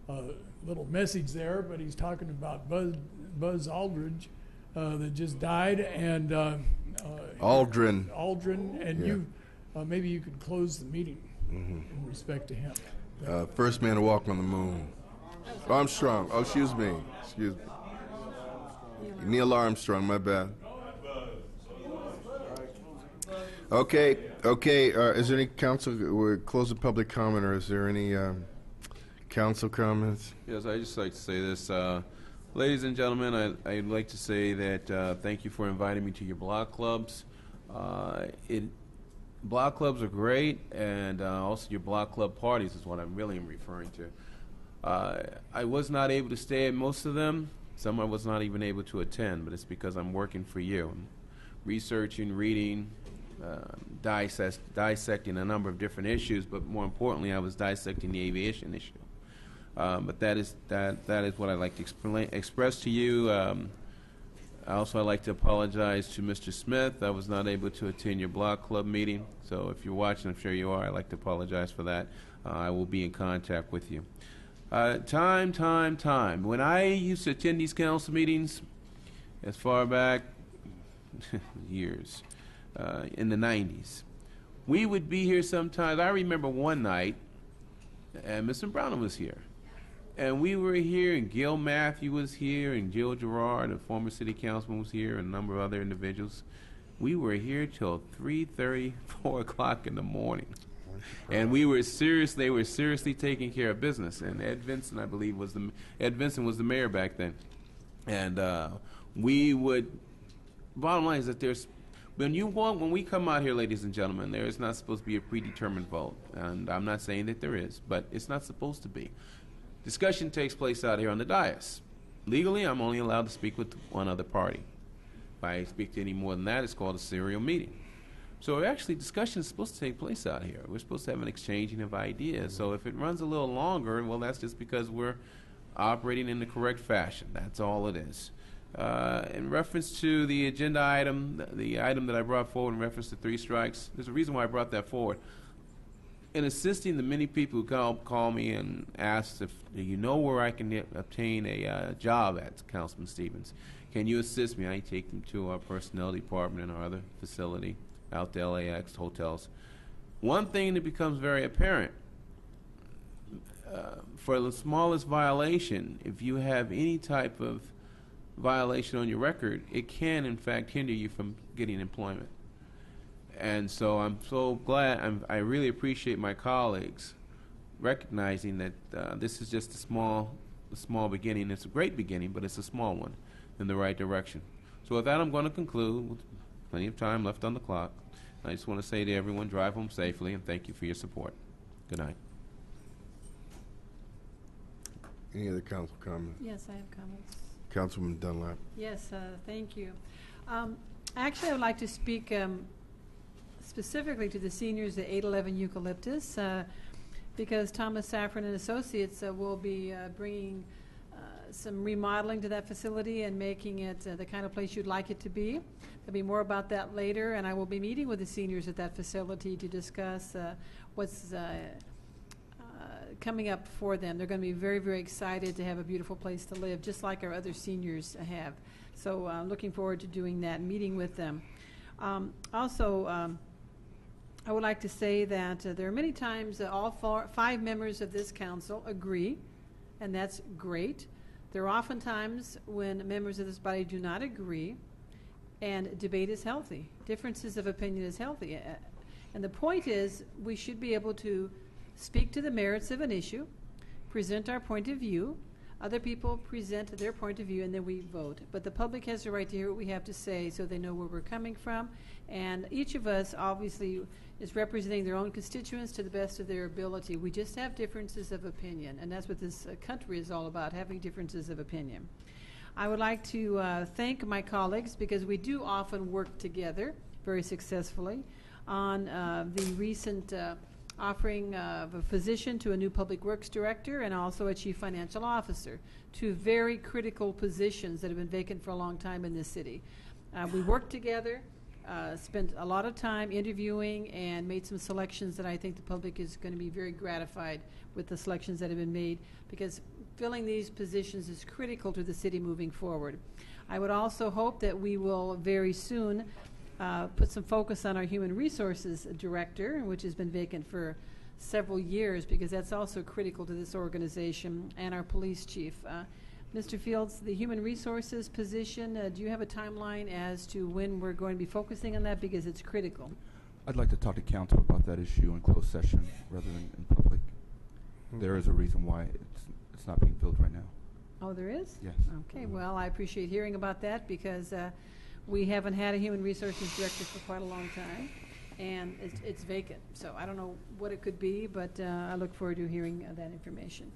a little message there, but he's talking about Buzz Aldridge that just died, and Aldrin, and you maybe you could close the meeting in respect to him. First man to walk on the moon. Armstrong. Oh, excuse me. Neil Armstrong, my bad. Okay. Is there any council? We'll close the public comment, or is there any council comments? Yes, I'd just like to say this. Ladies and gentlemen, I'd like to say that thank you for inviting me to your block clubs. Block clubs are great, and also your block club parties is what I really am referring to. I was not able to stay at most of them. Some I was not even able to attend, but it's because I'm working for you. I'm researching, reading, dissecting a number of different issues, but more importantly, I was dissecting the aviation issue. But that is what I'd like to express to you. I'd like to apologize to Mr. Smith. I was not able to attend your block club meeting, so if you're watching, I'm sure you are, I'd like to apologize for that. I will be in contact with you. Time. When I used to attend these council meetings, as far back years, in the 90s, we would be here sometimes. I remember one night, and Mr. Brown was here. And we were here, and Gil Matthew was here, and Jill Gerard, a former city councilman, was here, and a number of other individuals. We were here till 3:30, 4 o'clock in the morning. And they were seriously taking care of business. And Ed Vinson, I believe, was the mayor back then. And bottom line is that when we come out here, ladies and gentlemen, there is not supposed to be a predetermined vote. And I'm not saying that there is, but it's not supposed to be. Discussion takes place out here on the dais. Legally, I'm only allowed to speak with one other party. If I speak to any more than that, it's called a serial meeting. So actually, discussion is supposed to take place out here. We're supposed to have an exchanging of ideas. So if it runs a little longer, well, that's just because we're operating in the correct fashion. That's all it is. In reference to the agenda item, the item that I brought forward in reference to 3 strikes, there's a reason why I brought that forward. In assisting the many people who call me and ask if you know where I can obtain a job at, Councilman Stevens, can you assist me? I take them to our personnel department and our other facility out to LAX hotels. One thing that becomes very apparent, for the smallest violation, if you have any type of violation on your record, it can in fact hinder you from getting employment. And so I'm so glad, I really appreciate my colleagues recognizing that this is just a small beginning. It's a great beginning, but it's a small one in the right direction. So with that, I'm going to conclude with plenty of time left on the clock. I just want to say to everyone, drive home safely, and thank you for your support. Good night. Any other council comments? Yes, I have comments. Councilwoman Dunlap. Yes, thank you. Actually, I would like to speak specifically to the seniors at 811 Eucalyptus, because Thomas Safran and Associates will be bringing some remodeling to that facility and making it the kind of place you'd like it to be. There'll be more about that later, and I will be meeting with the seniors at that facility to discuss what's coming up for them. They're going to be very, very excited to have a beautiful place to live, just like our other seniors have. So looking forward to doing that, meeting with them. Also, I would like to say that there are many times that all 5 members of this council agree, and that's great. There are often times when members of this body do not agree, and debate is healthy. Differences of opinion is healthy. And the point is, we should be able to speak to the merits of an issue, present our point of view, other people present their point of view, and then we vote. But the public has the right to hear what we have to say so they know where we're coming from. And each of us obviously is representing their own constituents to the best of their ability. We just have differences of opinion, and that's what this country is all about, having differences of opinion. I would like to thank my colleagues, because we do often work together very successfully on the recent offering of a position to a new public works director and also a chief financial officer, 2 very critical positions that have been vacant for a long time in this city. We worked together, spent a lot of time interviewing, and made some selections that I think the public is going to be very gratified with the selections that have been made, because filling these positions is critical to the city moving forward. I would also hope that we will very soon put some focus on our human resources director, which has been vacant for several years, because that's also critical to this organization, and our police chief. Mr. Fields, the human resources position, do you have a timeline as to when we're going to be focusing on that, because it's critical? I'd like to talk to council about that issue in closed session rather than in public. There is a reason why it's not being filled right now. Oh, there is? Yes. Okay, well, I appreciate hearing about that, because we haven't had a human resources director for quite a long time, and it's vacant. So I don't know what it could be, but I look forward to hearing that information.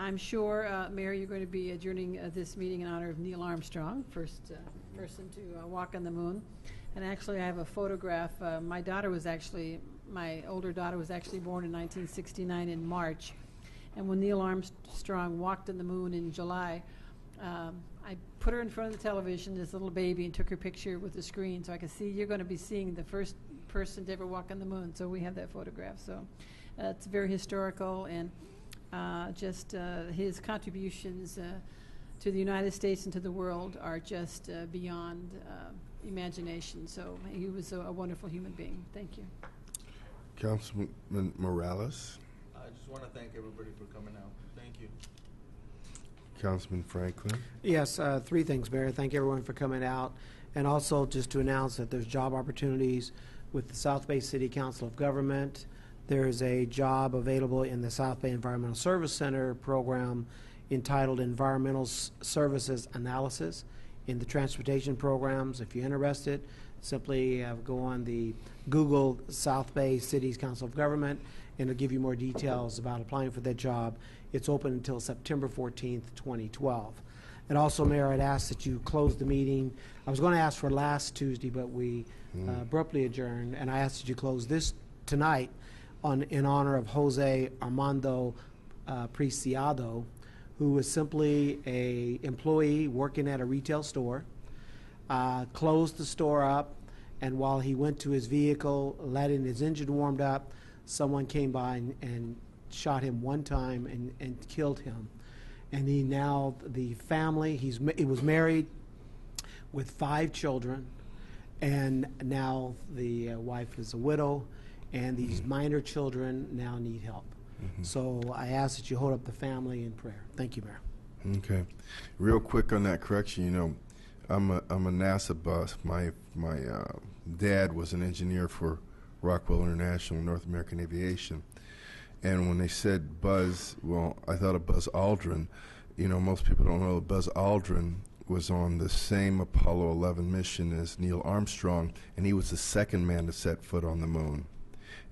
I'm sure, Mayor, you're going to be adjourning this meeting in honor of Neil Armstrong, first person to walk on the moon. And actually, I have a photograph. My older daughter was actually born in 1969 in March. And when Neil Armstrong walked on the moon in July, I put her in front of the television, this little baby, and took her picture with the screen so I could see, you're going to be seeing the first person to ever walk on the moon. So we have that photograph. So it's very historical, and just his contributions to the United States and to the world are just beyond imagination. So he was a wonderful human being. Thank you. Councilman Morales. I just want to thank everybody for coming out. Thank you. Councilman Franklin. Yes, 3 things, Mayor. Thank everyone for coming out. And also just to announce that there's job opportunities with the South Bay City Council of Government. There's a job available in the South Bay Environmental Service Center program entitled Environmental Services Analysis in the transportation programs. If you're interested, simply go on the Google South Bay Cities Council of Government, and it'll give you more details about applying for that job. It's open until September 14th, 2012. And also, Mayor, I'd ask that you close the meeting. I was going to ask for last Tuesday, but we abruptly adjourned, and I asked that you close this tonight in honor of Jose Armando Preciado, who was simply a employee working at a retail store, closed the store up, and while he went to his vehicle, letting his engine warmed up, someone came by and shot him one time and killed him. And the family, he was married with 5 children, and now the wife is a widow, and these minor children now need help. So I ask that you hold up the family in prayer. Thank you, Mayor. Okay. Real quick on that correction, I'm a NASA bus. My dad was an engineer for Rockwell International, North American Aviation. And when they said Buzz, well, I thought of Buzz Aldrin. Most people don't know that Buzz Aldrin was on the same Apollo 11 mission as Neil Armstrong, and he was the second man to set foot on the moon.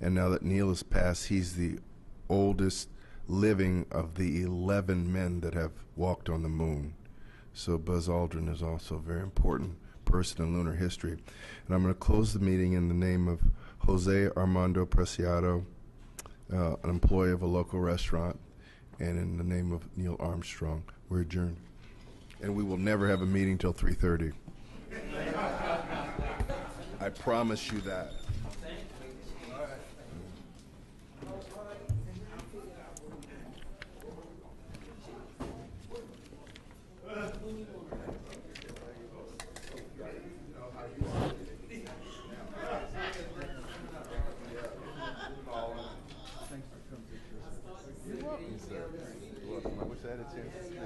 And now that Neil has passed, he's the oldest living of the 11 men that have walked on the moon. So Buzz Aldrin is also a very important person in lunar history. And I'm going to close the meeting in the name of Jose Armando Preciado, an employee of a local restaurant, and in the name of Neil Armstrong. We're adjourned. And we will never have a meeting till 3:30. I promise you that. You're welcome, sir. You're welcome. I wish I had a chance to speak.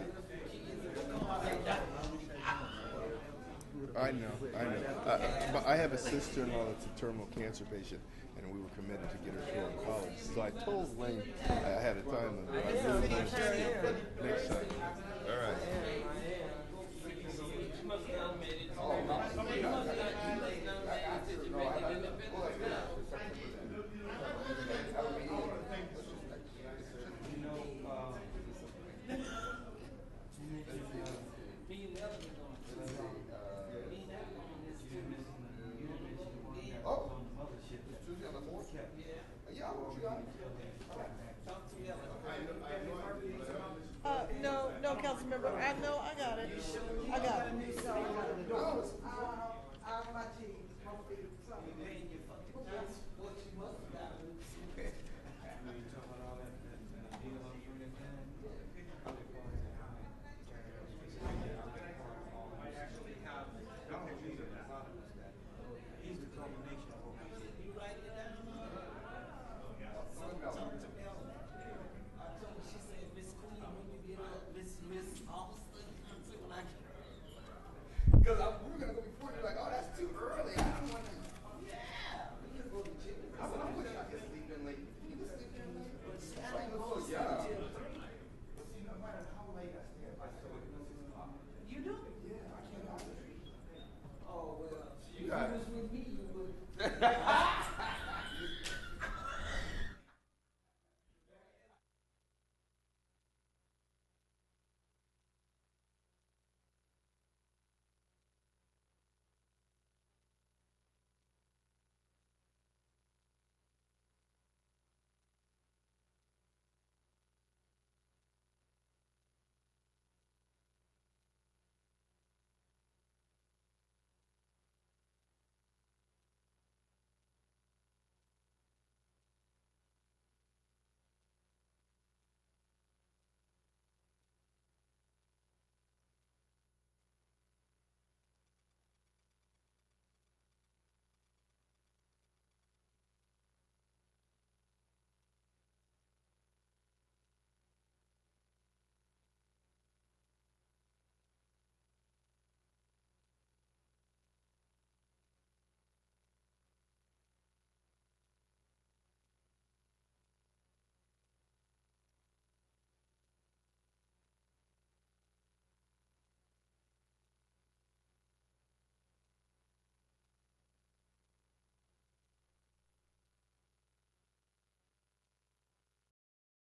I know. But I have a sister-in-law that's a terminal cancer patient, and we were committed to get her through college. So I told Wayne I had a time limit, but I really wanted to speak. But next time. All right. No, council member. I know. I got it. I got it. My team.